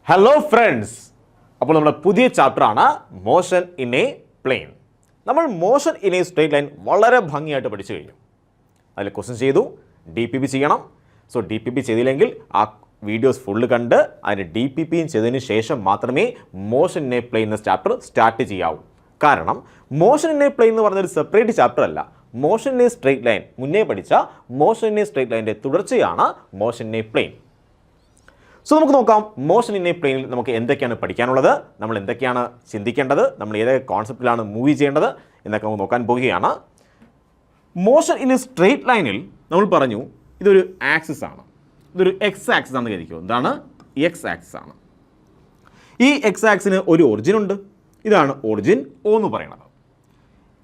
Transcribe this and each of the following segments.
Hello friends, അപ്പോൾ നമ്മുടെ പുതിയ ചാപ്റ്ററാണ് മോഷൻ ഇൻ എ പ്ലെയിൻ. നമ്മൾ motion in a straight line വളരെ ഭംഗിയായിട്ട് പഠിച്ചു കഴിഞ്ഞു. അതിൽ ക്വസ്റ്റ്യൻ ചെയ്തു, DPP ചെയ്യണം. സോ DPP ചെയ്തില്ലെങ്കിൽ ആ വീഡിയോസ് ഫുള്ള് കണ്ട് അതിന് DPPയും ചെയ്തതിന് ശേഷം മാത്രമേ മോഷൻ ഇൻ എ പ്ലെയിൻ എന്ന ചാപ്റ്റർ സ്റ്റാർട്ട് ചെയ്യാവൂ. കാരണം മോഷൻ ഇൻ എ പ്ലെയിൻ എന്ന് പറഞ്ഞൊരു സെപ്പറേറ്റ് ചാപ്റ്റർ അല്ല. Motion in a straight line മുന്നേ പഠിച്ച മോഷൻ ഇൻ എ സ്ട്രെയിറ്റ് ലൈൻ്റെ തുടർച്ചയാണ് motion in a plane. So നമുക്ക് നോക്കാം, മോഷൻ ഇൻ എ പ്ലെയിനിൽ നമുക്ക് എന്തൊക്കെയാണ് പഠിക്കാനുള്ളത്, നമ്മൾ എന്തൊക്കെയാണ് ചിന്തിക്കേണ്ടത്, നമ്മൾ ഏതൊക്കെ കോൺസെപ്റ്റിലാണ് മൂവ് ചെയ്യേണ്ടത് എന്നൊക്കെ നമുക്ക് നോക്കാൻ പോവുകയാണ്. മോഷൻ ഇൻ എ സ്ട്രെയിറ്റ് ലൈനിൽ നമ്മൾ പറഞ്ഞു ഇതൊരു ആക്സിസ് ആണ്, ഇതൊരു എക്സ് ആക്സിസ് ആണെന്ന് കരുതിക്കോ. എന്താണ്? എക്സ് ആക്സിസ് ആണ്. ഈ എക്സ് ആക്സിന് ഒരു ഒറിജിൻ ഉണ്ട്. ഇതാണ് ഒറിജിൻ O എന്ന് പറയുന്നത്.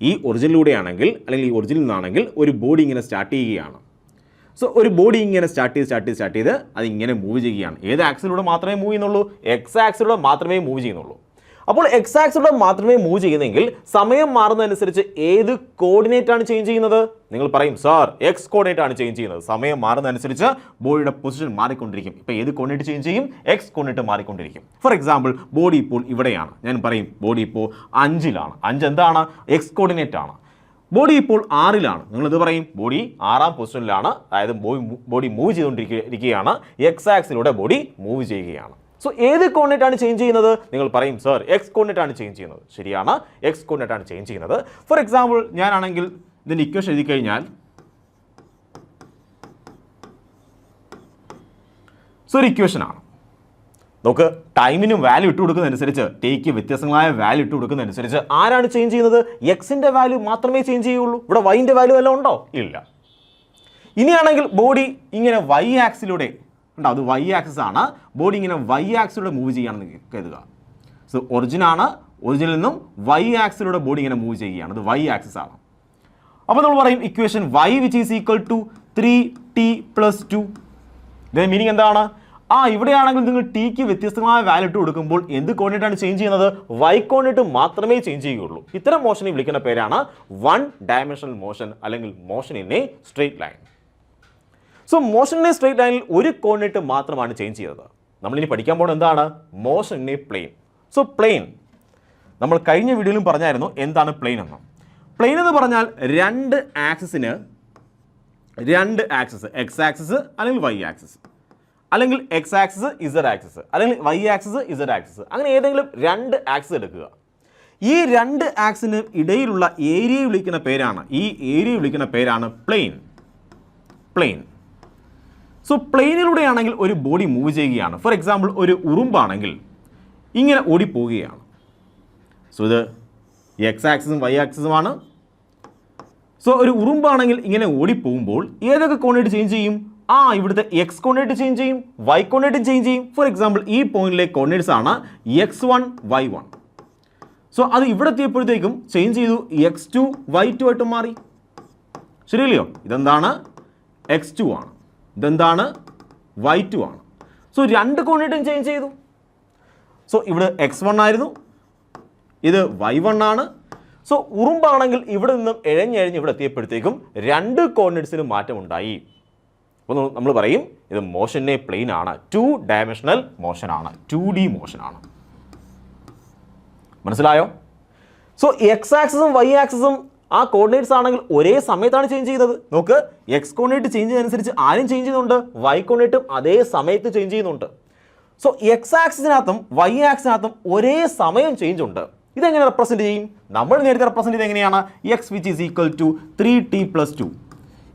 ഈ ഒറിജിനിലൂടെയാണെങ്കിൽ അല്ലെങ്കിൽ ഈ ഒറിജിനിൽ നിന്നാണെങ്കിൽ ഒരു ബോഡി ഇങ്ങനെ സ്റ്റാർട്ട് ചെയ്യുകയാണ്. സോ ഒരു ബോഡി ഇങ്ങനെ സ്റ്റാർട്ട് ചെയ്ത് അതിങ്ങനെ മൂവ് ചെയ്യുകയാണ്. ഏത് ആക്സിലൂടെ മാത്രമേ മൂവ് ചെയ്യുന്നുള്ളൂ? എക്സ് ആക്സിലൂടെ മാത്രമേ മൂവ് ചെയ്യുന്നുള്ളൂ. അപ്പോൾ എക്സ് ആക്സിലൂടെ മാത്രമേ മൂവ് ചെയ്യുന്നെങ്കിൽ സമയം മാറുന്നതനുസരിച്ച് ഏത് കോർഡിനേറ്റ് ആണ് ചേഞ്ച് ചെയ്യുന്നത്? നിങ്ങൾ പറയും, സാർ എക്സ് കോർഡിനേറ്റ് ആണ് ചേഞ്ച് ചെയ്യുന്നത്. സമയം മാറുന്നതനുസരിച്ച് ബോഡിയുടെ പൊസിഷൻ മാറിക്കൊണ്ടിരിക്കും. ഇപ്പോൾ ഏത് കോർഡിനേറ്റ് ചേഞ്ച് ചെയ്യും? എക്സ് കോർഡിനേറ്റ് മാറിക്കൊണ്ടിരിക്കും. ഫോർ എക്സാമ്പിൾ, ബോഡി ഇപ്പോൾ ഇവിടെയാണ്. ഞാൻ പറയും ബോഡി ഇപ്പോൾ 5-ലാണ്. 5 എന്താണ്? എക്സ് കോർഡിനേറ്റ് ആണ്. ബോഡി ഇപ്പോൾ 6-ലാണ്. നിങ്ങളിത് പറയും ബോഡി 6-ാം പൊസിഷനിലാണ്, അതായത് ബോഡി മൂവ് ചെയ്തുകൊണ്ടിരിക്കുകയാണ്. എക്സ് ആക്സിലൂടെ ബോഡി മൂവ് ചെയ്യുകയാണ്. സോ ഏത് കോർഡിനേറ്റ് ആണ് ചേഞ്ച് ചെയ്യുന്നത്? നിങ്ങൾ പറയും, സാർ എക്സ് കോർഡിനേറ്റ് ആണ് ചേഞ്ച് ചെയ്യുന്നത്. ശരിയാണ്, എക്സ് കോർഡിനേറ്റ് ആണ് ചേഞ്ച് ചെയ്യുന്നത്. ഫോർ എക്സാമ്പിൾ, ഞാനാണെങ്കിൽ ഇതിൻ്റെ ഇക്വേഷൻ എഴുതി കഴിഞ്ഞാൽ, സോ ഒരു ഇക്വേഷനാണ്. നമുക്ക് ടൈമിന് വാല്യൂ ഇട്ട് കൊടുക്കുന്നതനുസരിച്ച്, ടേക്ക് വ്യത്യസ്തങ്ങളായ വാല്യൂ ഇട്ട് കൊടുക്കുന്നതനുസരിച്ച് ആരാണ് ചേഞ്ച് ചെയ്യുന്നത്? എക്സിൻ്റെ വാല്യൂ മാത്രമേ ചേഞ്ച് ചെയ്യുള്ളൂ. ഇവിടെ വൈൻ്റെ വാല്യൂ വല്ലതും ഉണ്ടോ? ഇല്ല. ഇനിയാണെങ്കിൽ ബോഡി ഇങ്ങനെ വൈ ആക്സിലൂടെ ഉണ്ടോ? അത് വൈ ആക്സിസ് ആണ്. ബോഡി ഇങ്ങനെ വൈ ആക്സിലൂടെ മൂവ് ചെയ്യുകയാണെന്ന് കരുതുക. സോ ഒറിജിനാണ്. ഒറിജിനിൽ നിന്നും വൈ ആക്സിലൂടെ ബോഡി ഇങ്ങനെ മൂവ് ചെയ്യുകയാണ്. അത് വൈ ആക്സിസ് ആണ്. അപ്പോൾ നമ്മൾ പറയും equation y which is equal to 3t + 2. ഇതിൻ്റെ മീനിങ് എന്താണ്? ഇവിടെയാണെങ്കിൽ നിങ്ങൾ ടിക്ക് വ്യത്യസ്തമായ വാല്യൂ ഇട്ട് കൊടുക്കുമ്പോൾ എന്ത് കോർഡിനേറ്റ് ആണ് ചേഞ്ച് ചെയ്യുന്നത്? വൈ കോർഡിനേറ്റ് മാത്രമേ ചേഞ്ച് ചെയ്യുകയുള്ളൂ. ഇത്തരം മോഷനെ വിളിക്കുന്ന പേരാണ് വൺ ഡയമെൻഷണൽ മോഷൻ അല്ലെങ്കിൽ motion in a straight line. So motion in a straight ലൈനിൽ ഒരു കോർഡിനേറ്റ് മാത്രമാണ് ചേഞ്ച് ചെയ്തത്. നമ്മളിനി പഠിക്കാൻ പോകുന്നത് എന്താണ്? Motion in a plane. So plane നമ്മൾ കഴിഞ്ഞ വീഡിയോയിലും പറഞ്ഞായിരുന്നു എന്താണ് പ്ലെയിൻ എന്ന്. പ്ലെയിൻ എന്ന് പറഞ്ഞാൽ രണ്ട് ആക്സിസ്, എക്സ് ആക്സിസ് അല്ലെങ്കിൽ വൈ ആക്സിസ്, അല്ലെങ്കിൽ എക്സ് ആക്സിസ് ഇസഡ് ആക്സിസ്, അല്ലെങ്കിൽ വൈ ആക്സിസ് ഇസഡ് ആക്സിസ്, അങ്ങനെ ഏതെങ്കിലും രണ്ട് ആക്സിസ് എടുക്കുക. ഈ രണ്ട് ആക്സിന് ഇടയിലുള്ള ഏരിയയെ വിളിക്കുന്ന പേരാണ് പ്ലെയിൻ. സോ പ്ലെയിനിലൂടെയാണെങ്കിൽ ഒരു ബോഡി മൂവ് ചെയ്യുകയാണ്. ഫോർ എക്സാമ്പിൾ, ഒരു ഉറുമ്പാണെങ്കിൽ ഇങ്ങനെ ഓടിപ്പോവുകയാണ്. സോ ഇത് എക്സ് ആക്സിസും വൈ ആക്സിസുമാണ്. സോ ഒരു ഉറുമ്പാണെങ്കിൽ ഇങ്ങനെ ഓടിപ്പോകുമ്പോൾ ഏതൊക്കെ കോർഡിനേറ്റ് ചേഞ്ച് ചെയ്യും? ഇവിടുത്തെ എക്സ് കോർഡിനേറ്റ് ചേഞ്ച് ചെയ്യും, വൈ കോർഡിനേറ്റ് ചേഞ്ച് ചെയ്യും. ഫോർ എക്സാമ്പിൾ, ഈ പോയിന്റിലെ കോർഡിനേറ്റ്സ് ആണ് x1 y1. സോ അത് ഇവിടെ എത്തിയപ്പോഴത്തേക്കും ചേഞ്ച് ചെയ്തു, x2 y2 ആയിട്ട് മാറി. ശരിയല്ലയോ? ഇതെന്താണ്? x2 ആണ്. ഇതെന്താണ്? y2 ആണ്. സോ രണ്ട് കോർഡിനേറ്റും ചേഞ്ച് ചെയ്തു. സോ ഇവിടെ x1 ആയിരുന്നു, ഇത് y1 ആണ്. സോ ഉറുമ്പാണെങ്കിൽ ഇവിടെ നിന്നും എഴഞ്ഞ് ഇവിടെ എത്തിയപ്പോഴത്തേക്കും രണ്ട് കോർഡിനേറ്റ്സിന് മാറ്റം ഉണ്ടായി. അപ്പോൾ നമ്മൾ പറയും ഇത് മോഷൻ ഇൻ എ പ്ലെയിൻ ആണ്, 2 ഡയമെൻഷണൽ മോഷൻ ആണ്, 2D മോഷൻ ആണ്. മനസ്സിലായോ? സോ എക്സ് ആക്സിസും വൈ ആക്സിസും ആ കോർഡിനേറ്റ്സ് ആണെങ്കിൽ ഒരേ സമയത്താണ് ചേഞ്ച് ചെയ്തത്. നോക്ക്, എക്സ് കോർഡിനേറ്റ് ചേഞ്ച് ചെയ്യുന്നതനുസരിച്ച് ആരും ചേഞ്ച് ചെയ്യുന്നുണ്ട്, വൈ കോർഡിനേറ്റും അതേ സമയത്ത് ചേഞ്ച് ചെയ്യുന്നുണ്ട്. സോ എക്സ് ആക്സിസിനകത്തും വൈ ആക്സിസിനകത്തും ഒരേ സമയം ചേഞ്ച് ഉണ്ട്. ഇതെങ്ങനെ റെപ്രസെൻറ്റ് ചെയ്യും? നമ്മൾ നേരത്തെ റെപ്രസെൻറ്റ് ചെയ്ത് എങ്ങനെയാണ്? X which is equal to 3t + 2.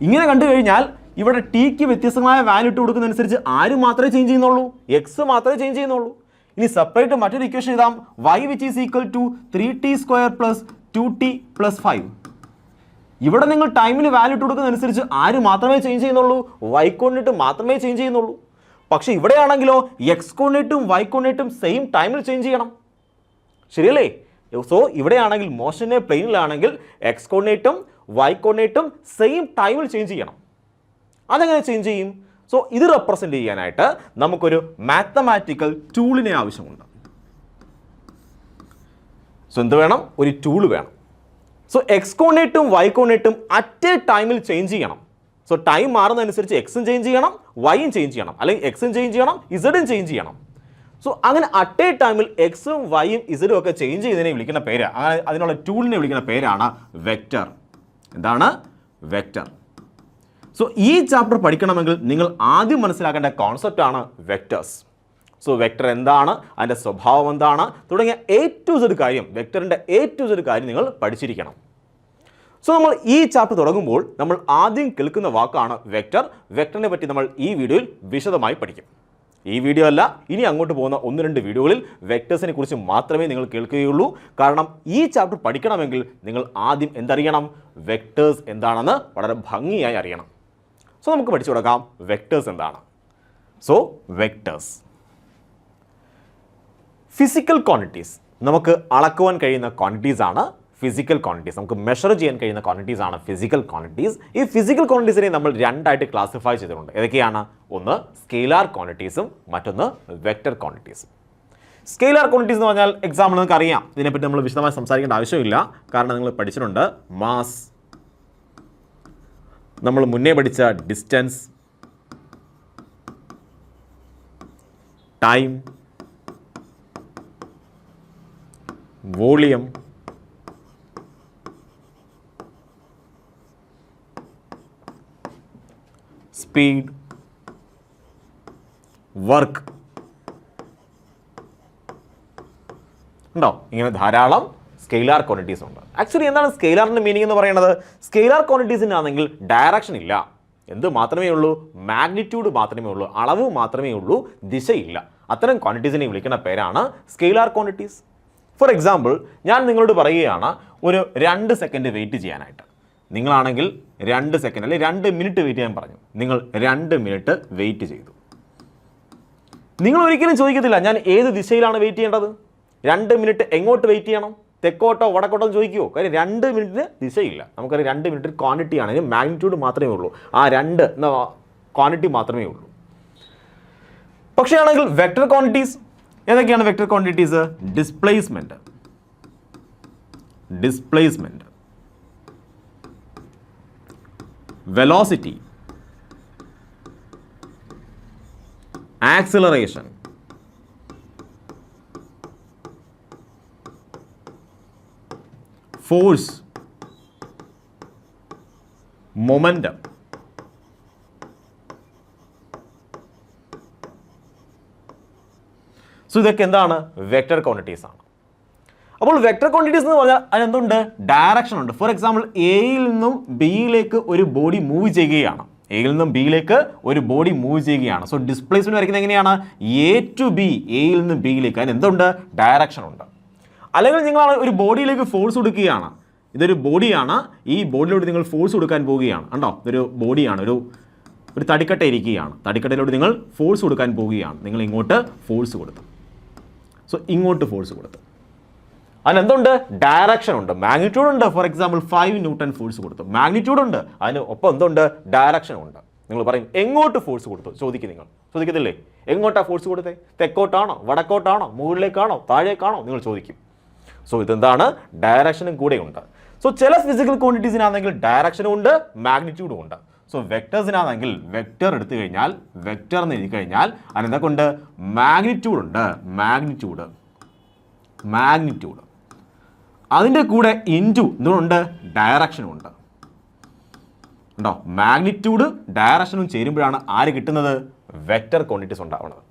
ഇങ്ങനെ കണ്ടു കഴിഞ്ഞാൽ ഇവിടെ ടിക്ക് വ്യത്യസ്തമായ വാല്യൂ ഇട്ട് കൊടുക്കുന്നതനുസരിച്ച് ആര് മാത്രമേ ചേഞ്ച് ചെയ്യുന്നുള്ളൂ? എക്സ് മാത്രമേ ചേഞ്ച് ചെയ്യുന്നുള്ളൂ. ഇനി സെപ്പറേറ്റ് മറ്റൊരു ഇക്വേഷൻ എഴുതാം, y which is equal to 3t² + 2t + 5. ഇവിടെ നിങ്ങൾ ടൈമിന് വാല്യൂ ഇട്ട് കൊടുക്കുന്നതനുസരിച്ച് ആര് മാത്രമേ ചേഞ്ച് ചെയ്യുന്നുള്ളൂ? വൈ കോർഡിനേറ്റ് മാത്രമേ ചേഞ്ച് ചെയ്യുന്നുള്ളൂ. പക്ഷേ ഇവിടെയാണെങ്കിലോ എക്സ് കോർഡിനേറ്റും വൈ കോർഡിനേറ്റും സെയിം ടൈമിൽ ചേഞ്ച് ചെയ്യണം. ശരിയല്ലേ? സോ ഇവിടെയാണെങ്കിൽ മോഷൻ ഇൻ എ പ്ലെയിനിലാണെങ്കിൽ എക്സ് കോർഡിനേറ്റും വൈ കോർഡിനേറ്റും സെയിം ടൈമിൽ ചേഞ്ച് ചെയ്യണം. അതെങ്ങനെ ചേഞ്ച് ചെയ്യും? സോ ഇത് റെപ്രസെൻറ്റ് ചെയ്യാനായിട്ട് നമുക്കൊരു മാത്തമാറ്റിക്കൽ ടൂളിനെ ആവശ്യമുണ്ട്. സോ എന്ത് വേണം? ഒരു ടൂൾ വേണം. സോ എക്സ് കോർഡിനേറ്റും വൈ കോർഡിനേറ്റും അറ്റ് എ ടൈമിൽ ചേഞ്ച് ചെയ്യണം. സോ ടൈം മാറുന്നതനുസരിച്ച് എക്സും ചേഞ്ച് ചെയ്യണം, വൈയും ചേഞ്ച് ചെയ്യണം, അല്ലെങ്കിൽ എക്സും ചേഞ്ച് ചെയ്യണം, ഇസഡും ചേഞ്ച് ചെയ്യണം. സോ അങ്ങനെ അറ്റ് എ ടൈമിൽ എക്സും വൈയും ഇസഡും ഒക്കെ ചേഞ്ച് ചെയ്തതിനെ വിളിക്കുന്ന പേര്, അങ്ങനെ അതിനുള്ള ടൂളിനെ വിളിക്കുന്ന പേരാണ് വെക്റ്റർ. എന്താണ്? വെക്റ്റർ. സോ ഈ ചാപ്റ്റർ പഠിക്കണമെങ്കിൽ നിങ്ങൾ ആദ്യം മനസ്സിലാക്കേണ്ട കോൺസെപ്റ്റാണ് വെക്റ്റേഴ്സ്. സോ വെക്റ്റർ എന്താണ്, അതിൻ്റെ സ്വഭാവം എന്താണ് തുടങ്ങിയ A to Z കാര്യം, വെക്റ്ററിൻ്റെ A to Z കാര്യം നിങ്ങൾ പഠിച്ചിരിക്കണം. സോ നമ്മൾ ഈ ചാപ്റ്റർ തുടങ്ങുമ്പോൾ നമ്മൾ ആദ്യം കേൾക്കുന്ന വാക്കാണ് വെക്റ്റർ. വെക്റ്ററിനെ പറ്റി നമ്മൾ ഈ വീഡിയോയിൽ വിശദമായി പഠിക്കും. ഈ വീഡിയോ അല്ല, ഇനി അങ്ങോട്ട് പോകുന്ന 1-2 വീഡിയോകളിൽ വെക്റ്റേഴ്സിനെ കുറിച്ച് മാത്രമേ നിങ്ങൾ കേൾക്കുകയുള്ളൂ. കാരണം ഈ ചാപ്റ്റർ പഠിക്കണമെങ്കിൽ നിങ്ങൾ ആദ്യം എന്തറിയണം? വെക്റ്റേഴ്സ് എന്താണെന്ന് വളരെ ഭംഗിയായി അറിയണം. സോ നമുക്ക് പഠിച്ചു തുടങ്ങാം വെക്റ്റേഴ്സ് എന്താണ്. സോ വെക്റ്റേഴ്സ് ഫിസിക്കൽ ക്വാണ്ടിറ്റീസ്, നമുക്ക് അളക്കുവാൻ കഴിയുന്ന ക്വാണ്ടിറ്റീസ് ആണ് ഫിസിക്കൽ ക്വാണ്ടിറ്റീസ്. നമുക്ക് മെഷർ ചെയ്യാൻ കഴിയുന്ന ക്വാണ്ടിറ്റീസ് ആണ് ഫിസിക്കൽ ക്വാണ്ടിറ്റീസ്. ഈ ഫിസിക്കൽ ക്വാണ്ടിറ്റീസിനെ നമ്മൾ രണ്ടായിട്ട് ക്ലാസിഫൈ ചെയ്തിട്ടുണ്ട്. ഏതൊക്കെയാണ്? ഒന്ന് സ്കെയിലാർ ക്വാണ്ടിറ്റീസും മറ്റൊന്ന് വെക്റ്റർ ക്വാണ്ടിറ്റീസും. സ്കെയിലാർ ക്വാണ്ടിറ്റീസ് എന്ന് പറഞ്ഞാൽ എക്സാമ്പിൾ നിങ്ങൾക്ക് അറിയാം, ഇതിനെപ്പറ്റി നമ്മൾ വിശദമായി സംസാരിക്കേണ്ട ആവശ്യമില്ല, കാരണം നിങ്ങൾ പഠിച്ചിട്ടുണ്ട്. മാസ്, നമ്മൾ മുന്നേ പഠിച്ച distance, time, volume, speed, work ഉണ്ടോ? ഇങ്ങനെ ധാരാളം സ്കെയിലാർ ക്വാണ്ടിറ്റീസ് ഉണ്ട്. ആക്ച്വലി എന്താണ് സ്കെയിലാറിൻ്റെ മീനിങ് എന്ന് പറയുന്നത്? സ്കെയിലാർ ക്വാണ്ടിറ്റീസിനാണെങ്കിൽ ഡയറക്ഷൻ ഇല്ല, എന്ത് മാത്രമേ ഉള്ളൂ? മാഗ്നിറ്റ്യൂഡ് മാത്രമേ ഉള്ളൂ, അളവ് മാത്രമേ ഉള്ളൂ, ദിശയില്ല. അത്തരം ക്വാണ്ടിറ്റീസിനെ വിളിക്കുന്ന പേരാണ് സ്കെയിലാർ ക്വാണ്ടിറ്റീസ്. ഫോർ എക്സാമ്പിൾ, ഞാൻ നിങ്ങളോട് പറയുകയാണ് ഒരു 2 സെക്കൻഡ് വെയിറ്റ് ചെയ്യാനായിട്ട്. നിങ്ങളാണെങ്കിൽ 2 സെക്കൻഡ് അല്ലെങ്കിൽ 2 മിനിറ്റ് വെയിറ്റ് ചെയ്യാൻ പറഞ്ഞു. നിങ്ങൾ 2 മിനിറ്റ് വെയിറ്റ് ചെയ്തു. നിങ്ങൾ ഒരിക്കലും ചോദിക്കത്തില്ല ഞാൻ ഏത് ദിശയിലാണ് വെയിറ്റ് ചെയ്യേണ്ടത്, 2 മിനിറ്റ് എങ്ങോട്ട് വെയിറ്റ് ചെയ്യണം, തെക്കോട്ടോ വടക്കോട്ടോ എന്ന് ചോദിക്കുമോ? കാര്യം 2 മിനിറ്റിന് ദിശയില്ല. നമുക്കറിയാം 2 മിനിറ്റ് ക്വാണ്ടിറ്റി ആണെങ്കിൽ മാഗ്നിറ്റ്യൂഡ് മാത്രമേ ഉള്ളൂ, ആ 2 എന്ന ക്വാണ്ടിറ്റി മാത്രമേ ഉള്ളൂ. പക്ഷേ ആണെങ്കിൽ വെക്റ്റർ ക്വാണ്ടിറ്റീസ് ഏതൊക്കെയാണ്? Vector quantities displacement, velocity, acceleration, force, momentum. So ഇതൊക്കെ എന്താണ്? വെക്റ്റർ ക്വാണ്ടിറ്റീസ് ആണ്. അപ്പോൾ വെക്റ്റർ ക്വാണ്ടിറ്റീസ് എന്ന് പറഞ്ഞാൽ അതിനെന്തുണ്ട്? ഡയറക്ഷൻ ഉണ്ട്. ഫോർ എക്സാമ്പിൾ, എയിൽ നിന്നും ബിയിലേക്ക് ഒരു ബോഡി മൂവ് ചെയ്യുകയാണ്. എയിൽ നിന്നും ബിയിലേക്ക് ഒരു ബോഡി മൂവ് ചെയ്യുകയാണ്. സോ ഡിസ്പ്ലേസ്മെന്റ് വരയ്ക്കുന്നത് എങ്ങനെയാണ്? എ ടു ബി, എയിൽ നിന്ന് ബിയിലേക്ക്. അതിന് എന്തുണ്ട്? ഡയറക്ഷൻ ഉണ്ട്. അല്ലെങ്കിൽ നിങ്ങൾ ഒരു ബോഡിയിലേക്ക് ഫോഴ്സ് കൊടുക്കുകയാണ്. ഇതൊരു ബോഡിയാണ്, ഈ ബോഡിയിലോട്ട് നിങ്ങൾ ഫോഴ്സ് കൊടുക്കാൻ പോവുകയാണ്. കണ്ടോ, ഇതൊരു ബോഡിയാണ്, ഒരു തടിക്കട്ട ഇരിക്കുകയാണ്. തടിക്കട്ടയിലോട്ട് നിങ്ങൾ ഫോഴ്സ് കൊടുക്കാൻ പോവുകയാണ്. നിങ്ങൾ ഇങ്ങോട്ട് ഫോഴ്സ് കൊടുത്തു, സോ ഇങ്ങോട്ട് ഫോഴ്സ് കൊടുത്തു. അതിനെന്തുണ്ട്? ഡയറക്ഷൻ ഉണ്ട്, മാഗ്നിറ്റ്യൂഡ് ഉണ്ട്. ഫോർ എക്സാമ്പിൾ 5 ന്യൂട്ടൺ ഫോഴ്സ് കൊടുത്തു, മാഗ്നിറ്റ്യൂഡ് ഉണ്ട്. അതിന് ഒപ്പം എന്തുണ്ട്? ഡയറക്ഷൻ ഉണ്ട്. നിങ്ങൾ പറയും എങ്ങോട്ട് ഫോഴ്സ് കൊടുത്തു? നിങ്ങൾ ചോദിക്കത്തില്ലേ? എങ്ങോട്ടാ ഫോഴ്സ് കൊടുത്തേ? തെക്കോട്ടാണോ, വടക്കോട്ടാണോ, മുകളിലേക്കാണോ, താഴേക്കാണോ? നിങ്ങൾ ചോദിക്കും. സോ ഇതെന്താണ്? ഡയറക്ഷനും കൂടെ ഉണ്ട്. സോ ചില ഫിസിക്കൽ ക്വാണ്ടിറ്റീസിനാണെങ്കിൽ ഡയറക്ഷനും ഉണ്ട്, മാഗ്നിറ്റ്യൂഡും ഉണ്ട്. സോ വെക്ടേഴ്സിനാണെങ്കിൽ വെക്ടർ എടുത്തു കഴിഞ്ഞാൽ, വെക്ടർ എന്ന് എഴുതി കഴിഞ്ഞാൽ അതിനെന്തൊക്കെ ഉണ്ട്? മാഗ്നിറ്റ്യൂഡ് ഉണ്ട്, മാഗ്നിറ്റ്യൂഡ്. അതിൻ്റെ കൂടെ ഇൻറ്റു എന്തുകൊണ്ട്? ഡയറക്ഷനും ഉണ്ട്. ഉണ്ടോ? മാഗ്നിറ്റ്യൂഡ് ഡയറക്ഷനും ചേരുമ്പോഴാണ് ആര് കിട്ടുന്നത്? വെക്റ്റർ ക്വാണ്ടിറ്റീസ് ഉണ്ടാവുന്നത്.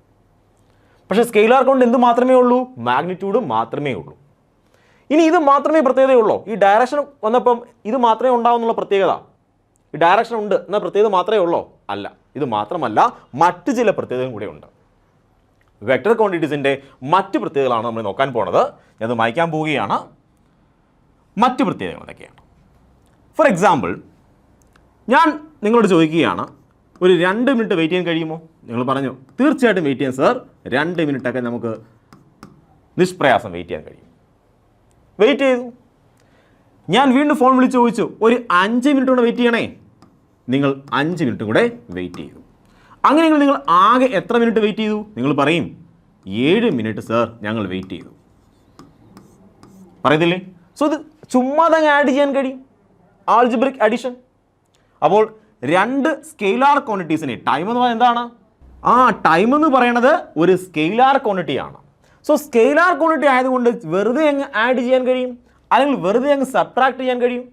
പക്ഷേ സ്കെയിലാർ കൊണ്ട് എന്ത് മാത്രമേ ഉള്ളൂ? മാഗ്നിറ്റ്യൂഡ് മാത്രമേ ഉള്ളൂ. ഇനി ഇത് മാത്രമേ പ്രത്യേകതയുള്ളൂ? ഈ ഡയറക്ഷൻ വന്നപ്പം ഇത് മാത്രമേ ഉണ്ടാവുന്നുള്ള പ്രത്യേകത, ഈ ഡയറക്ഷൻ ഉണ്ട് എന്ന പ്രത്യേകത മാത്രമേ ഉള്ളൂ? അല്ല, ഇത് മാത്രമല്ല, മറ്റ് ചില പ്രത്യേകതയും കൂടെ ഉണ്ട്. വെക്റ്റർ ക്വാണ്ടിറ്റീസിൻ്റെ മറ്റ് പ്രത്യേകതകളാണ് നമ്മൾ നോക്കാൻ പോകുന്നത്. ഞാനത് മായ്ക്കാൻ പോവുകയാണ്. മറ്റ് പ്രത്യേകതകൾ എന്തൊക്കെയാണ്? ഫോർ എക്സാമ്പിൾ, ഞാൻ നിങ്ങളോട് ചോദിക്കുകയാണ് ഒരു 2 മിനിറ്റ് വെയിറ്റ് ചെയ്യാൻ കഴിയുമോ? നിങ്ങൾ പറഞ്ഞു തീർച്ചയായിട്ടും വെയിറ്റ് ചെയ്യാൻ സർ, 2 മിനിറ്റൊക്കെ നമുക്ക് നിഷ്പ്രയാസം വെയിറ്റ് ചെയ്യാൻ കഴിയും. വെയിറ്റ് ചെയ്തു. ഞാൻ വീണ്ടും ഫോൺ വിളിച്ച് ചോദിച്ചു ഒരു 5 മിനിറ്റ് കൂടെ വെയിറ്റ് ചെയ്യണേ. നിങ്ങൾ 5 മിനിറ്റ് കൂടെ വെയിറ്റ് ചെയ്തു. അങ്ങനെയെങ്കിൽ നിങ്ങൾ ആകെ എത്ര മിനിറ്റ് വെയിറ്റ് ചെയ്തു? നിങ്ങൾ പറയും 7 മിനിറ്റ് സർ ഞങ്ങൾ വെയിറ്റ് ചെയ്തു. പറയത്തില്ലേ? സോ ഇത് ചുമ്മാതെ ആഡ് ചെയ്യാൻ കഴിയും, ആൾജിബ്രിക് അഡിഷൻ. അപ്പോൾ 2 സ്കെയിലാർ ക്വാണ്ടിറ്റീസിനെ, ടൈം എന്ന് പറഞ്ഞാൽ എന്താണ്? ആ ടൈം എന്ന് പറയുന്നത് ഒരു സ്കെയിലാർ ക്വാണ്ടിറ്റി ആണ്. സോ സ്കെയിലാർ ക്വാണ്ടിറ്റി ആയതുകൊണ്ട് വെറുതെ അങ്ങ് ആഡ് ചെയ്യാൻ കഴിയും, അല്ലെങ്കിൽ വെറുതെ അങ്ങ് സബ്ട്രാക്ട് ചെയ്യാൻ കഴിയും.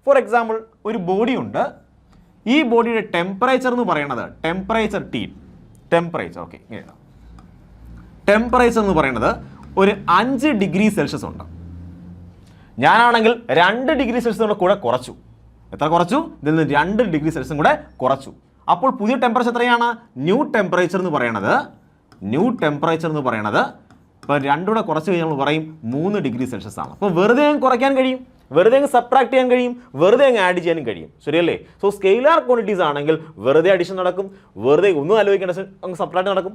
ഫോർ എക്സാമ്പിൾ, ഒരു ബോഡി ഉണ്ട്. ഈ ബോഡിയുടെ ടെമ്പറേച്ചർ എന്ന് പറയുന്നത് temperature T, temperature okay, temperature എന്ന് പറയുന്നത് ഒരു 5 ഡിഗ്രി സെൽഷ്യസ് ഉണ്ട്. ഞാനാണെങ്കിൽ 2 ഡിഗ്രി സെൽഷ്യസ് കൂടെ കുറച്ചു. എത്ര കുറച്ചു? ഇതിൽ നിന്ന് 2 ഡിഗ്രി സെൽഷ്യസും കൂടെ കുറച്ചു. അപ്പോൾ പുതിയ ടെമ്പറേച്ചർ എത്രയാണ്? ന്യൂ ടെമ്പറേച്ചർ എന്ന് പറയുന്നത് ഇപ്പോൾ 2 കൂടെ കുറച്ച് കഴിഞ്ഞാൽ നമ്മൾ പറയും 3 ഡിഗ്രി സെൽഷ്യസ് ആണ്. അപ്പോൾ വെറുതെ അങ്ങ് കുറയ്ക്കാൻ കഴിയും, വെറുതെ അങ്ങ് സബ്ട്രാക്ട് ചെയ്യാൻ കഴിയും, വെറുതെ അങ്ങ് ആഡ് ചെയ്യാനും കഴിയും. ശരിയല്ലേ? സോ സ്കെയിലാർ ക്വാണ്ടിറ്റീസ് ആണെങ്കിൽ വെറുതെ അഡിഷൻ നടക്കും, വെറുതെ ഒന്നും ആലോചിക്കേണ്ട അങ്ങ് സബ്ട്രാക്ട് നടക്കും.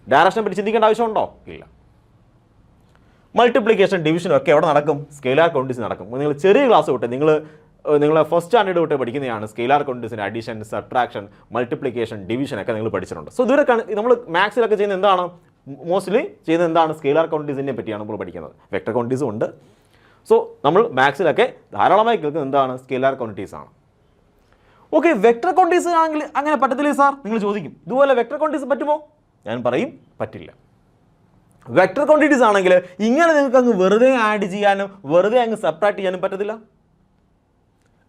ഡയറക്ഷൻ പറ്റി ചിന്തിക്കേണ്ട ആവശ്യമുണ്ടോ? ഇല്ല. മൾട്ടിപ്ലിക്കേഷൻ ഡിവിഷനും ഒക്കെ എവിടെ നടക്കും? സ്കെയിലാർ ക്വാണ്ടിറ്റീസ് നടക്കും. നിങ്ങൾ ചെറിയ ക്ലാസ് തൊട്ട് നിങ്ങൾ ഫസ്റ്റ് സ്റ്റാൻഡേർഡ് തൊട്ട് പഠിക്കുന്നതാണ് സ്കെയിലാർ ക്വാണ്ടിറ്റീസിൻ്റെ അഡീഷൻ, സബ്ട്രാക്ഷൻ, മൾട്ടിപ്ലിക്കേഷൻ, ഡിവിഷൻ ഒക്കെ നിങ്ങൾ പഠിച്ചിട്ടുണ്ട്. സോ ഇതുവരെ നമ്മൾ മാത്സിലൊക്കെ ചെയ്യുന്ന എന്താണ്? മോസ്റ്റ്ലി ചെയ്യുന്നത് എന്താണ്? സ്കെയിലാർ ക്വാണ്ടിറ്റീസിനെ പറ്റിയാണ് നമ്മൾ പഠിക്കുന്നത്. വെക്ടർ ക്വാണ്ടിറ്റീസും ഉണ്ട്. സോ നമ്മൾ മാത്സിലൊക്കെ ധാരാളമായി കേൾക്കുന്നത് എന്താണ്? സ്കെയിലാർ ക്വാണ്ടിറ്റീസ് ആണ്. ഓക്കെ, വെക്ടർ ക്വാണ്ടിറ്റീസ് ആണെങ്കിൽ അങ്ങനെ പറ്റത്തില്ലേ സാർ? നിങ്ങൾ ചോദിക്കും, ഇതുപോലെ വെക്ടർ ക്വാണ്ടിറ്റീസ് പറ്റുമോ? ഞാൻ പറയും പറ്റില്ല. വെക്ടർ ക്വാണ്ടിറ്റീസ് ആണെങ്കിൽ ഇങ്ങനെ നിങ്ങൾക്ക് അങ്ങ് വെറുതെ ആഡ് ചെയ്യാനും വെറുതെ അങ്ങ് സബ്ട്രാക്ട് ചെയ്യാനും പറ്റത്തില്ല.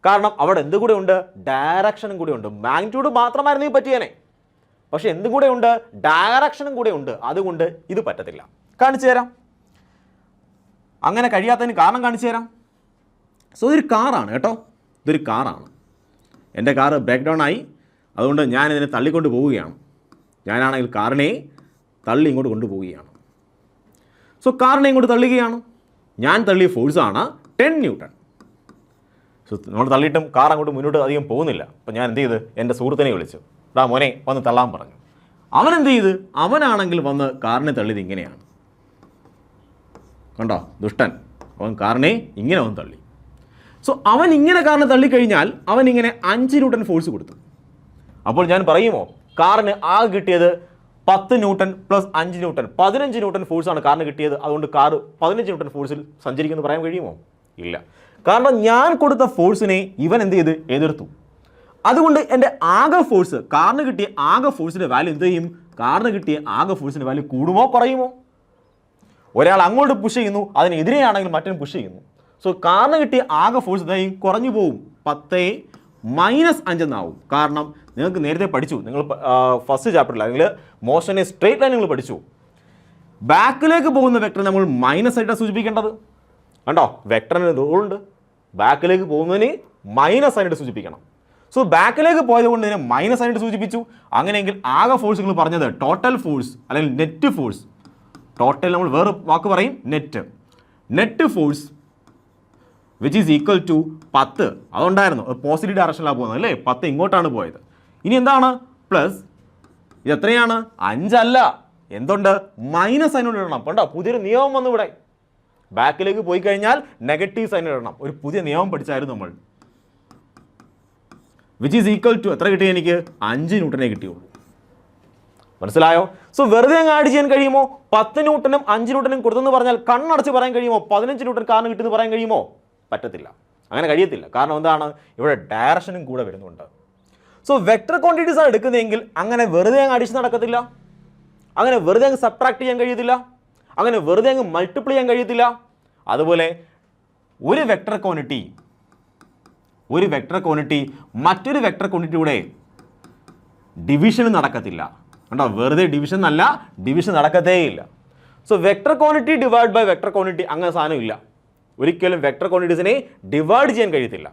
കാരണം അവിടെ എന്ത് കൂടെ ഉണ്ട്? ഡയറക്ഷനും കൂടെ ഉണ്ട്. മാഗ്നിറ്റ്യൂഡ് മാത്രമായിരുന്നു പറ്റിയേനെ, പക്ഷെ എന്തും കൂടെ ഉണ്ട്? ഡയറക്ഷനും കൂടെ ഉണ്ട്. അതുകൊണ്ട് ഇത് പറ്റത്തില്ല. കാണിച്ചു തരാം. അങ്ങനെ കഴിയാത്തതിന് കാരണം കാണിച്ചു തരാം. സോ ഇതൊരു കാറാണ് കേട്ടോ, ഇതൊരു കാറാണ്. എൻ്റെ കാറ് ബ്രേക്ക് ഡൗൺ ആയി, അതുകൊണ്ട് ഞാൻ ഇതിനെ തള്ളിക്കൊണ്ട് പോവുകയാണ്. ഞാനാണെങ്കിൽ കാറിനെ തള്ളി ഇങ്ങോട്ട് കൊണ്ടുപോവുകയാണ്. സോ കാറിനെ ഇങ്ങോട്ട് തള്ളുകയാണ്. ഞാൻ തള്ളിയ ഫോഴ്സാണ് 10 ന്യൂട്ടൺ. സോ നമ്മൾ തള്ളിയിട്ടും കാർ അങ്ങോട്ട് മുന്നോട്ട് അധികം പോകുന്നില്ല. അപ്പോൾ ഞാൻ എന്ത് ചെയ്ത്? എൻ്റെ സുഹൃത്തിനെ വിളിച്ചു, ഡാ മോനെ വന്ന് തള്ളാൻ പറഞ്ഞു. അവൻ എന്ത് ചെയ്ത്? അവനാണെങ്കിൽ വന്ന് കാറിനെ തള്ളിയത് ഇങ്ങനെയാണ്. കണ്ടോ ദുഷ്ടൻ, അവൻ കാറിനെ ഇങ്ങനെ അവൻ തള്ളി. സോ അവൻ ഇങ്ങനെ കാറിനെ തള്ളിക്കഴിഞ്ഞാൽ അവൻ ഇങ്ങനെ 5 ന്യൂട്ടൺ ഫോഴ്സ് കൊടുത്തു. അപ്പോൾ ഞാൻ പറയുമോ കാറിന് ആകെ കിട്ടിയത് 10 ന്യൂട്ടൺ പ്ലസ് 5 ന്യൂട്ടൺ 15 ന്യൂട്ടൺ ഫോഴ്സാണ് കാറിന് കിട്ടിയത്, അതുകൊണ്ട് കാർ 15 ന്യൂട്ടൺ ഫോഴ്സിൽ സഞ്ചരിക്കുമെന്ന് പറയാൻ കഴിയുമോ? ഇല്ല. കാരണം ഞാൻ കൊടുത്ത ഫോഴ്സിനെ ഇവൻ എന്ത് ചെയ്ത്? എതിർത്തു. അതുകൊണ്ട് എൻ്റെ ആകെ ഫോഴ്സ്, കാറിന് കിട്ടിയ ആകെ ഫോഴ്സിൻ്റെ വാല്യൂ എന്ത് ചെയ്യും? കാറിന് കിട്ടിയ ആകെ ഫോഴ്സിൻ്റെ വാല്യൂ കൂടുമോ കുറയുമോ? ഒരാൾ അങ്ങോട്ട് പുഷ് ചെയ്യുന്നു, അതിനെതിരെയാണെങ്കിൽ മറ്റൊരു പുഷ് ചെയ്യുന്നു. സോ കാറിന് കിട്ടിയ ആകെ ഫോഴ്സ് എന്തായും? കുറഞ്ഞു പോവും. 10 - 5 എന്നാവും. കാരണം നിങ്ങൾക്ക് നേരത്തെ പഠിച്ചു, നിങ്ങൾ ഫസ്റ്റ് ചാപ്റ്ററിൽ അല്ലെങ്കിൽ മോഷൻ എ സ്ട്രേറ്റ് ലൈൻ നിങ്ങൾ പഠിച്ചു. ബാക്കിലേക്ക് പോകുന്ന വെക്ടർ നമ്മൾ മൈനസ് ആയിട്ടാണ് സൂചിപ്പിക്കേണ്ടത്. കണ്ടോ, വെക്ടറിന് റൂളുണ്ട്. ബാക്കിലേക്ക് പോകുന്നതിന് മൈനസ് ആയിട്ട് സൂചിപ്പിക്കണം. സോ ബാക്കിലേക്ക് പോയത് കൊണ്ട് ഇതിനെ മൈനസ് ആയിട്ട് സൂചിപ്പിച്ചു. അങ്ങനെയെങ്കിൽ ആകെ ഫോഴ്സ് നിങ്ങൾ പറഞ്ഞത് ടോട്ടൽ ഫോഴ്സ് അല്ലെങ്കിൽ നെറ്റ് ഫോഴ്സ്. ടോട്ടൽ നമ്മൾ വേറെ വാക്ക് പറയും, net force which is equal to 10. അതുണ്ടായിരുന്നു, പോസിറ്റീവ് ഡയറക്ഷനിലാണ് പോകുന്നത് അല്ലേ? 10 ഇങ്ങോട്ടാണ് പോയത്. ഇനി എന്താണ്? പ്ലസ് ഇത് എത്രയാണ്? 5 അല്ല, എന്തുണ്ട്? മൈനസ് സൈൻ ഇടണം. കണ്ടോ, പുതിയൊരു നിയമം വന്നു ഇവിടെ. ബാക്കിലേക്ക് പോയി കഴിഞ്ഞാൽ നെഗറ്റീവ് സൈൻ ഇടണം. ഒരു പുതിയ നിയമം പഠിച്ചായിരുന്നു നമ്മൾ. വിച്ച് ഈസ് ഈക്വൽ ടു എത്ര കിട്ടി? എനിക്ക് 5 ന്യൂട്ടനെ കിട്ടിയുള്ളൂ. മനസ്സിലായോ? സോ വെറുതെ അങ്ങ് ആഡ് ചെയ്യാൻ കഴിയുമോ? 10 ന്യൂട്ടനും 5 ന്യൂട്ടനും കൊടുത്തെന്ന് പറഞ്ഞാൽ കണ്ണടച്ച് പറയാൻ കഴിയുമോ 15 ന്യൂട്ടൺ കാറിന് കിട്ടുമെന്ന് പറയാൻ കഴിയുമോ? പറ്റത്തില്ല, അങ്ങനെ കഴിയത്തില്ല. കാരണം എന്താണ്? ഇവിടെ ഡയറക്ഷനും കൂടെ വരുന്നുണ്ട്. സോ വെക്ടർ ക്വാണ്ടിറ്റീസ് ആണ് എടുക്കുന്നതെങ്കിൽ അങ്ങനെ വെറുതെ അങ്ങ് അഡിഷൻ നടക്കത്തില്ല, അങ്ങനെ വെറുതെ അങ്ങ് സബ്ട്രാക്ട് ചെയ്യാൻ കഴിയത്തില്ല, അങ്ങനെ വെറുതെ അങ്ങ് മൾട്ടിപ്ലൈ ചെയ്യാൻ കഴിയത്തില്ല. അതുപോലെ ഒരു വെക്ടർ ക്വാണ്ടിറ്റി മറ്റൊരു വെക്ടർ ക്വാണ്ടിറ്റിയുടെ ഡിവിഷൻ നടക്കത്തില്ല. കണ്ടോ, വെറുതെ ഡിവിഷൻ അല്ല, ഡിവിഷൻ നടക്കത്തേയില്ല. So vector quantity divide by vector quantity അങ്ങനെ സാധനം ഇല്ല. ഒരിക്കലും വെക്ടർ ക്വാണ്ടിറ്റീസിനെ ഡിവൈഡ് ചെയ്യാൻ കഴിയത്തില്ല.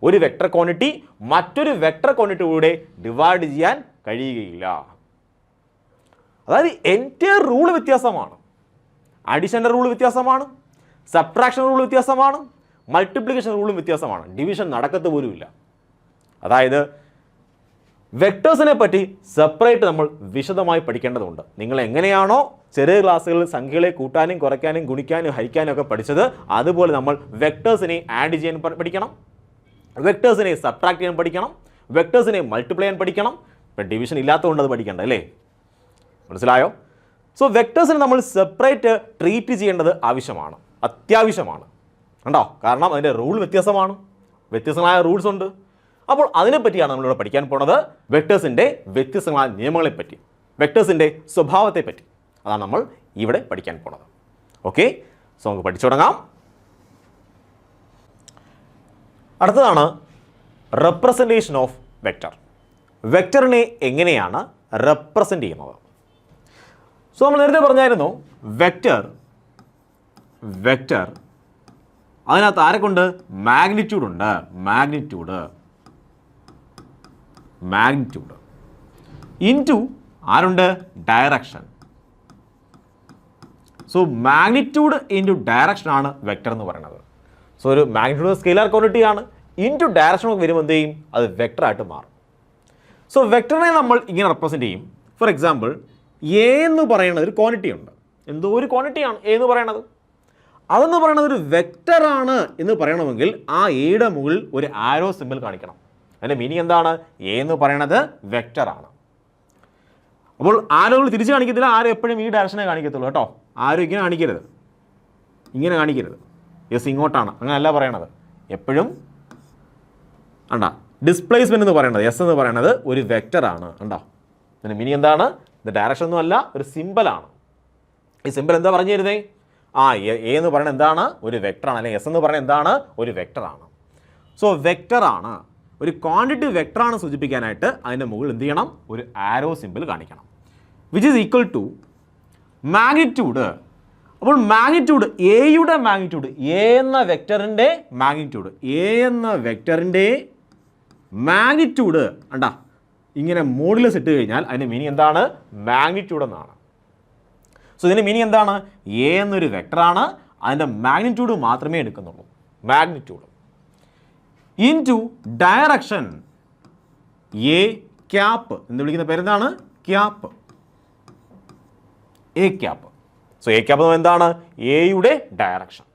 ഒരു വെക്ടർ ക്വാണ്ടിറ്റി മറ്റൊരു വെക്ടർ ക്വാണ്ടിറ്റിയുടെ ഡിവൈഡ് ചെയ്യാൻ കഴിയുകയില്ല. അതായത് എൻറ്റയർ റൂൾ വ്യത്യാസമാണ്. അഡിഷൻ്റെ റൂൾ വ്യത്യാസമാണ്, സബ്ട്രാക്ഷൻ റൂൾ വ്യത്യാസമാണ്, മൾട്ടിപ്ലിക്കേഷൻ റൂളും വ്യത്യാസമാണ്. ഡിവിഷൻ നടക്കത്ത് പോലുമില്ല. അതായത് വെക്ടേഴ്സിനെ പറ്റി സെപ്പറേറ്റ് നമ്മൾ വിശദമായി പഠിക്കേണ്ടതുണ്ട്. നിങ്ങൾ എങ്ങനെയാണോ ചെറിയ ക്ലാസ്സുകളിൽ സംഖ്യകളെ കൂട്ടാനും കുറയ്ക്കാനും ഗുണിക്കാനും ഹരിക്കാനും ഒക്കെ പഠിച്ചത്, അതുപോലെ നമ്മൾ വെക്ടേഴ്സിനെ ആഡ് ചെയ്യാൻ പഠിക്കണം, വെക്ടേഴ്സിനെ സബ്ട്രാക്ട് ചെയ്യാൻ പഠിക്കണം, വെക്ടേഴ്സിനെ മൾട്ടിപ്ലൈ ചെയ്യാൻ പഠിക്കണം. ഇപ്പം ഡിവിഷൻ ഇല്ലാത്തതുകൊണ്ട് അത് പഠിക്കേണ്ട അല്ലേ? മനസ്സിലായോ? സോ വെക്ടേഴ്സിനെ നമ്മൾ സെപ്പറേറ്റ് ട്രീറ്റ് ചെയ്യേണ്ടത് ആവശ്യമാണ്, അത്യാവശ്യമാണ്. കണ്ടോ, കാരണം അതിൻ്റെ റൂൾ വ്യത്യസ്തമാണ്, വ്യത്യസ്തമായ റൂൾസ് ഉണ്ട്. അപ്പോൾ അതിനെപ്പറ്റിയാണ് നമ്മളിവിടെ പഠിക്കാൻ പോണത്. വെക്ടേഴ്സിൻ്റെ വ്യത്യസ്തങ്ങളായ നിയമങ്ങളെപ്പറ്റി, വെക്ടേഴ്സിൻ്റെ സ്വഭാവത്തെപ്പറ്റി അതാണ് നമ്മൾ ഇവിടെ പഠിക്കാൻ പോണത്. ഓക്കെ, സോ നമുക്ക് പഠിച്ചു തുടങ്ങാം. അടുത്തതാണ് റെപ്രസെൻറ്റേഷൻ ഓഫ് വെക്ടർ. വെക്ടറിനെ എങ്ങനെയാണ് റെപ്രസെൻ്റ് ചെയ്യുന്നത്? സോ നമ്മൾ നേരത്തെ പറഞ്ഞായിരുന്നു വെക്ടർ അതിനകത്ത് ആരെക്കൊണ്ട് മാഗ്നിറ്റ്യൂഡ് ഉണ്ട്. മാഗ്നിറ്റ്യൂഡ് ഇൻറ്റു ആരുണ്ട്? Direction. So magnitude into direction ആണ് വെക്ടർ എന്ന് പറയുന്നത്. സോ ഒരു മാഗ്നിറ്റ്യൂഡ് സ്കെയിലാർ ക്വാണ്ടിറ്റി ആണ്, ഇൻറ്റു ഡയറക്ഷൻ ഒക്കെ വരുമ്പോൾ എന്ത് ചെയ്യും? അത് വെക്ടറായിട്ട് മാറും. സോ വെക്ടറിനെ നമ്മൾ ഇങ്ങനെ റെപ്രസെൻ്റ് ചെയ്യും. ഫോർ എക്സാമ്പിൾ, എ എന്ന് പറയുന്നത് ഒരു ക്വാണ്ടിറ്റി ഉണ്ട്. എന്തോ ഒരു ക്വാണ്ടിറ്റിയാണ് എ എന്ന് പറയുന്നത്. അതെന്ന് പറയുന്നത് ഒരു വെക്ടറാണ് എന്ന് പറയണമെങ്കിൽ ആ എയുടെ മുകളിൽ ഒരു ആരോ സിമ്പിൾ കാണിക്കണം. അതിൻ്റെ മീനിങ് എന്താണ്? എ എന്ന് പറയുന്നത് വെക്ടറാണ്. അപ്പോൾ ആരോകൾ തിരിച്ച് കാണിക്കത്തില്ല, ആരും എപ്പോഴും ഈ ഡയറക്ഷനെ കാണിക്കത്തുള്ളൂ കേട്ടോ. ആരും ഇങ്ങനെ കാണിക്കരുത്, ഇങ്ങനെ കാണിക്കരുത്. യെസ് ഇങ്ങോട്ടാണ്, അങ്ങനെയല്ല പറയണത്. എപ്പോഴും കണ്ടാ ഡിസ്പ്ലേസ്മെൻറ്റ് എന്ന് പറയുന്നത്, എസ് എന്ന് പറയുന്നത് ഒരു വെക്ടറാണ്. കണ്ടോ, അതിൻ്റെ മീനിങ് എന്താണ്? ഇത് ഡയറക്ഷൻ ഒന്നും അല്ല, ഒരു സിമ്പിളാണ്. ഈ സിമ്പിൾ എന്താ പറഞ്ഞു തരുന്നേ? എ എന്ന് പറയുന്നത് എന്താണ്? ഒരു വെക്ടറാണ്. അല്ലെങ്കിൽ എസ് എന്ന് പറയുന്നത് എന്താണ്? ഒരു വെക്ടറാണ്. സോ വെക്ടറാണ്, ഒരു ക്വാണ്ടിറ്റി വെക്ടറാണ് സൂചിപ്പിക്കാനായിട്ട് അതിൻ്റെ മുകളിൽ എന്ത് ചെയ്യണം? ഒരു ആരോ സിമ്പിൾ കാണിക്കണം. Which is equal to magnitude. അപ്പോൾ മാഗ്നിറ്റ്യൂഡ്, എയുടെ മാഗ്നിറ്റ്യൂഡ്, എ എന്ന വെക്ടറിൻ്റെ മാഗ്നിറ്റ്യൂഡ് കണ്ടാ ഇങ്ങനെ മോഡുലസ് ഇട്ട് കഴിഞ്ഞാൽ അതിൻ്റെ മീനിങ് എന്താണ്? മാഗ്നിറ്റ്യൂഡ് എന്നാണ്. സോ ഇതിൻ്റെ മീനിങ് എന്താണ്? എ എന്നൊരു വെക്ടറാണ്, അതിൻ്റെ മാഗ്നിറ്റ്യൂഡ് മാത്രമേ എടുക്കുന്നുള്ളൂ. Magnitude into direction, A cap എന്ന് വിളിക്കുന്ന പേരെന്താണ്? Cap, A cap. So A cap എന്താണ്? എയുടെ ഡയറക്ഷൻ.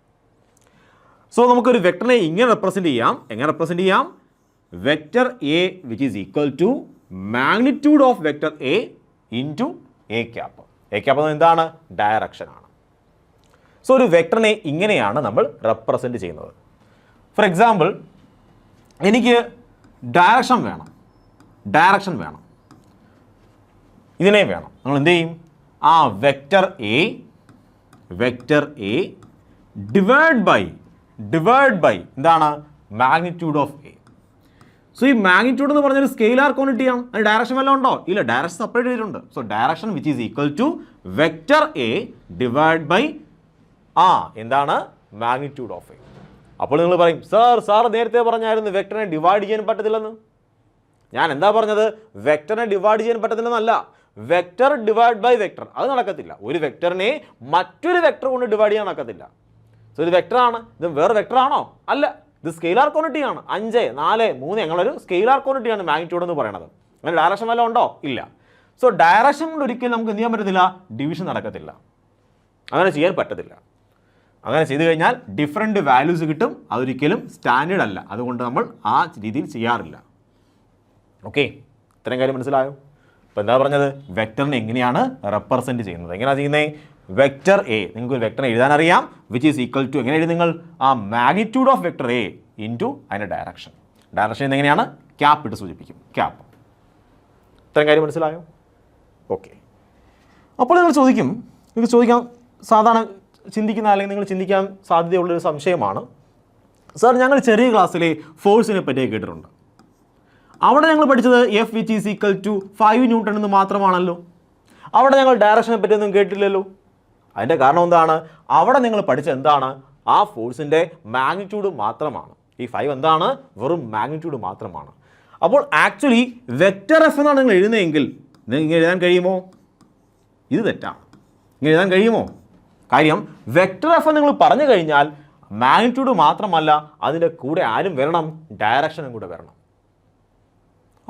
സോ നമുക്കൊരു വെക്ടറിനെ ഇങ്ങനെ റെപ്രസെൻ്റ് ചെയ്യാം. എങ്ങനെ റെപ്രസെൻ്റ് ചെയ്യാം? Vector A which is equal to magnitude of vector A into A cap. A cap എന്താണ്? ഡയറക്ഷനാണ്. സോ ഒരു വെക്ടറിനെ ഇങ്ങനെയാണ് നമ്മൾ റെപ്രസെൻ്റ് ചെയ്യുന്നത്. ഫോർ എക്സാമ്പിൾ, എനിക്ക് ഡയറക്ഷൻ വേണം, ഇതിനെ വേണം. നമ്മൾ എന്ത് ചെയ്യും? വെക്ടർ എ ഡിവൈഡ് ബൈ എന്താണ്? Magnitude of A. സോ ഈ മാഗ്നിറ്റ്യൂഡ് എന്ന് പറഞ്ഞൊരു സ്കെയിലാർ ക്വാണ്ടിറ്റിയാണ്. അതിന് ഡയറക്ഷൻ വല്ലതും ഉണ്ടോ? ഇല്ല, ഡയറക്ഷൻ സെപ്പറേറ്റ് ചെയ്തിട്ടുണ്ട്. So direction which is equal to vector A divide by എന്താണ്? Magnitude of A. അപ്പോൾ നിങ്ങൾ പറയും, സാർ നേരത്തെ പറഞ്ഞായിരുന്നു വെക്ടറിനെ ഡിവൈഡ് ചെയ്യാൻ പറ്റത്തില്ലെന്ന്. ഞാൻ എന്താ പറഞ്ഞത്? വെക്ടറിനെ ഡിവൈഡ് ചെയ്യാൻ പറ്റത്തില്ലെന്നല്ല, വെക്ടർ ഡിവൈഡ് ബൈ വെക്ടർ, അത് നടക്കത്തില്ല. ഒരു വെക്ടറിനെ മറ്റൊരു വെക്ടർ കൊണ്ട് ഡിവൈഡ് ചെയ്യാൻ നടക്കത്തില്ല. സോ ഇത് വെക്ടറാണ്, ഇത് വേറെ വെക്ടറാണോ? അല്ല, ഇത് സ്കെയിലാർ ക്വാണ്ടിറ്റിയാണ്. 5, 4, 3 ഞങ്ങളൊരു സ്കെയിലാർ ക്വാണ്ടിറ്റിയാണ് മാഗ്നിറ്റ്യൂഡ് എന്ന് പറയുന്നത്. അങ്ങനെ ഡയറക്ഷൻ വല്ലതും ഉണ്ടോ? ഇല്ല. സോ ഡയറക്ഷൻ കൊണ്ട് ഒരിക്കലും നമുക്ക് എന്ത് ചെയ്യാൻ പറ്റത്തില്ല? ഡിവിഷൻ നടക്കത്തില്ല, അങ്ങനെ ചെയ്യാൻ പറ്റത്തില്ല. അങ്ങനെ ചെയ്തു കഴിഞ്ഞാൽ ഡിഫറെൻറ്റ് വാല്യൂസ് കിട്ടും, അതൊരിക്കലും സ്റ്റാൻഡേർഡ് അല്ല. അതുകൊണ്ട് നമ്മൾ ആ രീതിയിൽ ചെയ്യാറില്ല. ഓക്കെ, ഇത്രയും കാര്യം മനസ്സിലായോ? അപ്പോൾ എന്താ പറഞ്ഞത്? വെക്ടറിനെ എങ്ങനെയാണ് റെപ്രസെൻറ്റ് ചെയ്യുന്നത്? എങ്ങനെയാണ് ചെയ്യുന്നത്? വെക്ടർ എ, നിങ്ങൾക്ക് ഒരു വെക്ടറിനെ എഴുതാൻ അറിയാം. വിച്ച് ഈസ് ഈക്വൽ ടു, എങ്ങനെ എഴുതി നിങ്ങൾ? Magnitude of vector A into അതിൻ്റെ ഡയറക്ഷൻ. ഡയറക്ഷൻ എങ്ങനെയാണ്? ക്യാപ്പ് ഇട്ട് സൂചിപ്പിക്കും, ക്യാപ്പ്. ഇത്രയും കാര്യം മനസ്സിലായോ? ഓക്കെ. അപ്പോൾ നിങ്ങൾ ചോദിക്കാം, സാധാരണ ചിന്തിക്കുന്ന അല്ലെങ്കിൽ നിങ്ങൾ ചിന്തിക്കാൻ സാധ്യതയുള്ളൊരു സംശയമാണ്, സാർ ഞങ്ങൾ ചെറിയ ക്ലാസ്സിലെ ഫോഴ്സിനെ പറ്റി കേട്ടിട്ടുണ്ട്. അവിടെ ഞങ്ങൾ പഠിച്ചത് F which is equal to 5 newton എന്ന് മാത്രമാണല്ലോ. അവിടെ ഞങ്ങൾ ഡയറക്ഷനെ പറ്റിയൊന്നും കേട്ടില്ലല്ലോ. അതിൻ്റെ കാരണം എന്താണ്? അവിടെ നിങ്ങൾ പഠിച്ചത് എന്താണ്? ആ ഫോഴ്സിൻ്റെ മാഗ്നിറ്റ്യൂഡ് മാത്രമാണ്. ഈ 5 എന്താണ്? വെറും മാഗ്നിറ്റ്യൂഡ് മാത്രമാണ്. അപ്പോൾ ആക്ച്വലി വെക്ടർ എഫ് എന്നാണ് നിങ്ങൾ എഴുതുന്നതെങ്കിൽ നിങ്ങൾക്ക് എഴുതാൻ കഴിയുമോ? ഇത് തെറ്റാണ്. ഇങ്ങനെ എഴുതാൻ കഴിയുമോ? കാര്യം വെക്ടർ എഫ് നിങ്ങൾ പറഞ്ഞു കഴിഞ്ഞാൽ മാഗ്നിറ്റ്യൂഡ് മാത്രമല്ല, അതിൻ്റെ കൂടെ ആരും വരണം? ഡയറക്ഷനും കൂടെ വരണം.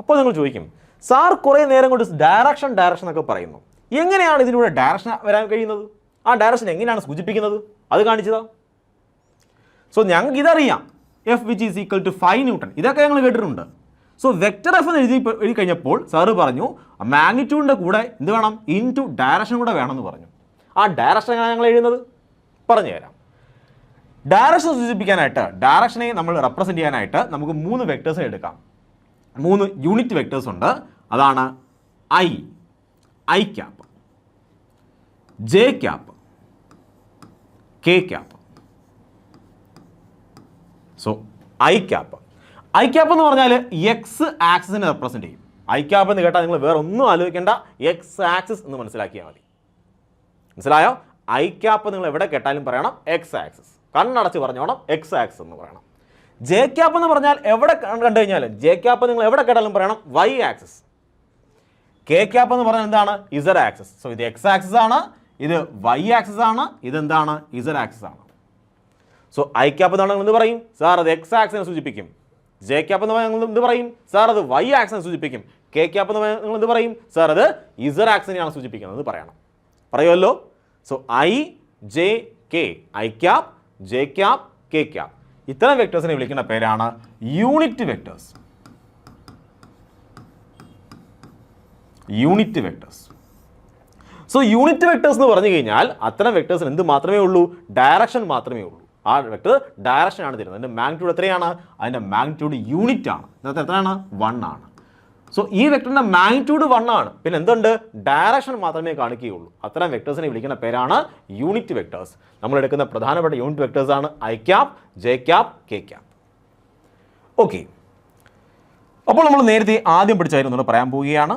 അപ്പോൾ നിങ്ങൾ ചോദിക്കും, സാർ കുറേ നേരം കൊണ്ട് ഡയറക്ഷൻ എന്നൊക്കെ പറയുന്നു, എങ്ങനെയാണ് ഇതിലൂടെ ഡയറക്ഷൻ വരാൻ കഴിയുന്നത്? ആ ഡയറക്ഷൻ എങ്ങനെയാണ് സൂചിപ്പിക്കുന്നത്? അത് കാണിച്ചതാ. സോ ഞങ്ങൾക്ക് ഇതറിയാം, F which is equal to 5 newton, ഇതൊക്കെ ഞങ്ങൾ കേട്ടിട്ടുണ്ട്. സോ വെക്ടർ എഫ് എന്ന് എഴുതി കഴിഞ്ഞപ്പോൾ സാറ് പറഞ്ഞു മാഗ്നിറ്റ്യൂഡിൻ്റെ കൂടെ എന്ത് വേണം? ഇൻറ്റു ഡയറക്ഷൻ കൂടെ വേണമെന്ന് പറഞ്ഞു. ആ ഡയറക്ഷൻ എങ്ങനെയാണ് ഞങ്ങൾ എഴുതുന്നത്? പറഞ്ഞു തരാം. ഡയറക്ഷൻ സൂചിപ്പിക്കാനായിട്ട്, ഡയറക്ഷനെ നമ്മൾ റെപ്രസെൻറ്റ് ചെയ്യാനായിട്ട് നമുക്ക് 3 വെക്ടേഴ്സിനെ എടുക്കാം. 3 യൂണിറ്റ് വെക്ടേഴ്സ് ഉണ്ട്. അതാണ് I cap, J cap, K cap. So I cap എന്ന് പറഞ്ഞാൽ എക്സ് ആക്സിസിനെ റെപ്രസെൻറ്റ് ചെയ്യും. ഐ ക്യാപ്പ് എന്ന് കേട്ടാൽ നിങ്ങൾ വേറെ ഒന്നും ആലോചിക്കേണ്ട, എക്സ് ആക്സിസ് എന്ന് മനസ്സിലാക്കിയാൽ മതി. മനസ്സിലായോ? ഐ ക്യാപ്പ് നിങ്ങൾ എവിടെ കേട്ടാലും പറയണം എക്സ് ആക്സിസ്, കണ്ണടച്ച് പറഞ്ഞോണം എക്സ് ആക്സിസ് എന്ന് പറയണം. ജെ ക്യാപ്പ് എന്ന് പറഞ്ഞാൽ എവിടെ കണ്ടു കഴിഞ്ഞാലും ജെ ക്യാപ്പ് നിങ്ങൾ എവിടെ കേട്ടാലും പറയണം വൈ ആക്സിസ്. കെ ക്യാപ്പ് എന്ന് പറഞ്ഞാൽ എന്താണ്? Z axis. സോ ഇത് എക്സ് ആക്സിസ് ആണ്, ഇത് വൈ ആക്സിസ് ആണ്, ഇതെന്താണ്? ഇസഡ് ആക്സിസ് ആണ്. സോ ഐ ക്യാപ്പ് എന്ന് പറഞ്ഞാൽ എന്ത് പറയും? സാർ അത് എക്സ് ആക്സിനെ സൂചിപ്പിക്കും. ജെ ക്യാപ്പ് എന്ന് പറഞ്ഞാൽ എന്ത് പറയും? സാർ അത് വൈ ആക്സിനെ സൂചിപ്പിക്കും. കെ ക്യാപ്പ് എന്ന് പറഞ്ഞാൽ നിങ്ങൾ എന്ത് പറയും? സാർ അത് ഇസഡ് ആക്സിനെയാണ് സൂചിപ്പിക്കുന്നത് എന്ന് പറയണം. പറയുമല്ലോ? So I, J, K, I cap, J cap, K cap, ഇത്തരം വെക്ടേഴ്സിനെ വിളിക്കുന്ന പേരാണ് unit vectors. Unit vectors. So unit vectors എന്ന് പറഞ്ഞു കഴിഞ്ഞാൽ അത്തരം വെക്ടേഴ്സിന് എന്ത് മാത്രമേ ഉള്ളൂ? ഡയറക്ഷൻ മാത്രമേ ഉള്ളൂ. ആ വെക്ടർ ഡയറക്ഷനാണ് തരുന്നത്. അതിൻ്റെ മാഗ്നിറ്റ്യൂഡ് എത്രയാണ്? അതിൻ്റെ മാഗ്നിറ്റ്യൂഡ് യൂണിറ്റ് ആണ്. ഇന്നത്തെ എത്രയാണ്? 1 ആണ്. സോ ഈ വെക്ടറിൻ്റെ മാഗ്നിറ്റ്യൂഡ് 1 ആണ്. പിന്നെ എന്തുണ്ട്? ഡയറക്ഷൻ മാത്രമേ കാണിക്കുകയുള്ളൂ. അത്തരം വെക്ടേഴ്സിനെ വിളിക്കുന്ന പേരാണ് യൂണിറ്റ് വെക്ടേഴ്സ്. നമ്മൾ എടുക്കുന്ന പ്രധാനപ്പെട്ട യൂണിറ്റ് വെക്ടേഴ്സ് ആണ് I cap, J cap, K cap. Okay, അപ്പോൾ നമ്മൾ നേരത്തെ ആദ്യം പഠിച്ച കാര്യം നമ്മൾ പറയാൻ പോവുകയാണ്.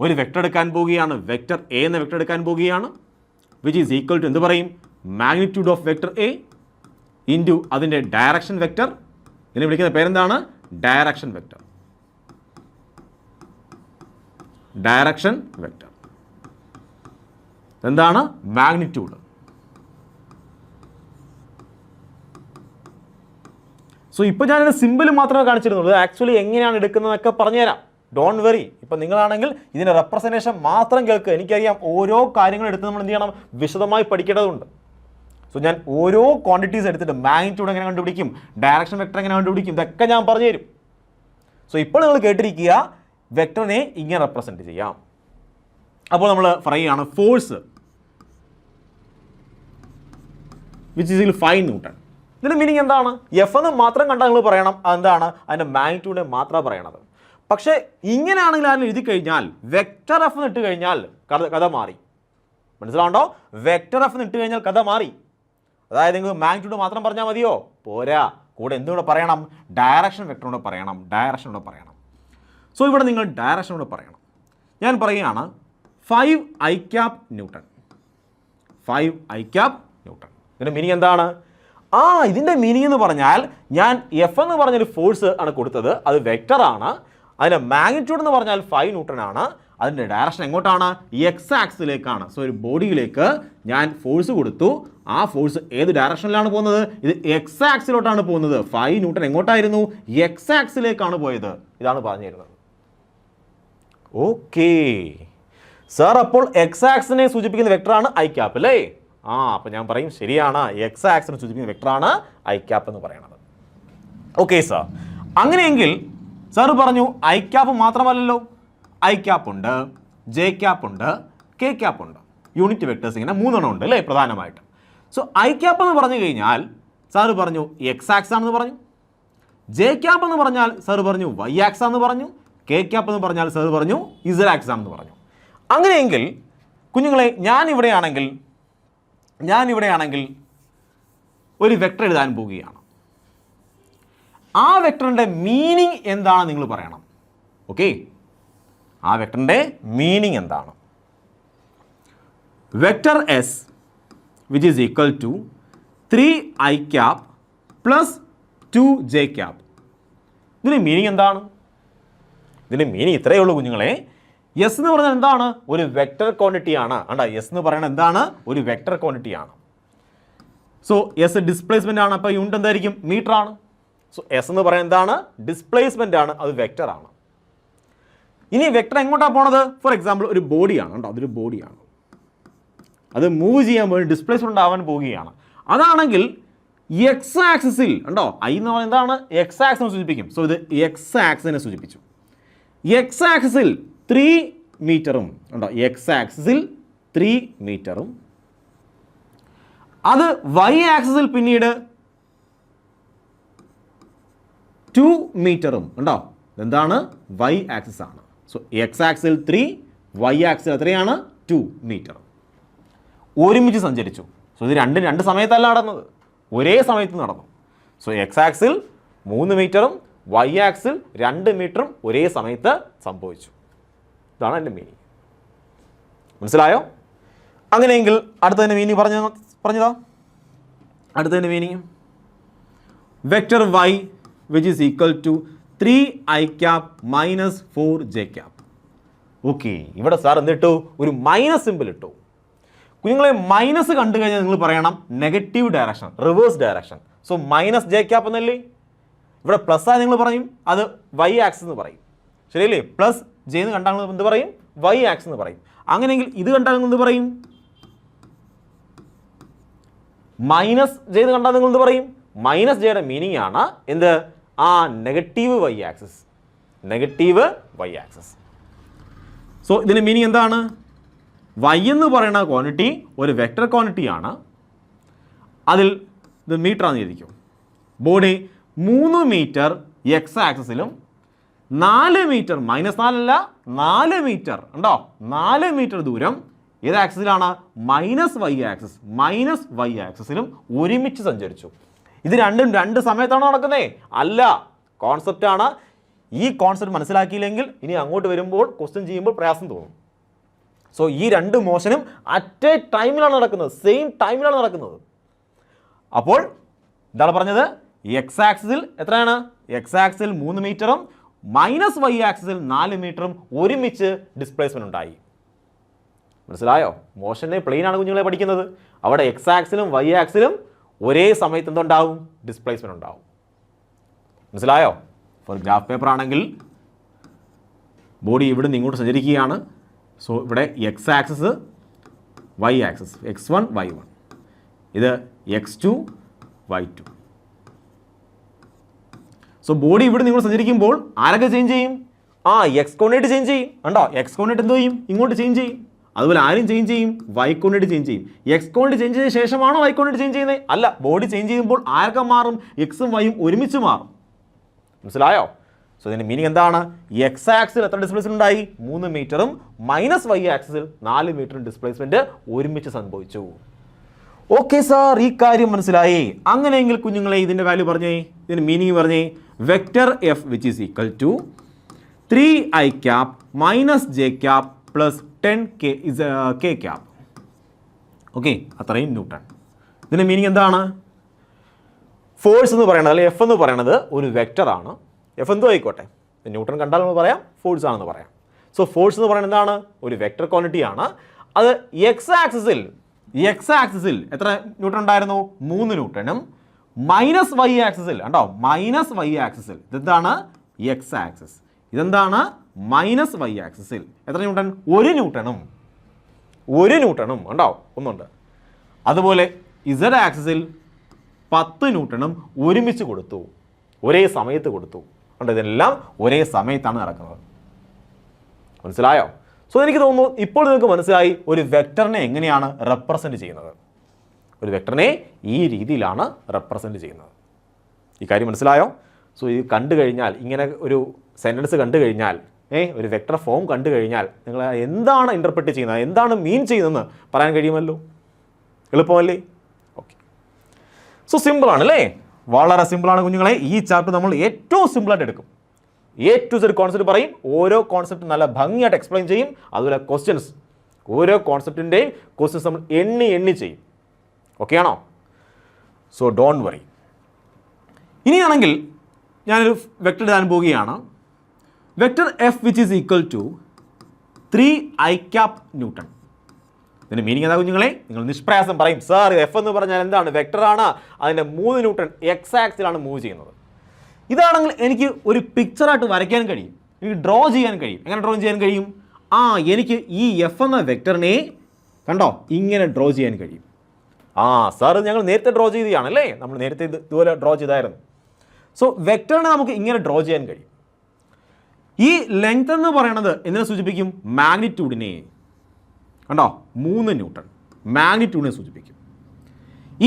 ഒരു വെക്ടർ എടുക്കാൻ പോവുകയാണ്, വെക്ടർ എ എന്ന വെക്ടർ എടുക്കാൻ പോവുകയാണ്, വിച്ച് ഈസ് ഈക്വൽ ടു എന്ത് പറയും? Magnitude of vector A into അതിൻ്റെ ഡയറക്ഷൻ വെക്ടർ. ഇതിനെ വിളിക്കുന്ന പേരെന്താണ്? Direction vector. ഡയറക്ഷൻ വെക്ടർ എന്താണ്? മാഗ്നിറ്റ്യൂഡ്. സോ ഇപ്പോൾ ഞാനിത് സിമ്പിൾ മാത്രമേ കാണിച്ചിരുന്നുള്ളൂ. ആക്ച്വലി എങ്ങനെയാണ് എടുക്കുന്നതൊക്കെ പറഞ്ഞുതരാം. Don't worry. ഇപ്പം നിങ്ങളാണെങ്കിൽ ഇതിൻ്റെ റെപ്രസെൻറ്റേഷൻ മാത്രം കേൾക്കുക. എനിക്കറിയാം ഓരോ കാര്യങ്ങളും എടുത്ത് നമ്മൾ എന്ത് ചെയ്യണം? വിശദമായി പഠിക്കേണ്ടതുണ്ട്. സോ ഞാൻ ഓരോ ക്വാണ്ടിറ്റീസ് എടുത്തിട്ട് മാഗ്നിറ്റ്യൂഡ് എങ്ങനെ കണ്ടുപിടിക്കും, ഡയറക്ഷൻ വെക്ടർ എങ്ങനെ കണ്ടുപിടിക്കും, ഇതൊക്കെ ഞാൻ പറഞ്ഞു തരും. സോ ഇപ്പോൾ നിങ്ങൾ കേട്ടിരിക്കുക, വെക്ടറിനെ ഇങ്ങനെ റെപ്രസെൻറ്റ് ചെയ്യാം. അപ്പോൾ നമ്മൾ പറയുകയാണ് ഫോഴ്സ് വിച്ച് ഈസ് 5 ന്യൂട്ടൺ. ഇതിൻ്റെ മീനിങ് എന്താണ്? എഫ് എന്ന് മാത്രം കണ്ടാൽ നിങ്ങൾ പറയണം അതെന്താണ്? അതിൻ്റെ മാഗ്നിറ്റ്യൂഡ് മാത്രമാണ് പറയണത്. പക്ഷേ ഇങ്ങനെയാണെങ്കിൽ അതിന് എഴുതി കഴിഞ്ഞാൽ വെക്ടർ എഫ് എന്ന് ഇട്ട് കഴിഞ്ഞാൽ കഥ മാറി. മനസ്സിലാവുണ്ടോ? വെക്ടർ എഫ് എന്ന് ഇട്ട് കഴിഞ്ഞാൽ കഥ മാറി. അതായത് നിങ്ങൾ മാഗ്നിറ്റ്യൂഡ് മാത്രം പറഞ്ഞാൽ മതിയോ? പോരാ, കൂടെ എന്തുകൂടെ പറയണം? ഡയറക്ഷൻ വെക്ടറോട് പറയണം, ഡയറക്ഷനോട് പറയണം. സോ ഇവിടെ നിങ്ങൾ ഡയറക്ഷനോട് പറയണം. ഞാൻ പറയുകയാണ് 5 I cap newton. 5 I cap newton. ഇതിൻ്റെ മീനിങ് എന്താണ്? ഇതിൻ്റെ മീനിങ് എന്ന് പറഞ്ഞാൽ ഞാൻ എഫ് എന്ന് പറഞ്ഞൊരു ഫോഴ്സ് ആണ് കൊടുത്തത്, അത് വെക്ടറാണ്. അതിൻ്റെ മാഗ്നിറ്റ്യൂഡ് എന്ന് പറഞ്ഞാൽ 5 ന്യൂട്ടൺ ആണ്. അതിൻ്റെ ഡയറക്ഷൻ എങ്ങോട്ടാണ്? എക്സ് ആക്സിലേക്കാണ്. സോ ഒരു ബോഡിയിലേക്ക് ഞാൻ ഫോഴ്സ് കൊടുത്തു. ആ ഫോഴ്സ് ഏത് ഡയറക്ഷനിലാണ് പോകുന്നത്? ഇത് എക്സ് ആക്സിലോട്ടാണ് പോകുന്നത്. 5 ന്യൂട്ടൺ എങ്ങോട്ടായിരുന്നു? എക്സ് ആക്സിലേക്കാണ് പോയത്. ഇതാണ് പറഞ്ഞു തരുന്നത്. ഓക്കെ സാർ, അപ്പോൾ എക്സ് ആക്സിനെ സൂചിപ്പിക്കുന്ന വെക്ടറാണ് ഐ ക്യാപ്പ് അല്ലേ? അപ്പോൾ ഞാൻ പറയും ശരിയാണ്, എക്സ് ആക്സിനെ സൂചിപ്പിക്കുന്ന വെക്ടറാണ് ഐ ക്യാപ്പ് എന്ന് പറയുന്നത്. ഓക്കെ സാർ, അങ്ങനെയെങ്കിൽ സാർ പറഞ്ഞു ഐ ക്യാപ്പ് മാത്രമല്ലല്ലോ, ഐ ക്യാപ്പ് ഉണ്ട്, ജെ ക്യാപ്പ് ഉണ്ട്, കെ ക്യാപ്പ് ഉണ്ട്. യൂണിറ്റ് വെക്ടേഴ്സ് ഇങ്ങനെ 3 എണ്ണം ഉണ്ട് അല്ലേ പ്രധാനമായിട്ടും. സോ ഐ ക്യാപ്പ് എന്ന് പറഞ്ഞു കഴിഞ്ഞാൽ സാറ് പറഞ്ഞു എക്സ് ആക്സ് ആണെന്ന് പറഞ്ഞു, ജെ ക്യാപ്പ് എന്ന് പറഞ്ഞാൽ സാർ പറഞ്ഞു വൈ ആക്സ് ആണെന്ന് പറഞ്ഞു, കെ ക്യാപ്പ് എന്ന് പറഞ്ഞാൽ സാർ പറഞ്ഞു ഇസഡ് ആക്സ് ആണെന്ന് പറഞ്ഞു. അങ്ങനെയെങ്കിൽ കുഞ്ഞുങ്ങളെ ഞാനിവിടെയാണെങ്കിൽ ഒരു വെക്ടർ എഴുതാൻ പോവുകയാണ്. ആ വെക്ടറിൻ്റെ മീനിങ് എന്താണ് നിങ്ങൾ പറയണം. ഓക്കെ, ആ വെക്ടറിൻ്റെ മീനിങ് എന്താണ്? Vector S which is equal to 3 I cap plus 2 J cap. ഇതിൻ്റെ മീനിങ് എന്താണ്? ഇതിൻ്റെ മീനിങ് ഇത്രയേ ഉള്ളൂ കുഞ്ഞുങ്ങളെ. എസ് എന്ന് പറഞ്ഞാൽ എന്താണ്? ഒരു വെക്ടർ ക്വാണ്ടിറ്റിയാണ്. എസ് എന്ന് പറയുന്നത് എന്താണ്? ഒരു വെക്ടർ ക്വാണ്ടിറ്റിയാണ്. സോ എസ് ഡിസ്പ്ലേസ്മെൻ്റ് ആണ്. അപ്പോൾ യൂണിറ്റ് എന്തായിരിക്കും? മീറ്റർ ആണ്. സോ എസ് എന്ന് പറയുന്നത് എന്താണ്? ഡിസ്പ്ലേസ്മെൻ്റ് ആണ്, അത് വെക്ടർ ആണ്. ഇനി വെക്ടർ എങ്ങോട്ടാണ് പോണത്? ഫോർ എക്സാമ്പിൾ ഒരു ബോഡിയാണ്. അതൊരു ബോഡിയാണ്, അത് മൂവ് ചെയ്യാൻ വേണ്ടി ഡിസ്പ്ലേസ്മെൻ്റ് ആവാൻ പോവുകയാണ്. അതാണെങ്കിൽ എക്സ് ആക്സിസിൽ ഐ എന്ന് പറയുന്നത് എന്താണ്? എക്സ് ആക്സിനെ സൂചിപ്പിക്കും. സോ ഇത് എക്സ് ആക്സിനെ സൂചിപ്പിച്ചു. എക്സ് ആക്സിസിൽ 3 മീറ്ററും എക്സ് ആക്സിസിൽ 3 മീറ്ററും, അത് വൈ ആക്സിസിൽ പിന്നീട് 2 മീറ്ററും എന്താണ്? വൈ ആക്സിസ് ആണ്. സോ എക്സ് ആക്സിൽ 3, വൈ ആക്സിൽ എത്രയാണ്? 2 മീറ്റർ. ഒരുമിച്ച് സഞ്ചരിച്ചു. സോ ഇത് രണ്ട് സമയത്തല്ല നടന്നത്, ഒരേ സമയത്ത് നടന്നു. സോ എക്സ് ആക്സിൽ 3 മീറ്ററും വൈ ആക്സിൽ 2 മീറ്ററും ഒരേ സമയത്ത് സംഭവിച്ചു. ഇതാണ് എൻ്റെ മീനിങ്. മനസ്സിലായോ? അങ്ങനെയെങ്കിൽ അടുത്തതിൻ്റെ മീനിങ് പറഞ്ഞതാ. അടുത്തതിൻ്റെ meaning vector Y which is equal to 3i cap minus 4j cap. Okay, ഇവിടെ സാർ എന്തിട്ടു? ഒരു മൈനസ് സിമ്പിൾ ഇട്ടു. കുഞ്ഞുങ്ങളെ മൈനസ് കണ്ടു കഴിഞ്ഞാൽ നിങ്ങൾ പറയണം negative direction, reverse direction. So minus J cap എന്നല്ലേ? ഇവിടെ പ്ലസ് ആയി നിങ്ങൾ പറയും അത് വൈ ആക്സിസ് എന്ന് പറയും, ശരിയല്ലേ? പ്ലസ് ജെ എന്ന് കണ്ടാൽ നിങ്ങൾ എന്ത് പറയും? വൈ ആക്സിസ് എന്ന് പറയും. അങ്ങനെയെങ്കിൽ ഇത് കണ്ടാൽ നിങ്ങൾ എന്ത് പറയും? മൈനസ് ജെ എന്ന് കണ്ടാൽ നിങ്ങൾ എന്ത് പറയും? മൈനസ് ജെയുടെ മീനിങ് ആണ് എന്ത്? Negative Y axis, negative Y axis. So ഇതിൻ്റെ മീനിങ് എന്താണ്? വൈ എന്ന് പറയുന്ന ക്വാണ്ടിറ്റി ഒരു വെക്റ്റർ ക്വാണ്ടിറ്റി ആണ്. അതിൽ ഇത് മീറ്റർ ആണെന്ന് വിചാരിക്കും. ബോഡി 3 മീറ്റർ എക്സ് ആക്സിസിലും 4 മീറ്റർ, -4 4 മീറ്റർ ഉണ്ടോ, 4 മീറ്റർ ദൂരം ഏത് ആക്സിസിലാണ്? മൈനസ് വൈ ആക്സിസിലും ഒരുമിച്ച് സഞ്ചരിച്ചു. ഇത് രണ്ടും രണ്ട് സമയത്താണ് നടക്കുന്നേ? അല്ല, കോൺസെപ്റ്റ് ആണ്. ഈ കോൺസെപ്റ്റ് മനസ്സിലാക്കിയില്ലെങ്കിൽ ഇനി അങ്ങോട്ട് വരുമ്പോൾ ക്വസ്റ്റ്യൻ ചെയ്യുമ്പോൾ പ്രയാസം തോന്നും. സോ ഈ രണ്ട് മോഷനും അറ്റ് എ ടൈമിലാണ് നടക്കുന്നത്, സെയിം ടൈമിലാണ് നടക്കുന്നത്. അപ്പോൾ എന്താണ് പറഞ്ഞത്? എക്സ് ആക്സിസിൽ എത്രയാണ്? എക്സ് ആക്സിൽ 3 മീറ്ററും മൈനസ് വൈ ആക്സിസിൽ 4 മീറ്ററും ഒരുമിച്ച് ഡിസ്പ്ലേസ്മെന്റ് ഉണ്ടായി. മനസ്സിലായോ? മോഷൻ്റെ പ്ലെയിൻ ആണ് കുഞ്ഞുങ്ങളെ പഠിക്കുന്നത്. അവിടെ എക്സ് ആക്സിലും വൈ ആക്സിലും ഒരേ സമയത്ത് എന്തുണ്ടാവും? ഡിസ്പ്ലേസ്മെന്റ് ഉണ്ടാവും. മനസ്സിലായോ? ഫോർ ഗ്രാഫ് പേപ്പർ ആണെങ്കിൽ ബോഡി ഇവിടെ നിന്ന് ഇങ്ങോട്ട് സഞ്ചരിക്കുകയാണ്. സോ ഇവിടെ X axis, Y axis, x1 y1, ഇത് x2 y2. സോ ബോഡി ഇവിടെ നിങ്ങൾ സഞ്ചരിക്കുമ്പോൾ ആരൊക്കെ ചേഞ്ച് ചെയ്യും? എക്സ് കോർഡിനേറ്റ് ചേഞ്ച് ചെയ്യും. കണ്ടോ, എക്സ് കോർഡിനേറ്റ് എന്തോ ചെയ്യും? ഇങ്ങോട്ട് ചേഞ്ച് ചെയ്യും. അതുപോലെ ആരും ചേഞ്ച് ചെയ്യും? വൈ കോർഡിനേറ്റ് ചേഞ്ച് ചെയ്യും. എക്സ് കോർഡിനേറ്റ് ചേഞ്ച് ചെയ്ത ശേഷമാണോ വൈ കോർഡിനേറ്റ് ചേഞ്ച് ചെയ്യുന്നത്? അല്ല, ബോഡി ചേഞ്ച് ചെയ്യുമ്പോൾ ആരൊക്കെ മാറും? എക്സും വൈയും ഒരുമിച്ച് മാറും. മനസ്സിലായോ? സോ ഇതിൻ്റെ മീനിങ് എന്താണ്? എക്സ് ആക്സിൽ എത്ര ഡിസ്പ്ലേസ്മെന്റ് ഉണ്ടായി? 3 മീറ്ററും മൈനസ് വൈ ആക്സിൽ 4 മീറ്ററും ഡിസ്പ്ലേസ്മെന്റ് ഒരുമിച്ച് സംഭവിച്ചു. ഓക്കെ സാർ, ഈ കാര്യം മനസ്സിലായി. അങ്ങനെയെങ്കിൽ കുഞ്ഞുങ്ങളെ ഇതിൻ്റെ വാല്യൂ പറഞ്ഞേ, ഇതിൻ്റെ മീനിങ് പറഞ്ഞേ. Vector F which is equal to 3i cap minus j cap plus 10k is k cap. Okay, അത്രയും ന്യൂട്ടൺ. ഇതിൻ്റെ മീനിങ് എന്താണ്? ഫോഴ്സ് എന്ന് പറയുന്നത്, അല്ലെങ്കിൽ എഫ് എന്ന് പറയുന്നത് ഒരു വെക്റ്ററാണ്. എഫ് എന്തോ ആയിക്കോട്ടെ, ന്യൂട്ടൺ കണ്ടാൽ നമ്മൾ പറയാം ഫോഴ്സ് ആണെന്ന് പറയാം. സോ ഫോഴ്സ് എന്ന് പറയുന്നത് എന്താണ്? ഒരു വെക്റ്റർ ക്വാണ്ടിറ്റി ആണ്. അത് എക്സ് ആക്സിസിൽ എത്ര ന്യൂട്ടൺ ഉണ്ടായിരുന്നു? 3 ന്യൂട്ടനും മൈനസ് വൈ ആക്സിസിൽ ഉണ്ടോ, മൈനസ് വൈ ആക്സിസിൽ ഇതെന്താണ്? X axis. ഇതെന്താണ്? മൈനസ് വൈ ആക്സിസിൽ എത്ര ന്യൂട്ടൺ? 1 ന്യൂട്ടണും ഉണ്ടോ, ഒന്നുണ്ട്. അതുപോലെ ഇസഡ് ആക്സിസിൽ 10 ന്യൂട്ടണും ഒരുമിച്ച് കൊടുത്തു, ഒരേ സമയത്ത് കൊടുത്തു. ഉണ്ട്, ഇതെല്ലാം ഒരേ സമയത്താണ് നടക്കുന്നത്. മനസ്സിലായോ? സോ എനിക്ക് തോന്നുന്നു ഇപ്പോൾ നിങ്ങൾക്ക് മനസ്സിലായി ഒരു വെക്ടറിനെ എങ്ങനെയാണ് റെപ്രസെൻറ്റ് ചെയ്യുന്നത്. ഒരു വെക്ടറിനെ ഈ രീതിയിലാണ് റെപ്രസെൻറ്റ് ചെയ്യുന്നത്. ഈ കാര്യം മനസ്സിലായോ? സോ ഇത് കണ്ടു കഴിഞ്ഞാൽ, ഇങ്ങനെ ഒരു സെൻറ്റൻസ് കണ്ടു കഴിഞ്ഞാൽ, ഒരു വെക്ടർ ഫോം കണ്ടു കഴിഞ്ഞാൽ നിങ്ങൾ എന്താണ് ഇൻ്റർപ്രറ്റ് ചെയ്യുന്നത്, എന്താണ് മീൻ ചെയ്യുന്നതെന്ന് പറയാൻ കഴിയുമല്ലോ. എളുപ്പമല്ലേ? ഓക്കെ, സോ സിമ്പിളാണ് അല്ലേ? വളരെ സിമ്പിളാണ് കുഞ്ഞുങ്ങളെ. ഈ ചാപ്റ്റർ നമ്മൾ ഏറ്റവും സിമ്പിളായിട്ട് എടുക്കും. A to Z കോൺസെപ്റ്റ് പറയും, ഓരോ കോൺസെപ്റ്റും നല്ല ഭംഗിയായിട്ട് എക്സ്പ്ലെയിൻ ചെയ്യും. അതുപോലെ ക്വസ്റ്റ്യൻസ്, ഓരോ കോൺസെപ്റ്റിൻ്റെയും ക്വസ്റ്റ്യൻസ് നമ്മൾ എണ്ണി ചെയ്യും. ഓക്കെ ആണോ? So don't worry. ഇനിയാണെങ്കിൽ ഞാനൊരു വെക്ടർ എഴുതാൻ പോവുകയാണ്. Vector F which is equal to 3i cap Newton. ഇതിൻ്റെ മീനിങ് എന്താ കുഞ്ഞുങ്ങളെ? നിങ്ങൾ നിഷ്പ്രയാസം പറയും, സാർ എഫ് എന്ന് പറഞ്ഞാൽ എന്താണ്? വെക്ടറാണ്, അതിൻ്റെ 3 ന്യൂട്ടൺ എക്സ് ആക്സിലാണ് മൂവ് ചെയ്യുന്നത്. ഇതാണെങ്കിൽ എനിക്ക് ഒരു പിക്ചറായിട്ട് വരയ്ക്കാൻ കഴിയും, എനിക്ക് ഡ്രോ ചെയ്യാൻ കഴിയും. എങ്ങനെ ഡ്രോ ചെയ്യാൻ കഴിയും? എനിക്ക് ഈ എഫ് എന്ന വെക്ടറിനെ കണ്ടോ ഇങ്ങനെ ഡ്രോ ചെയ്യാൻ കഴിയും. സാർ ഞങ്ങൾ നേരത്തെ ഡ്രോ ചെയ്തതാണല്ലേ, നമ്മൾ നേരത്തെ ഇതുപോലെ ഡ്രോ ചെയ്തായിരുന്നു. സോ വെക്ടറിനെ നമുക്ക് ഇങ്ങനെ ഡ്രോ ചെയ്യാൻ കഴിയും. ഈ ലെങ്ത് എന്ന് പറയുന്നത് എന്തിനെ സൂചിപ്പിക്കും? മാഗ്നിറ്റ്യൂഡിനെ. കണ്ടോ, 3 ന്യൂട്ടൺ മാഗ്നിറ്റ്യൂഡിനെ സൂചിപ്പിക്കും.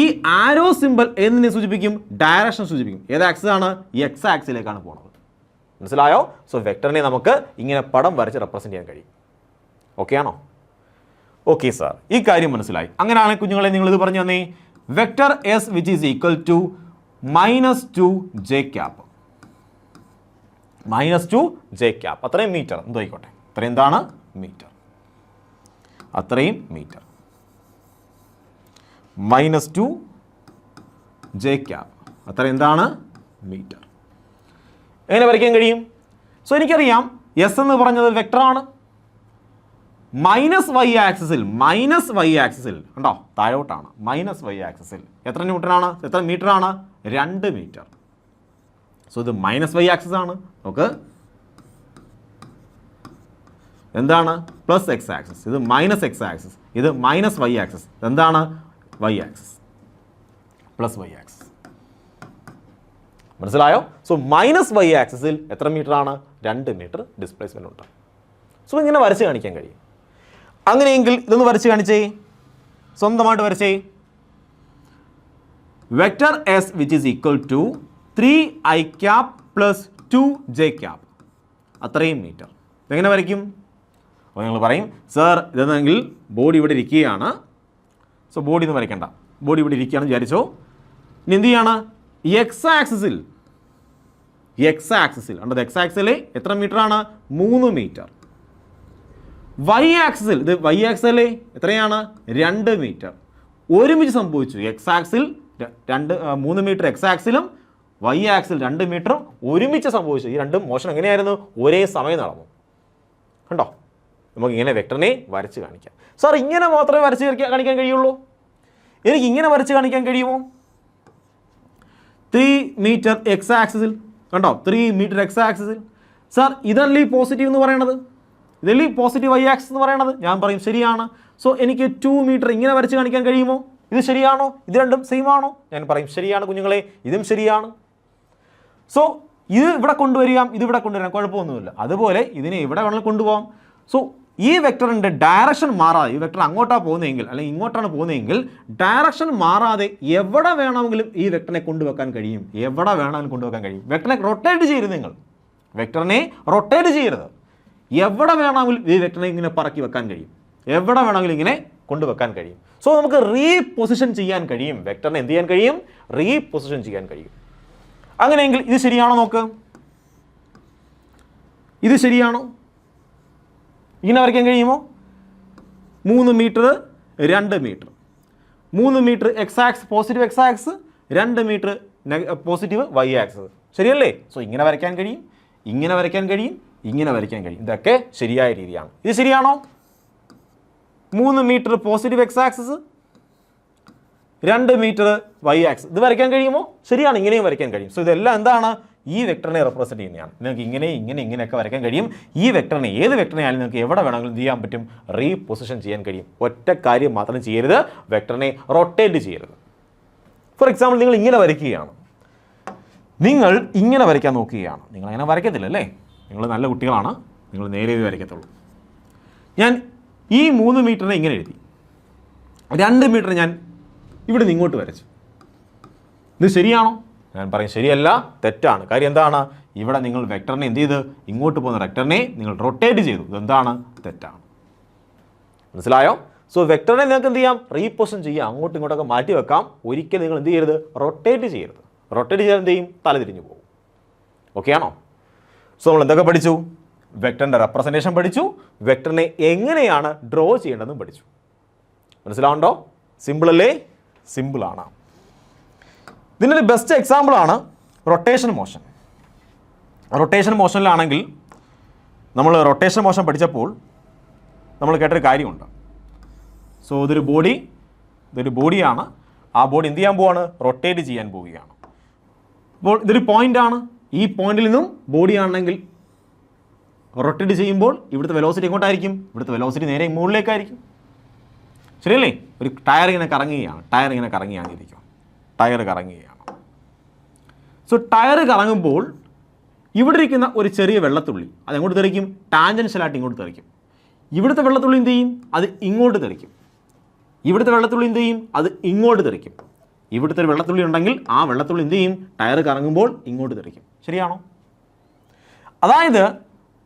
ഈ ആരോ സിമ്പിൾ എന്തിനെ സൂചിപ്പിക്കും? ഡയറക്ഷൻ സൂചിപ്പിക്കും. ഏത് ആക്സിസ് ആണ്? എക്സ് ആക്സിലേക്കാണ് പോകുന്നത്. മനസ്സിലായോ? സോ വെക്ടറിനെ നമുക്ക് ഇങ്ങനെ പടം വരച്ച് റെപ്രസെൻറ്റ് ചെയ്യാൻ കഴിയും. ഓക്കെ ആണോ? ഓക്കെ സാർ, ഈ കാര്യം മനസ്സിലായി. അങ്ങനെയാണെങ്കിൽ കുഞ്ഞുങ്ങളെ നിങ്ങളിത് പറഞ്ഞു തന്നേ. Vector S which is equal to -2 j cap. -2 j cap അത്രയും മീറ്റർ എന്തോ ആയിക്കോട്ടെ, അത്രയും എന്താണ് മീറ്റർ, അത്രയും മീറ്റർ. -2 j ക്യാപ്പ് അത്ര എന്താണ് മീറ്റർ. എങ്ങനെ വരയ്ക്കാൻ കഴിയും? സോ എനിക്കറിയാം എസ് എന്ന് പറഞ്ഞത് വെക്ടറാണ്. -y ആക്സിസിൽ കണ്ടോ താഴോട്ടാണ്. -y ആക്സിസിൽ എത്ര ന്യൂട്ടനാണ്, എത്ര മീറ്റർ ആണ്? 2 മീറ്റർ. സോ ഇത് -y ആക്സിസ് ആണ്. നമുക്ക് എന്താണ് +x ആക്സിസ്, ഇത് -x ആക്സിസ്, ഇത് -y ആക്സിസ്, എന്താണ് y ആക്സിസ്, +y ആക്സിസ്. മനസ്സിലായോ? സോ -y ആക്സിസിൽ എത്ര മീറ്റർ ആണ്? 2 മീറ്റർ ഡിസ്പ്ലേസ്മെന്റ് ഉണ്ട്. സോ ഇങ്ങനെ വരച്ച് കാണിക്കാൻ കഴിയും. അങ്ങനെയെങ്കിൽ ഇതൊന്ന് വരച്ച് കാണിച്ചേ, സ്വന്തമായിട്ട് വരച്ചേ. Vector S which is equal to 3i cap + 2j cap അത്രയും മീറ്റർ. ഇതെങ്ങനെ വരയ്ക്കും? അപ്പോൾ നിങ്ങൾ പറയും സാർ ഇതെന്നെങ്കിൽ ബോഡി ഇവിടെ ഇരിക്കുകയാണ്. സോ ബോഡി ഒന്നും വരയ്ക്കണ്ട, ബോഡി ഇവിടെ ഇരിക്കുകയാണെന്ന് വിചാരിച്ചോ. ഇനി എന്ത് ചെയ്യാണ്? എക്സ് ആക്സിസിൽ അണ്ടത് എക്സ് ആക്സിൽ എത്ര മീറ്റർ ആണ്? 3 മീറ്റർ. വൈ ആക്സിൽ ഇത് വൈ ആക്സിൽ എത്രയാണ്? 2 മീറ്റർ. ഒരുമിച്ച് സംഭവിച്ചു. എക്സ് ആക്സിൽ 3 മീറ്റർ എക്സ് ആക്സിലും വൈ ആക്സിൽ 2 മീറ്ററും ഒരുമിച്ച് സംഭവിച്ചു. ഈ രണ്ടും മോഷൻ എങ്ങനെയായിരുന്നു? ഒരേ സമയം നടന്നു. കണ്ടോ? നമുക്ക് ഇങ്ങനെ വെക്ടറിനെ വരച്ച് കാണിക്കാം. സാർ ഇങ്ങനെ മാത്രമേ വരച്ച് കാണിക്കാൻ കഴിയുള്ളൂ? എനിക്ക് ഇങ്ങനെ വരച്ച് കാണിക്കാൻ കഴിയുമോ? 3 മീറ്റർ എക്സ് ആക്സിസിൽ കണ്ടോ, 3 മീറ്റർ എക്സ് ആക്സിസിൽ. സാർ ഇതല്ലേ പോസിറ്റീവ് എന്ന് പറയണത്, ഇതല്ലേ പോസിറ്റീവ് വൈ ആക്സിസ് എന്ന് പറയണത്? ഞാൻ പറയും ശരിയാണ്. സോ എനിക്ക് 2 മീറ്റർ ഇങ്ങനെ വരച്ച് കാണിക്കാൻ കഴിയുമോ? ഇത് ശരിയാണോ? ഇത് രണ്ടും സെയിം ആണോ? ഞാൻ പറയും ശരിയാണ് കുഞ്ഞുങ്ങളെ, ഇതും ശരിയാണ്. സോ ഇത് ഇവിടെ കൊണ്ടുവരികയും ഇത് ഇവിടെ കൊണ്ടുവരാം, കുഴപ്പമൊന്നുമില്ല. അതുപോലെ ഇതിനെ ഇവിടെ വേണമെങ്കിൽ കൊണ്ടുപോകാം. സോ ഈ വെക്ടറിൻ്റെ ഡയറക്ഷൻ മാറാതെ, ഈ വെക്ടർ അങ്ങോട്ടാണ് പോകുന്നതെങ്കിൽ അല്ലെങ്കിൽ ഇങ്ങോട്ടാണ് പോകുന്നതെങ്കിൽ ഡയറക്ഷൻ മാറാതെ എവിടെ വേണമെങ്കിലും ഈ വെക്ടറിനെ കൊണ്ടുവെക്കാൻ കഴിയും. എവിടെ വേണമെങ്കിലും കൊണ്ടുവെക്കാൻ കഴിയും. വെക്ടറിനെ റൊട്ടേറ്റ് ചെയ്യരുത്, നിങ്ങൾ വെക്ടറിനെ റൊട്ടേറ്റ് ചെയ്യരുത്. എവിടെ വേണമെങ്കിലും ഈ വെക്ടറിനെ ഇങ്ങനെ പറക്കി വെക്കാൻ കഴിയും, എവിടെ വേണമെങ്കിലും ഇങ്ങനെ കൊണ്ടുവെക്കാൻ കഴിയും. സോ നമുക്ക് റീപൊസിഷൻ ചെയ്യാൻ കഴിയും. വെക്ടറിനെ എന്ത് ചെയ്യാൻ കഴിയും? റീപൊസിഷൻ ചെയ്യാൻ കഴിയും. അങ്ങനെയെങ്കിൽ ഇത് ശരിയാണോ? നോക്ക്, ഇത് ശരിയാണോ? ഇങ്ങനെ വരയ്ക്കാൻ കഴിയുമോ? 3 metre 2 metre, 3 metre X axis positive X axis, 2 metre positive Y axis. ശരിയല്ലേ? സോ ഇങ്ങനെ വരയ്ക്കാൻ കഴിയും, ഇങ്ങനെ വരയ്ക്കാൻ കഴിയും, ഇങ്ങനെ വരയ്ക്കാൻ കഴിയും. ഇതൊക്കെ ശരിയായ രീതിയാണ്. ഇത് ശരിയാണോ? 3 metre positive X axis, 2 metre Y axis. ഇത് വരയ്ക്കാൻ കഴിയുമോ? ശരിയാണ്, ഇങ്ങനെയും വരയ്ക്കാൻ കഴിയും. സോ ഇതെല്ലാം എന്താണ്? ഈ വെക്ടറിനെ റെപ്രസെൻറ്റ് ചെയ്യുന്നതാണ്. നിങ്ങൾക്ക് ഇങ്ങനെയൊക്കെ വരയ്ക്കാൻ കഴിയും. ഈ വെക്ടറിനെ ഏത് വെക്ടറിനെ ആയാലും നിങ്ങൾക്ക് എവിടെ വേണമെങ്കിലും എന്ത് ചെയ്യാൻ പറ്റും? റീപൊസിഷൻ ചെയ്യാൻ കഴിയും. ഒറ്റ കാര്യം മാത്രം ചെയ്യരുത്, വെക്ടറിനെ റൊട്ടേറ്റ് ചെയ്യരുത്. ഫോർ എക്സാമ്പിൾ നിങ്ങൾ ഇങ്ങനെ വരയ്ക്കുകയാണ്, നിങ്ങൾ ഇങ്ങനെ വരയ്ക്കാൻ നോക്കുകയാണ്. നിങ്ങൾ അങ്ങനെ വരയ്ക്കത്തില്ല അല്ലേ? നിങ്ങൾ നല്ല കുട്ടികളാണ്, നിങ്ങൾ നേരെ ഇത് വരയ്ക്കത്തുള്ളൂ. ഞാൻ ഈ 3 മീറ്ററിനെ ഇങ്ങനെ എഴുതി, 2 മീറ്റർ ഞാൻ ഇവിടെ നിന്ന് ഇങ്ങോട്ട് വരച്ചു. ഇത് ശരിയാണോ? ഞാൻ പറയും ശരിയല്ല, തെറ്റാണ്. കാര്യം എന്താണ്? ഇവിടെ നിങ്ങൾ വെക്ടറിനെ എന്ത് ചെയ്ത്? ഇങ്ങോട്ട് പോകുന്ന വെക്ടറിനെ നിങ്ങൾ റൊട്ടേറ്റ് ചെയ്തു. ഇതെന്താണ്? തെറ്റാണ്. മനസ്സിലായോ? സോ വെക്ടറിനെ നിങ്ങൾക്ക് എന്ത് ചെയ്യാം? റീപൊസിഷൻ ചെയ്യാം, അങ്ങോട്ടും ഇങ്ങോട്ടൊക്കെ മാറ്റി വെക്കാം. ഒരിക്കലും നിങ്ങൾ എന്ത് ചെയ്യരുത്? റൊട്ടേറ്റ് ചെയ്യരുത്. റൊട്ടേറ്റ് ചെയ്യാൻ എന്ത് ചെയ്യും? തലതിരിഞ്ഞു പോകും. ഓക്കെ ആണോ? സോ നമ്മൾ എന്തൊക്കെ പഠിച്ചു? വെക്ടറിൻ്റെ റെപ്രസെൻറ്റേഷൻ പഠിച്ചു, വെക്ടറിനെ എങ്ങനെയാണ് ഡ്രോ ചെയ്യേണ്ടതെന്നും പഠിച്ചു. മനസ്സിലാവുണ്ടോ? സിമ്പിളല്ലേ? സിമ്പിളാണ്. ഇതിനൊരു ബെസ്റ്റ് എക്സാമ്പിളാണ് റൊട്ടേഷൻ മോഷൻ. റൊട്ടേഷൻ മോഷനിലാണെങ്കിൽ നമ്മൾ റൊട്ടേഷൻ മോഷൻ പഠിച്ചപ്പോൾ നമ്മൾ കേട്ടൊരു കാര്യമുണ്ട്. സോ ഇതൊരു ബോഡിയാണ്. ആ ബോഡി എന്ത് ചെയ്യാൻ പോവാണ്? റൊട്ടേറ്റ് ചെയ്യാൻ പോവുകയാണ്. അപ്പോൾ ഇതൊരു പോയിൻ്റാണ്. ഈ പോയിന്റിൽ നിന്നും ബോഡിയാണെങ്കിൽ റൊട്ടേറ്റ് ചെയ്യുമ്പോൾ ഇവിടുത്തെ വെലോസിറ്റി എങ്ങോട്ടായിരിക്കും? ഇവിടുത്തെ വെലോസിറ്റി നേരെ മുകളിലേക്കായിരിക്കും. ശരിയല്ലേ? ഒരു ടയർ ഇങ്ങനെ കറങ്ങുകയാണ്, ടയർ കറങ്ങുകയാണ്. സോ ടയർ കറങ്ങുമ്പോൾ ഇവിടെ ഇരിക്കുന്ന ഒരു ചെറിയ വെള്ളത്തുള്ളി അത് എങ്ങോട്ട് തെറിക്കും? ടാൻജൻഷ്യലായിട്ട് ഇങ്ങോട്ട് തെറിക്കും. ഇവിടുത്തെ വെള്ളത്തുള്ളി എന്ത് ചെയ്യും? അത് ഇങ്ങോട്ട് തെറിക്കും. ഇവിടുത്തെ വെള്ളത്തുള്ളി എന്ത് ചെയ്യും? അത് ഇങ്ങോട്ട് തെറിക്കും. ഇവിടുത്തെ ഒരു വെള്ളത്തുള്ളി ഉണ്ടെങ്കിൽ ആ വെള്ളത്തുള്ളി എന്ത് ചെയ്യും? ടയർ കറങ്ങുമ്പോൾ ഇങ്ങോട്ട് തെറിക്കും. ശരിയാണോ? അതായത്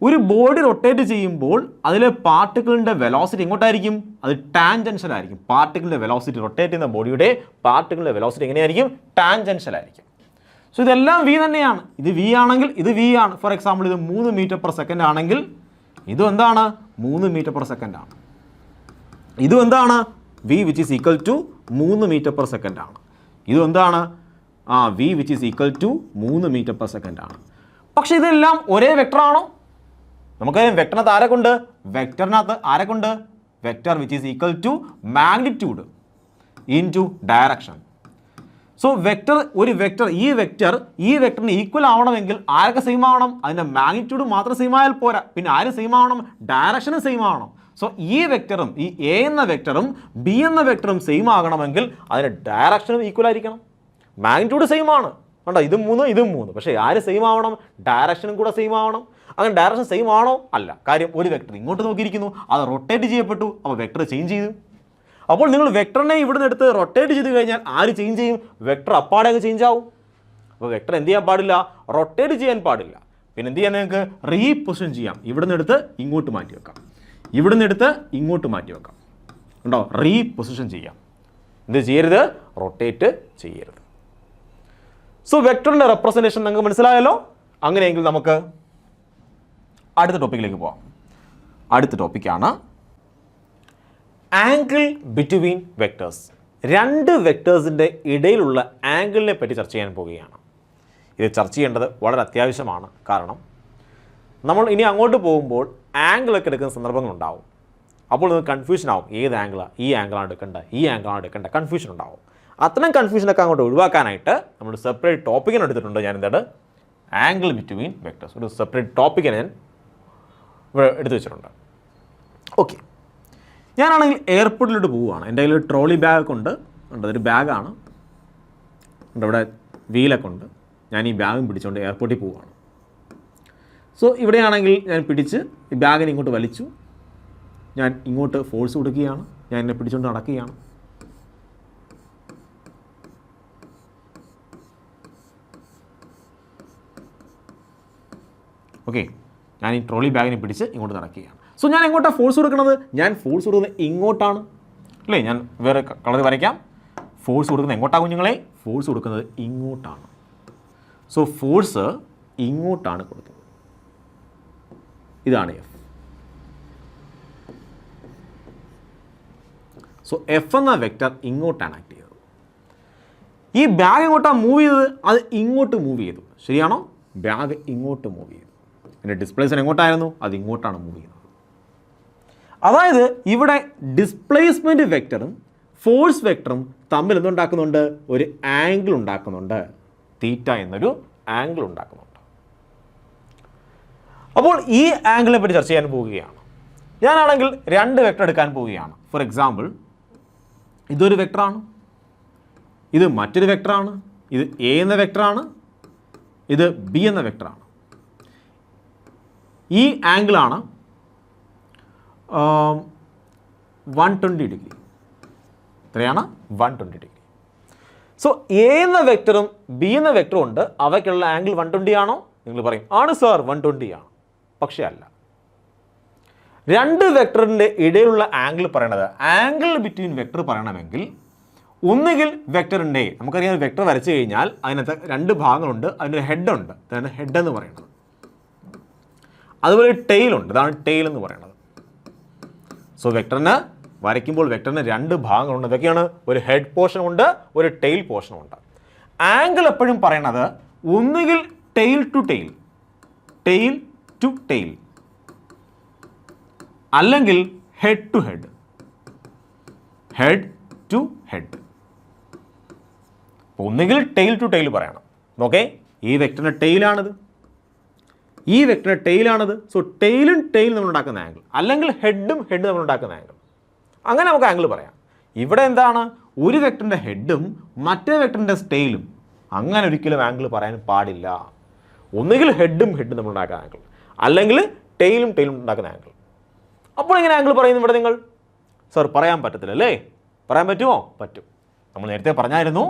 ഒരു ബോഡി റൊട്ടേറ്റ് ചെയ്യുമ്പോൾ അതിലെ പാർട്ടിക്കിളിൻ്റെ വെലോസിറ്റി എങ്ങോട്ടായിരിക്കും? അത് ടാൻജൻഷ്യൽ ആയിരിക്കും. പാർട്ടിക്കിളിൻ്റെ വെലോസിറ്റി, റൊട്ടേറ്റ് ചെയ്യുന്ന ബോഡിയുടെ പാർട്ടിക്കിളിൻ്റെ വെലോസിറ്റി എങ്ങനെയായിരിക്കും? ടാൻജൻഷ്യൽ ആയിരിക്കും. സോ ഇതെല്ലാം വി തന്നെയാണ്. ഇത് വി ആണെങ്കിൽ ഇത് വി ആണ്. ഫോർ എക്സാമ്പിൾ ഇത് 3 മീറ്റർ/സെക്കൻഡ് ആണെങ്കിൽ ഇതും എന്താണ്? 3 മീറ്റർ/സെക്കൻഡ് ആണ്. ഇതും എന്താണ്? V which is equal to 3 metre per second ആണ്. ഇതും എന്താണ്? V which is equal to 3 metre per second ആണ്. പക്ഷെ ഇതെല്ലാം ഒരേ വെക്ടറാണോ? നമുക്കറിയാം വെക്ടറിനകത്ത് ആരെക്കൊണ്ട്? വെക്ടറിനകത്ത് ആരെക്കൊണ്ട്? Vector which is equal to magnitude into direction. So vector, ഒരു വെക്ടർ, ഈ വെക്ടറിന് ഈക്വൽ ആവണമെങ്കിൽ ആരൊക്കെ സെയിം ആവണം? അതിൻ്റെ മാഗ്നിറ്റ്യൂഡ് മാത്രം സെയിം ആയാൽ പോരാ, പിന്നെ ആര് സെയിം ആവണം? ഡയറക്ഷനും സെയിം ആവണം. സോ ഈ വെക്ടറും ഈ എ എന്ന വെക്ടറും ബി എന്ന വെക്ടറും സെയിം ആകണമെങ്കിൽ അതിൻ്റെ ഡയറക്ഷനും ഈക്വൽ ആയിരിക്കണം. മാഗ്നിറ്റ്യൂഡ് സെയിം ആണ്, കണ്ടോ? ഇതും 3 ഇതും 3. പക്ഷേ ആര് സെയിം ആവണം? ഡയറക്ഷനും കൂടെ സെയിം ആവണം. അങ്ങനെ ഡയറക്ഷൻ സെയിം ആണോ? അല്ല. കാര്യം ഒരു വെക്ടർ ഇങ്ങോട്ട് നോക്കിയിരിക്കുന്നു, അത് റൊട്ടേറ്റ് ചെയ്യപ്പെട്ടു, അപ്പോൾ വെക്ടർ ചേഞ്ച് ചെയ്തു. അപ്പോൾ നിങ്ങൾ വെക്ടറിനെ ഇവിടുന്ന് എടുത്ത് റൊട്ടേറ്റ് ചെയ്ത് കഴിഞ്ഞാൽ ആര് ചേഞ്ച് ചെയ്യും? വെക്ടർ അപ്പാടെ ചേഞ്ച് ആവും. അപ്പോൾ വെക്ടർ എന്ത് ചെയ്യാൻ പാടില്ല? റൊട്ടേറ്റ് ചെയ്യാൻ പാടില്ല. പിന്നെ എന്ത് ചെയ്യാൻ? നിങ്ങൾക്ക് റീപൊസിഷൻ ചെയ്യാം. ഇവിടുന്ന് എടുത്ത് ഇങ്ങോട്ട് മാറ്റി വെക്കാം, ഇവിടുന്ന് എടുത്ത് ഇങ്ങോട്ട് മാറ്റി വെക്കാം. ഉണ്ടോ? റീപൊസിഷൻ ചെയ്യാം. എന്ത് ചെയ്യരുത്? റൊട്ടേറ്റ് ചെയ്യരുത്. സോ വെക്ടറിൻ്റെ റെപ്രസെൻറ്റേഷൻ നിങ്ങൾക്ക് മനസ്സിലായല്ലോ. അങ്ങനെയെങ്കിൽ നമുക്ക് അടുത്ത ടോപ്പിക്കിലേക്ക് പോകാം. അടുത്ത ടോപ്പിക്കാണ് ആംഗിൾ ബിറ്റ്വീൻ വെക്ടേഴ്സ്. രണ്ട് വെക്ടേഴ്സിൻ്റെ ഇടയിലുള്ള ആംഗിളിനെ പറ്റി ചർച്ച ചെയ്യാൻ പോവുകയാണ്. ഇത് ചർച്ച ചെയ്യേണ്ടത് വളരെ അത്യാവശ്യമാണ്. കാരണം നമ്മൾ ഇനി അങ്ങോട്ട് പോകുമ്പോൾ ആംഗിളൊക്കെ എടുക്കുന്ന സന്ദർഭങ്ങളുണ്ടാവും. അപ്പോൾ നിങ്ങൾക്ക് കൺഫ്യൂഷൻ ആവും. ഏത് ആംഗിളാണ്? ഈ ആംഗിളാണ് എടുക്കേണ്ടത്, ഈ ആംഗിളാണ് എടുക്കേണ്ടത്, കൺഫ്യൂഷൻ ഉണ്ടാവും. അത്തരം കൺഫ്യൂഷനൊക്കെ അങ്ങോട്ട് ഒഴിവാക്കാനായിട്ട് നമ്മൾ സെപ്പറേറ്റ് ടോപ്പിക്കിന് എടുത്തിട്ടുണ്ട്. ഞാൻ എന്താണ്? Angle between vectors. ഒരു സെപ്പറേറ്റ് ടോപ്പിക്കിനെ ഞാൻ എടുത്തു വെച്ചിട്ടുണ്ട്. ഓക്കെ, ഞാനാണെങ്കിൽ എയർപോർട്ടിലോട്ട് പോവുകയാണ്. എൻ്റെ കയ്യിൽ ഒരു ട്രോളി ബാഗൊക്കെ ഉണ്ട്. അതൊരു ബാഗാണ്. ഇവിടെ വീലൊക്കെ ഉണ്ട്. ഞാൻ ഈ ബാഗും പിടിച്ചുകൊണ്ട് എയർപോർട്ടിൽ പോവുകയാണ്. സോ ഇവിടെയാണെങ്കിൽ ഞാൻ പിടിച്ച് ഈ ബാഗിനെ ഇങ്ങോട്ട് വലിച്ചു. ഞാൻ ഇങ്ങോട്ട് ഫോഴ്സ് കൊടുക്കുകയാണ്. ഞാൻ എന്നെ പിടിച്ചുകൊണ്ട് നടക്കുകയാണ്. ഓക്കെ, ഞാൻ ഈ ട്രോളി ബാഗിനെ പിടിച്ച് ഇങ്ങോട്ട് നടക്കുകയാണ്. സോ ഞാൻ എങ്ങോട്ടാണ് ഫോഴ്സ് കൊടുക്കുന്നത്? ഞാൻ ഫോഴ്സ് കൊടുക്കുന്നത് ഇങ്ങോട്ടാണ്, അല്ലേ? ഞാൻ വേറെ കളർ വരയ്ക്കാം. ഫോഴ്സ് കൊടുക്കുന്നത് എങ്ങോട്ടാണ് കുഞ്ഞുങ്ങളെ? ഫോഴ്സ് കൊടുക്കുന്നത് ഇങ്ങോട്ടാണ്. സോ ഫോഴ്സ് ഇങ്ങോട്ടാണ് കൊടുത്തത്. ഇതാണ് എഫ്. സോ എഫ് എന്ന വെക്ടർ ഇങ്ങോട്ടാണ് ആക്ട് ചെയ്തത്. ഈ ബാഗ് എങ്ങോട്ടാണ് മൂവ് ചെയ്തത്? അത് ഇങ്ങോട്ട് മൂവ് ചെയ്തു. ശരിയാണോ? ബാഗ് ഇങ്ങോട്ട് മൂവ് ചെയ്തു. എൻ്റെ ഡിസ്പ്ലേസ്മെൻറ്റ് എങ്ങോട്ടായിരുന്നു? അത് ഇങ്ങോട്ടാണ് മൂവ് ചെയ്യുന്നത്. അതായത് ഇവിടെ ഡിസ്പ്ലേസ്മെൻറ്റ് വെക്ടറും ഫോഴ്സ് വെക്ടറും തമ്മിൽ എന്തുണ്ടാക്കുന്നുണ്ട്? ഒരു ആംഗിൾ ഉണ്ടാക്കുന്നുണ്ട്. തീറ്റ എന്നൊരു ആംഗിൾ ഉണ്ടാക്കുന്നുണ്ട്. അപ്പോൾ ഈ ആംഗിളിനെ പറ്റി ചർച്ച ചെയ്യാൻ പോവുകയാണ്. ഞാനാണെങ്കിൽ രണ്ട് വെക്ടർ എടുക്കാൻ പോവുകയാണ്. ഫോർ എക്സാമ്പിൾ, ഇതൊരു വെക്ടറാണ്, ഇത് മറ്റൊരു വെക്ടറാണ്, ഇത് എ എന്ന വെക്ടറാണ്, ഇത് ബി എന്ന വെക്ടറാണ്. ഈ ആംഗിളാണ് 120 ഡിഗ്രി. എത്രയാണ്? 120 ഡിഗ്രി. സോ എ എന്ന വെക്ടറും ബി എന്ന വെക്ടറും ഉണ്ട്. അവയ്ക്കുള്ള ആംഗിൾ 120 ആണോ? നിങ്ങൾ പറയും ആണ് സാർ 120 ആണ്. പക്ഷേ അല്ല. രണ്ട് വെക്ടറിൻ്റെ ഇടയിലുള്ള ആംഗിൾ പറയണത്, ആംഗിൾ ബിറ്റ്വീൻ വെക്ടർ പറയണമെങ്കിൽ ഒന്നുകിൽ വെക്ടറിൻ്റെ, നമുക്കറിയാം വെക്ടർ വരച്ചു കഴിഞ്ഞാൽ അതിനകത്ത് രണ്ട് ഭാഗങ്ങളുണ്ട്. അതിൻ്റെ ഹെഡുണ്ട്, അതാണ് ഹെഡ് എന്ന് പറയുന്നത്. അതുപോലെ ടെയിലുണ്ട്, അതാണ് ടെയിൽ എന്ന് പറയുന്നത്. സോ വെക്ടറിന് വരയ്ക്കുമ്പോൾ വെക്ടറിന് രണ്ട് ഭാഗങ്ങളുണ്ട്. ഇതൊക്കെയാണ്, ഒരു ഹെഡ് പോർഷൻ ഉണ്ട്, ഒരു ടെയിൽ പോർഷൻ ഉണ്ട്. ആംഗിൾ എപ്പോഴും പറയണത് ഒന്നുകിൽ tail to tail, tail to tail, അല്ലെങ്കിൽ head to head, head to head. ഒന്നുകിൽ ടെയിൽ ടു ടെയിൽ പറയണം. ഓക്കെ, ഈ വെക്ടറിൻ്റെ ടെയിലാണിത്, ഈ വെക്ടറിൻ്റെ ടെയിലാണിത്. സോ ടെയിലും ടെയിൽ നമ്മൾ ഉണ്ടാക്കുന്ന ആംഗിൾ, അല്ലെങ്കിൽ ഹെഡും ഹെഡ് നമ്മൾ ഉണ്ടാക്കുന്ന ആംഗിൾ. അങ്ങനെ നമുക്ക് ആംഗിൾ പറയാം. ഇവിടെ എന്താണ്? ഒരു വെക്ടറിൻ്റെ ഹെഡും മറ്റേ വെക്ടറിൻ്റെ ടെയിലും. അങ്ങനെ ഒരിക്കലും ആംഗിൾ പറയാൻ പാടില്ല. ഒന്നുകിൽ ഹെഡും ഹെഡും നമ്മൾ ഉണ്ടാക്കുന്ന ആംഗിൾ, അല്ലെങ്കിൽ ടെയിലും ടെയിലും ഉണ്ടാക്കുന്ന ആംഗിൾ. അപ്പോൾ എങ്ങനെ ആംഗിൾ പറയുന്നു ഇവിടെ നിങ്ങൾ? സർ പറയാൻ പറ്റത്തില്ല അല്ലേ? പറയാൻ പറ്റുമോ? പറ്റും. നമ്മൾ നേരത്തെ പറഞ്ഞായിരുന്നു,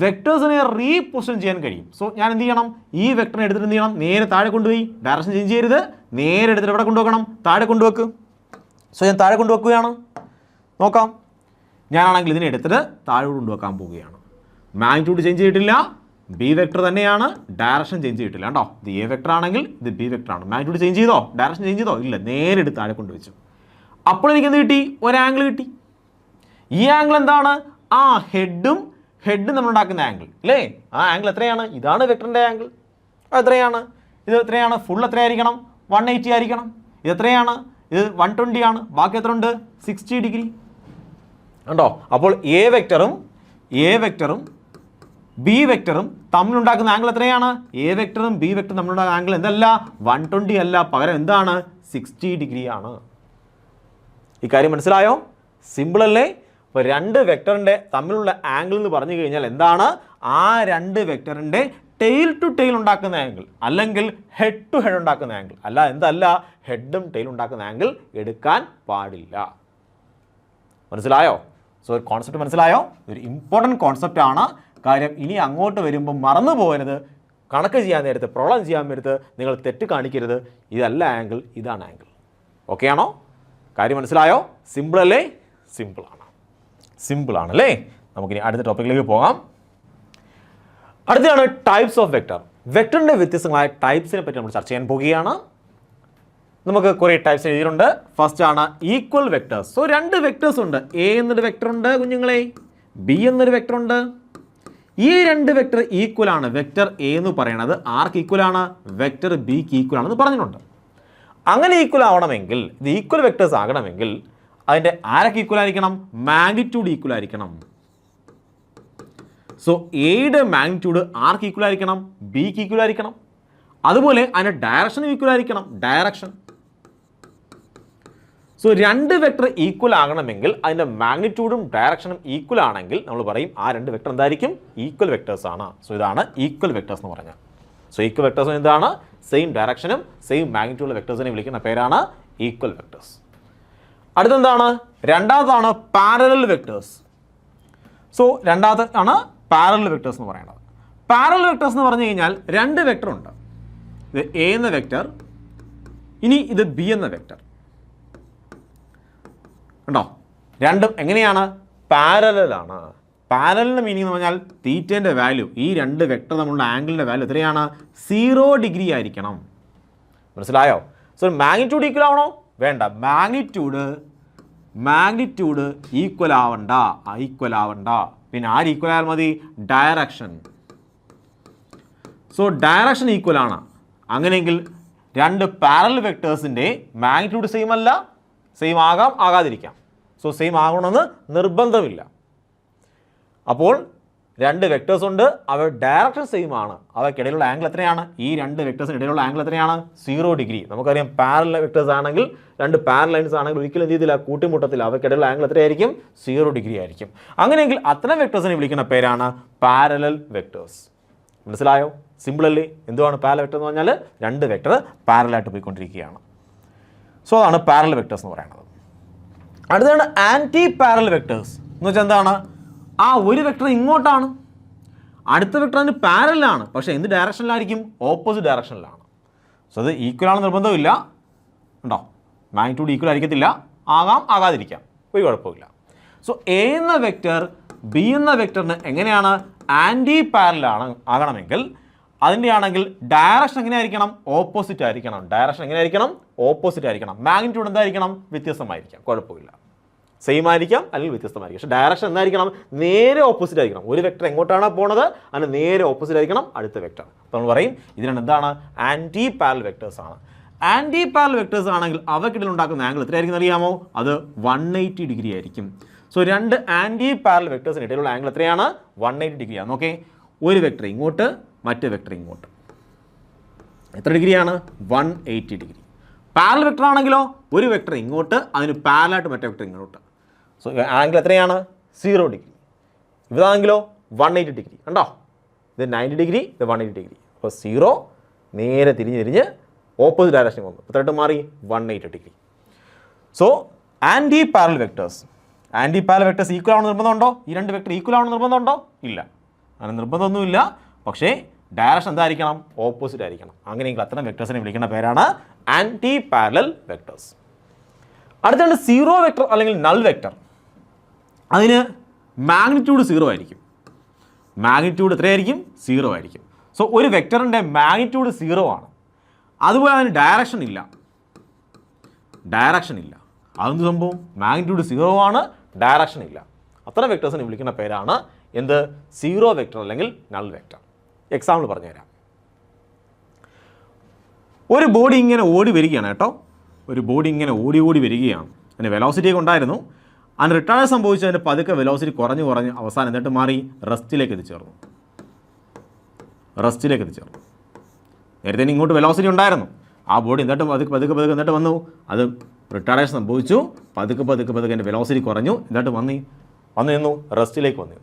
വെക്ടേഴ്സിനെ റീപൊസിഷൻ ചെയ്യാൻ കഴിയും. സോ ഞാൻ എന്ത് ചെയ്യണം, ഈ വെക്ടറിനെ എടുത്തിട്ട് എന്ത് ചെയ്യണം, നേരെ താഴെ കൊണ്ടുപോയി, ഡയറക്ഷൻ ചേഞ്ച് ചെയ്യരുത്, നേരെ എടുത്തിട്ട് എവിടെ കൊണ്ടുവെക്കണം, താഴെ കൊണ്ടുവെക്ക്. സോ ഞാൻ താഴെ കൊണ്ടുവെക്കുകയാണ്. നോക്കാം, ഞാനാണെങ്കിൽ ഇതിനെ എടുത്തിട്ട് താഴെ കൊണ്ടുവെക്കാൻ പോവുകയാണ്. മാഗ്നിറ്റ്യൂഡ് ചേഞ്ച് ചെയ്തിട്ടില്ല, ബി വെക്ടർ തന്നെയാണ്, ഡയറക്ഷൻ ചേഞ്ച് ചെയ്തിട്ടില്ല. കണ്ടോ, ഇത് എ വെക്ടർ ആണെങ്കിൽ ഇത് ബി വെക്ടർ ആണ്. മാഗ്നിറ്റ്യൂഡ് ചേഞ്ച് ചെയ്തോ, ഡയറക്ഷൻ ചേഞ്ച് ചെയ്തോ, ഇല്ല, നേരെ എടുത്ത് താഴെ കൊണ്ടുവച്ചു. അപ്പോൾ എനിക്ക് എന്ത് കിട്ടി, ഒരു ആംഗിൾ കിട്ടി. ഈ ആംഗിൾ എന്താണ്, ആ ഹെഡ് നമ്മൾ ഉണ്ടാക്കുന്ന ആംഗിൾ അല്ലേ. ആ ആംഗിൾ എത്രയാണ്, ഇതാണ് വെക്ടറിൻ്റെ ആംഗിൾ. എത്രയാണ്, ഇത് എത്രയാണ്, ഫുൾ എത്രയായിരിക്കണം, 180 ആയിരിക്കണം. ഇത് എത്രയാണ്, ഇത് 120 ആണ്. ബാക്കി എത്ര ഉണ്ട്, 60 ഡിഗ്രി. കണ്ടോ, അപ്പോൾ എ വെക്ടറും ബി വെക്ടറും തമ്മിലുണ്ടാക്കുന്ന ആംഗിൾ എത്രയാണ്, എ വെക്ടറും ബി വെക്ടറും തമ്മിലുണ്ടാക്കുന്ന ആംഗിൾ എന്തല്ല, 120 അല്ല, പകരം എന്താണ്, 60 ഡിഗ്രി ആണ്. ഈ കാര്യം മനസ്സിലായോ? സിമ്പിൾ അല്ലേ? അപ്പോൾ രണ്ട് വെക്ടറിൻ്റെ തമ്മിലുള്ള ആംഗിൾ എന്ന് പറഞ്ഞു കഴിഞ്ഞാൽ എന്താണ്, ആ രണ്ട് വെക്ടറിൻ്റെ ടെയിൽ ടു ടെയിൽ ഉണ്ടാക്കുന്ന ആംഗിൾ, അല്ലെങ്കിൽ ഹെഡ് ടു ഹെഡ് ഉണ്ടാക്കുന്ന ആംഗിൾ. അല്ല, എന്തല്ല, ഹെഡും ടെയിലും ഉണ്ടാക്കുന്ന ആംഗിൾ എടുക്കാൻ പാടില്ല. മനസ്സിലായോ? സോ ഒരു കോൺസെപ്റ്റ് മനസ്സിലായോ? ഒരു ഇമ്പോർട്ടൻറ്റ് കോൺസെപ്റ്റ് ആണ്. കാര്യം ഇനി അങ്ങോട്ട് വരുമ്പോൾ മറന്നു പോകരുത്. കണക്ക് ചെയ്യാൻ നേരത്ത്, പ്രോബ്ലം ചെയ്യാൻ നേരത്ത് നിങ്ങൾ തെറ്റ് കാണിക്കരുത്. ഇതല്ല ആംഗിൾ, ഇതാണ് ആംഗിൾ. ഓക്കെ ആണോ? കാര്യം മനസ്സിലായോ? സിമ്പിൾ അല്ലേ? സിമ്പിൾ ആണല്ലേ? നമുക്കിനി അടുത്ത ടോപ്പിക്കിലേക്ക് പോകാം. അടുത്തതാണ് ടൈപ്സ് ഓഫ് വെക്ടർ. വെക്ടറിൻ്റെ വ്യത്യസ്തങ്ങളായ ടൈപ്സിനെ പറ്റി നമ്മൾ ചർച്ച ചെയ്യാൻ പോവുകയാണ്. നമുക്ക് കുറേ ടൈപ്സ് എഴുതിയിട്ടുണ്ട്. ഫസ്റ്റ് ആണ് ഈക്വൽ വെക്ടേഴ്സ്. സോ രണ്ട് വെക്ടേഴ്സ് ഉണ്ട്. എ എന്നൊരു വെക്ടർ ഉണ്ട് കുഞ്ഞുങ്ങളെ, ബി എന്നൊരു വെക്ടർ ഉണ്ട്. ഈ രണ്ട് വെക്ടർ ഈക്വൽ ആണ്. വെക്ടർ എ എന്ന് പറയുന്നത് ആർക്ക് ഈക്വൽ ആണ്, വെക്ടർ ബിക്ക് ഈക്വൽ ആണെന്ന് പറഞ്ഞിട്ടുണ്ട്. അങ്ങനെ ഈക്വൽ ആവണമെങ്കിൽ, ഇത് ഈക്വൽ വെക്ടേഴ്സ് ആകണമെങ്കിൽ അതിൻ്റെ ആരൊക്കെ ഈക്വൽ ആയിരിക്കണം, മാഗ്നിറ്റ്യൂഡ് ഈക്വൽ ആയിരിക്കണം. സോ എയുടെ മാഗ്നിറ്റ്യൂഡ് ആർക്ക് ഈക്വൽ ആയിരിക്കണം, ബിക്ക് ഈക്വൽ ആയിരിക്കണം. അതുപോലെ അതിൻ്റെ ഡയറക്ഷൻ ഈക്വൽ ആയിരിക്കണം, ഡയറക്ഷൻ. സോ രണ്ട് വെക്ടർ ഈക്വൽ ആകണമെങ്കിൽ അതിൻ്റെ മാഗ്നിറ്റ്യൂഡും ഡയറക്ഷനും ഈക്വൽ ആണെങ്കിൽ നമ്മൾ പറയും ആ രണ്ട് വെക്ടർ എന്തായിരിക്കും, ഈക്വൽ വെക്ടേഴ്സ് ആണ്. സോ ഇതാണ് ഈക്വൽ വെക്ടേഴ്സ് എന്ന് പറഞ്ഞാൽ. സോ ഈക്വൽ വെക്ടേഴ്സ് എന്താണ്, സെയിം ഡയറക്ഷനും സെയിം മാഗ്നിറ്റ്യൂഡ് വെക്ടേഴ്സിനെ വിളിക്കുന്ന പേരാണ് ഈക്വൽ വെക്ടേഴ്സ്. അടുത്തെന്താണ്, രണ്ടാമതാണ് പാരലൽ വെക്ടേഴ്സ്. സോ രണ്ടാമതാണ് പാരലൽ വെക്ടേഴ്സ് എന്ന് പറയുന്നത്. പാരലൽ വെക്ടേഴ്സ് എന്ന് പറഞ്ഞു കഴിഞ്ഞാൽ രണ്ട് വെക്ടർ ഉണ്ട്. ഇത് എ എന്ന വെക്ടർ, ഇനി ഇത് ബി എന്ന വെക്ടർ. ഉണ്ടോ, രണ്ടും എങ്ങനെയാണ്, പാരലലാണ്. പാരലലിൻ്റെ മീനിങ് എന്ന് പറഞ്ഞാൽ തീറ്റേൻ്റെ വാല്യൂ, ഈ രണ്ട് വെക്ടർ നമ്മളുടെ ആംഗിളിൻ്റെ വാല്യൂ എത്രയാണ്, 0 ഡിഗ്രി ആയിരിക്കണം. മനസ്സിലായോ? സോ മാഗ്നിറ്റ്യൂഡ് ഈക്വൽ ആവണോ, വേണ്ട. മാഗ്നിറ്റ്യൂഡ് ഈക്വൽ ആവണ്ട. പിന്നെ ആര് ഈക്വൽ ആയാൽ മതി, ഡയറക്ഷൻ. സോ ഡയറക്ഷൻ ഈക്വൽ ആണ്. അങ്ങനെയെങ്കിൽ രണ്ട് പാരലൽ വെക്ടേഴ്സിൻ്റെ മാഗ്നിറ്റ്യൂഡ് സെയിം അല്ല, സെയിം ആകാം, ആകാതിരിക്കാം. സോ സെയിം ആകണമെന്ന് നിർബന്ധമില്ല. അപ്പോൾ രണ്ട് വെക്ടേഴ്സ് ഉണ്ട്, അവർ ഡയറക്ഷൻ സെയിം ആണ്. അവയ്ക്കിടയിലുള്ള ആംഗിൾ എത്രയാണ്, ഈ രണ്ട് വെക്ടേഴ്സിന് ഇടയിലുള്ള ആംഗിൾ എത്രയാണ്, 0 ഡിഗ്രി. നമുക്കറിയാം പാരലൽ വെക്ടേഴ്സ് ആണെങ്കിൽ, രണ്ട് പാരലൽ ലൈൻസ് ആണെങ്കിൽ ഒരിക്കലും എന്ത് ചെയ്തില്ല, കൂട്ടിമുട്ടത്തില്ല. അവയ്ക്കിടയിലുള്ള ആംഗിൾ എത്രയായിരിക്കും, 0 ഡിഗ്രി ആയിരിക്കും. അങ്ങനെയെങ്കിൽ അത്തരം വെക്ടേഴ്സിനെ വിളിക്കുന്ന പേരാണ് പാരലൽ വെക്ടേഴ്സ്. മനസ്സിലായോ? സിമ്പിൾ അല്ലേ? എന്തുവാണ് പാരലൽ വെക്ടർ എന്ന് പറഞ്ഞാൽ, രണ്ട് വെക്ടർ പാരലായിട്ട് പോയിക്കൊണ്ടിരിക്കുകയാണ്. സോ അതാണ് പാരലൽ വെക്ടേഴ്സ് എന്ന് പറയുന്നത്. അടുത്താണ് ആൻറ്റി പാരലൽ വെക്ടേഴ്സ് എന്ന് വെച്ചാൽ എന്താണ്, ആ ഒരു വെക്ടർ ഇങ്ങോട്ടാണ്, അടുത്ത വെക്ടർ അതിന് പാരലാണ്, പക്ഷേ എന്ത് ഡയറക്ഷനിലായിരിക്കും, ഓപ്പോസിറ്റ് ഡയറക്ഷനിലാണ്. സോ അത് ഈക്വൽ ആണെന്ന് നിർബന്ധമില്ല. ഉണ്ടോ, മാഗ്നിറ്റ്യൂഡ് ഈക്വൽ ആയിരിക്കത്തില്ല, ആകാം, ആകാതിരിക്കാം, ഒരു കുഴപ്പമില്ല. സോ എ എന്ന വെക്ടർ ബി എന്ന വെക്ടറിന് എങ്ങനെയാണ് ആൻറ്റി പാരലൽ ആകണമെങ്കിൽ അതിൻ്റെ ആണെങ്കിൽ ഡയറക്ഷൻ എങ്ങനെയായിരിക്കണം, ഓപ്പോസിറ്റ് ആയിരിക്കണം. മാഗ്നിറ്റ്യൂഡ് എന്തായിരിക്കണം, വ്യത്യസ്തമായിരിക്കാം, കുഴപ്പമില്ല. സെയിം ആയിരിക്കാം അല്ലെങ്കിൽ വ്യത്യസ്തമായിരിക്കും. പക്ഷേ ഡയറക്ഷൻ എന്തായിരിക്കണം, നേരെ ഓപ്പോസിറ്റ് ആയിരിക്കണം. ഒരു വെക്ടർ എങ്ങോട്ടാണ് പോണത് അതിന് നേരെ ഓപ്പോസിറ്റ് ആയിരിക്കണം അടുത്ത വെക്ടർ. അപ്പോൾ നമ്മൾ പറയും ഇതിനാണ് എന്താണ്, ആൻറ്റി പാരലൽ വെക്ടേഴ്സ് ആണ്. ആൻറ്റി പാരലൽ വെക്ടേഴ്സ് ആണെങ്കിൽ അവയ്ക്കിടയിൽ ഉണ്ടാക്കുന്ന ആംഗിൾ എത്രയായിരിക്കും അറിയാമോ, അത് 180 ഡിഗ്രി ആയിരിക്കും. സോ രണ്ട് ആൻറ്റി പാരലൽ വെക്ടേഴ്സിന് ഇടയിലുള്ള ആംഗിൾ എത്രയാണ്, 180 ഡിഗ്രിയാണ്. ഓക്കെ, ഒരു വെക്ടർ ഇങ്ങോട്ട്, മറ്റേ വെക്ടർ ഇങ്ങോട്ട്, എത്ര ഡിഗ്രിയാണ്, 180 ഡിഗ്രി. പാരലൽ വെക്ടർ ആണെങ്കിലോ ഒരു വെക്ടർ ഇങ്ങോട്ട്, അതിന് പാരലായിട്ട് മറ്റേ വെക്ടർ ഇങ്ങോട്ട്. സോ ആംഗിൾ എത്രയാണ്, 0 ഡിഗ്രി. ഇതാണെങ്കിലോ 180 ഡിഗ്രി. കണ്ടോ, ഇത് 90 ഡിഗ്രി, ഇത് 180 ഡിഗ്രി. അപ്പോൾ 0 നേരെ തിരിഞ്ഞ് ഓപ്പോസിറ്റ് ഡയറക്ഷൻ വന്നു, എത്രയായിട്ട് മാറി, 180 degree. So anti parallel vectors equal ആവണമെന്ന് നിർബന്ധമുണ്ടോ, ഈ രണ്ട് വെക്ടർ ഈക്വൽ ആവണമെന്ന് നിർബന്ധമുണ്ടോ, ഇല്ല. അങ്ങനെ നിർബന്ധമൊന്നുമില്ല. പക്ഷേ ഡയറക്ഷൻ എന്തായിരിക്കണം? ഓപ്പോസിറ്റ് ആയിരിക്കണം. അങ്ങനെയെങ്കിൽ അത്തരം വെക്ടേഴ്സിനെ വിളിക്കുന്ന പേരാണ് ആൻറ്റി പാരലൽ വെക്ടേഴ്സ്. അടുത്താണ് സീറോ വെക്ടർ അല്ലെങ്കിൽ നൾ വെക്ടർ. അതിന് മാഗ്നിറ്റ്യൂഡ് 0 ആയിരിക്കും. മാഗ്നിറ്റ്യൂഡ് എത്രയായിരിക്കും? 0 ആയിരിക്കും. സോ ഒരു വെക്ടറിൻ്റെ മാഗ്നിറ്റ്യൂഡ് 0 ആണ്. അതുപോലെ അതിന് ഡയറക്ഷൻ ഇല്ല. അതെന്ത് സംഭവം? മാഗ്നിറ്റ്യൂഡ് 0 ആണ്, ഡയറക്ഷൻ ഇല്ല. അത്തരം വെക്ടേഴ്സിനെ വിളിക്കുന്ന പേരാണ് എന്ത്? സീറോ വെക്ടർ അല്ലെങ്കിൽ നൾ വെക്ടർ. എക്സാമ്പിൾ പറഞ്ഞുതരാം. ഒരു ബോഡി ഇങ്ങനെ ഓടി വരികയാണ് കേട്ടോ. ഒരു ബോഡി ഇങ്ങനെ ഓടി വരികയാണ്. അതിന് വെലോസിറ്റി ഒക്കെ ഉണ്ടായിരുന്നു. അതിന് റിട്ടേൺ സംഭവിച്ചു. അതിൻ്റെ പതുക്കെ വെലോസിറ്റി കുറഞ്ഞ് അവസാനം എന്നിട്ട് മാറി റെസ്റ്റിലേക്ക് എത്തിച്ചേർന്നു. നേരത്തെ ഇങ്ങോട്ട് വെലോസിറ്റി ഉണ്ടായിരുന്നു. ആ ബോഡി എന്നിട്ട് പതുക്കെ എന്നിട്ട് വന്നു. അത് റിട്ടാർഡേഷൻ സംഭവിച്ചു. പതുക്കെ എൻ്റെ വെലോസിറ്റി കുറഞ്ഞു. എന്നിട്ട് വന്നു നിന്നു റെസ്റ്റിലേക്ക് വന്നു.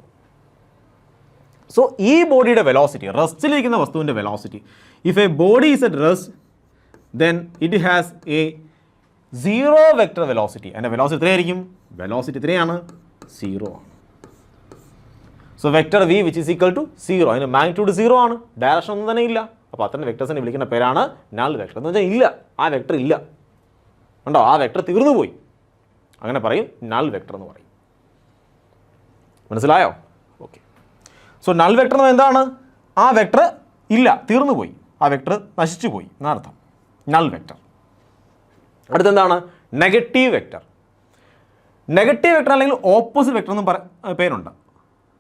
സോ ഈ ബോഡിയുടെ വെലോസിറ്റി, റെസ്റ്റിലിരിക്കുന്ന വസ്തുവിൻ്റെ velocity, if a body is at rest then it has a zero vector velocity. അതിൻ്റെ വെലോസിറ്റി എത്രയായിരിക്കും? വെലോസിറ്റി എത്രയാണ്? 0 ആണ്. So vector V which is equal to 0. അതിന് മാഗ്നിറ്റ്യൂഡ് 0 ആണ്, ഡയറക്ഷൻ ഒന്നും തന്നെ ഇല്ല. അപ്പോൾ അത്തരം വെക്ടേഴ്സിനെ വിളിക്കുന്ന പേരാണ് നൾ വെക്ടർ. എന്ന് വെച്ചാൽ ഇല്ല, ആ വെക്ടർ ഇല്ല. ഉണ്ടോ? ആ വെക്ടർ തീർന്നു പോയി. അങ്ങനെ പറയും, നൾ വെക്ടർ എന്ന് പറയും. മനസ്സിലായോ? ഓക്കെ. സോ നൾ വെക്ടർ എന്ന് എന്താണ്? ആ വെക്ടർ ഇല്ല, തീർന്നു പോയി, ആ വെക്ടർ നശിച്ചു പോയി എന്നർത്ഥം. Null vector. അടുത്തെന്താണ്? Negative vector. നെഗറ്റീവ് വെക്ടർ അല്ലെങ്കിൽ ഓപ്പോസിറ്റ് വെക്ടർ എന്നും പേരുണ്ട്.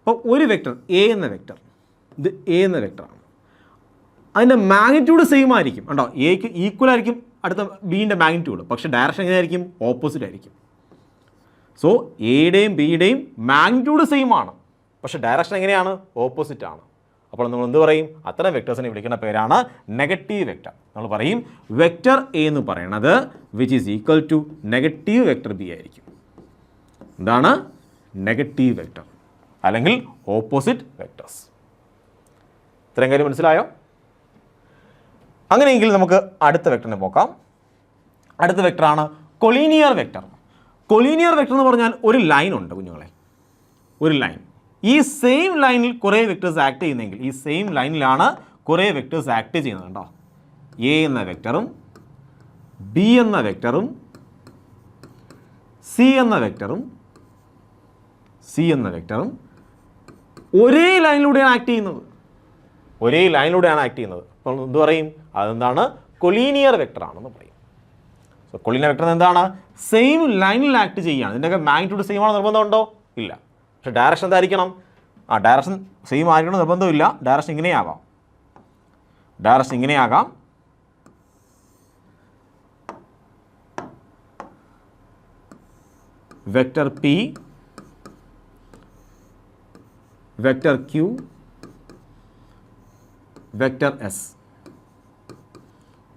അപ്പോൾ ഒരു വെക്ടർ എ എന്ന വെക്ടർ, ഇത് എ എന്ന വെക്ടറാണ്. അതിൻ്റെ മാഗ്നിറ്റ്യൂഡ് സെയിം ആയിരിക്കും. ഉണ്ടോ? എക്ക് ഈക്വൽ ആയിരിക്കും അടുത്ത ബീൻ്റെ മാഗ്നിറ്റ്യൂഡ്. പക്ഷേ ഡയറക്ഷൻ എങ്ങനെയായിരിക്കും? ഓപ്പോസിറ്റ് ആയിരിക്കും. സോ എയുടെയും ബിയുടെയും മാഗ്നിറ്റ്യൂഡ് സെയിം ആണ്, പക്ഷേ ഡയറക്ഷൻ എങ്ങനെയാണ്? ഓപ്പോസിറ്റ് ആണ്. അപ്പോൾ നമ്മൾ എന്ത് പറയും? അത്തരം വെക്ടേഴ്സിനെ വിളിക്കുന്ന പേരാണ് നെഗറ്റീവ് വെക്ടർ. നമ്മൾ പറയും വെക്ടർ എ എന്ന് പറയുന്നത് which is equal to negative vector B ആയിരിക്കും. എന്താണ്? നെഗറ്റീവ് വെക്ടർ അല്ലെങ്കിൽ ഓപ്പോസിറ്റ് വെക്ടേഴ്സ്. ഇത്രയും കാര്യം മനസ്സിലായോ? അങ്ങനെയെങ്കിൽ നമുക്ക് അടുത്ത വെക്ടറിനെ നോക്കാം. അടുത്ത വെക്ടറാണ് കൊളീനിയർ വെക്ടർ. കൊളീനിയർ വെക്ടർ എന്ന് പറഞ്ഞാൽ ഒരു ലൈൻ ഉണ്ട് കുഞ്ഞുങ്ങളെ, ഒരു ലൈൻ. ഈ സെയിം ലൈനിൽ കുറേ വെക്ടേഴ്സ് ആക്ട് ചെയ്യുന്നെങ്കിൽ, ഈ സെയിം ലൈനിലാണ് കുറേ വെക്ടേഴ്സ് ആക്ട് ചെയ്യുന്നത്. കണ്ടോ? എ എന്ന വെക്ടറും ബി എന്ന വെക്ടറും സി എന്ന വെക്ടറും ഒരേ ലൈനിലൂടെയാണ് ആക്ട് ചെയ്യുന്നത്. അപ്പോൾ എന്ത് പറയും? അതെന്താണ്? കൊളീനിയർ വെക്ടർ ആണെന്ന് പറയും. സോ കൊളീനിയർ വെക്ടർ എന്താണ്? സെയിം ലൈനിൽ ആക്ട് ചെയ്യുകയാണ്. ഇതിൻ്റെയൊക്കെ മാഗ്നിറ്റ്യൂഡ് സെയിം ആണ് നിർബന്ധമുണ്ടോ? ഇല്ല. പക്ഷേ ഡയറക്ഷൻ എന്തായിരിക്കണം? ഡയറക്ഷൻ സെയിം ആയിരിക്കണം നിർബന്ധമില്ല. ഡയറക്ഷൻ ഇങ്ങനെയാകാം. Vector P, vector Q, vector S.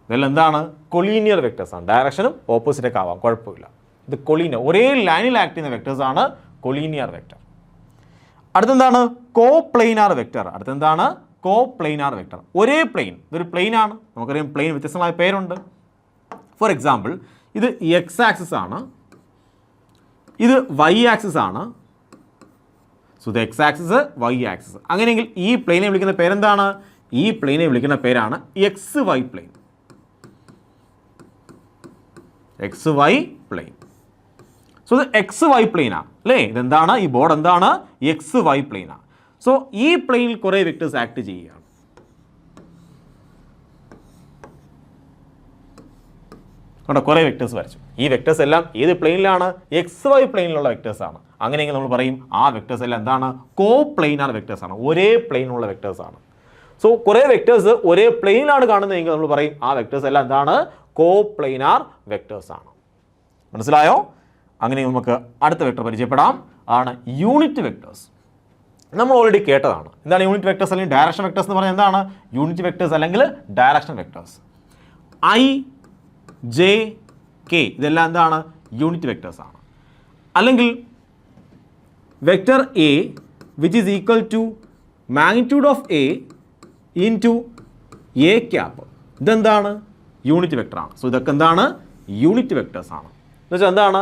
ഇതെല്ലാം എന്താണ്? കൊളീനിയർ വെക്ടേഴ്സാണ്. ഡയറക്ഷനും ഓപ്പോസിറ്റൊക്കെ ആവാം, കുഴപ്പമില്ല. ഇത് കൊളീനിയർ, ഒരേ ലൈനിൽ ആക്ട് ചെയ്യുന്ന വെക്ടേഴ്സാണ് കൊളീനിയർ വെക്ടർ. അടുത്തെന്താണ്? കോപ്ലെയിനാർ വെക്ടർ. ഒരേ പ്ലെയിൻ, ഇതൊരു പ്ലെയിനാണ്. നമുക്കറിയാം പ്ലെയിൻ വ്യത്യസ്തമായ പേരുണ്ട്. ഫോർ എക്സാമ്പിൾ, ഇത് എക്സ് ആക്സിസ് ആണ്, ഇത് വൈ ആക്സിസ് ആണ്. സോ ഇത് എക്സ് ആക്സിസ്, വൈ ആക്സിസ്. അങ്ങനെയെങ്കിൽ ഈ പ്ലെയിനെ വിളിക്കുന്ന പേരെന്താണ്? ഈ പ്ലെയിനെ വിളിക്കുന്ന പേരാണ് എക്സ് വൈ പ്ലെയിൻ. സോ ഇത് എക്സ് വൈ പ്ലെയിനാണ് അല്ലേ? ഇതെന്താണ്? ഈ ബോർഡ് എന്താണ്? X Y പ്ലെയിനാണ്. സോ ഈ പ്ലെയിനിൽ കുറേ വെക്ടേഴ്സ് ആക്ട് ചെയ്യുകയാണ്. അവിടെ കുറേ വെക്ടേഴ്സ് വരച്ചു. ഈ വെക്ടേഴ്സ് എല്ലാം ഏത് പ്ലെയിനിലാണ്? X Y പ്ലെയിനിലുള്ള വെക്ടേഴ്സാണ്. അങ്ങനെയെങ്കിൽ നമ്മൾ പറയും ആ വെക്ടേഴ്സ് എല്ലാം എന്താണ്? കോപ്ലെയിനാർ വെക്ടേഴ്സാണ്, ഒരേ പ്ലെയിനുള്ള വെക്ടേഴ്സാണ്. സോ കുറേ വെക്ടേഴ്സ് ഒരേ പ്ലെയിനിലാണ് കാണുന്നതെങ്കിൽ നമ്മൾ പറയും ആ വെക്ടേഴ്സ് എല്ലാം എന്താണ്? കോപ്ലെയിനാർ വെക്ടേഴ്സാണ്. മനസ്സിലായോ? അങ്ങനെ നമുക്ക് അടുത്ത വെക്ടർ പരിചയപ്പെടാം. ആണ് യൂണിറ്റ് വെക്ടേഴ്സ്. നമ്മൾ ഓൾറെഡി കേട്ടതാണ്. എന്താണ് യൂണിറ്റ് വെക്ടേഴ്സ് അല്ലെങ്കിൽ ഡയറക്ഷൻ വെക്ടേഴ്സ് എന്ന് പറഞ്ഞാൽ എന്താണ്? യൂണിറ്റ് വെക്ടേഴ്സ് അല്ലെങ്കിൽ direction vectors. I, J, K ഇതെല്ലാം എന്താണ്? യൂണിറ്റ് വെക്ടേഴ്സാണ്. അല്ലെങ്കിൽ vector A which is equal to magnitude of A into A cap. ഇതെന്താണ്? യൂണിറ്റ് വെക്ടറാണ്. സോ ഇതൊക്കെ എന്താണ്? യൂണിറ്റ് വെക്ടേഴ്സാണ്. എന്ന് വെച്ചാൽ എന്താണ്?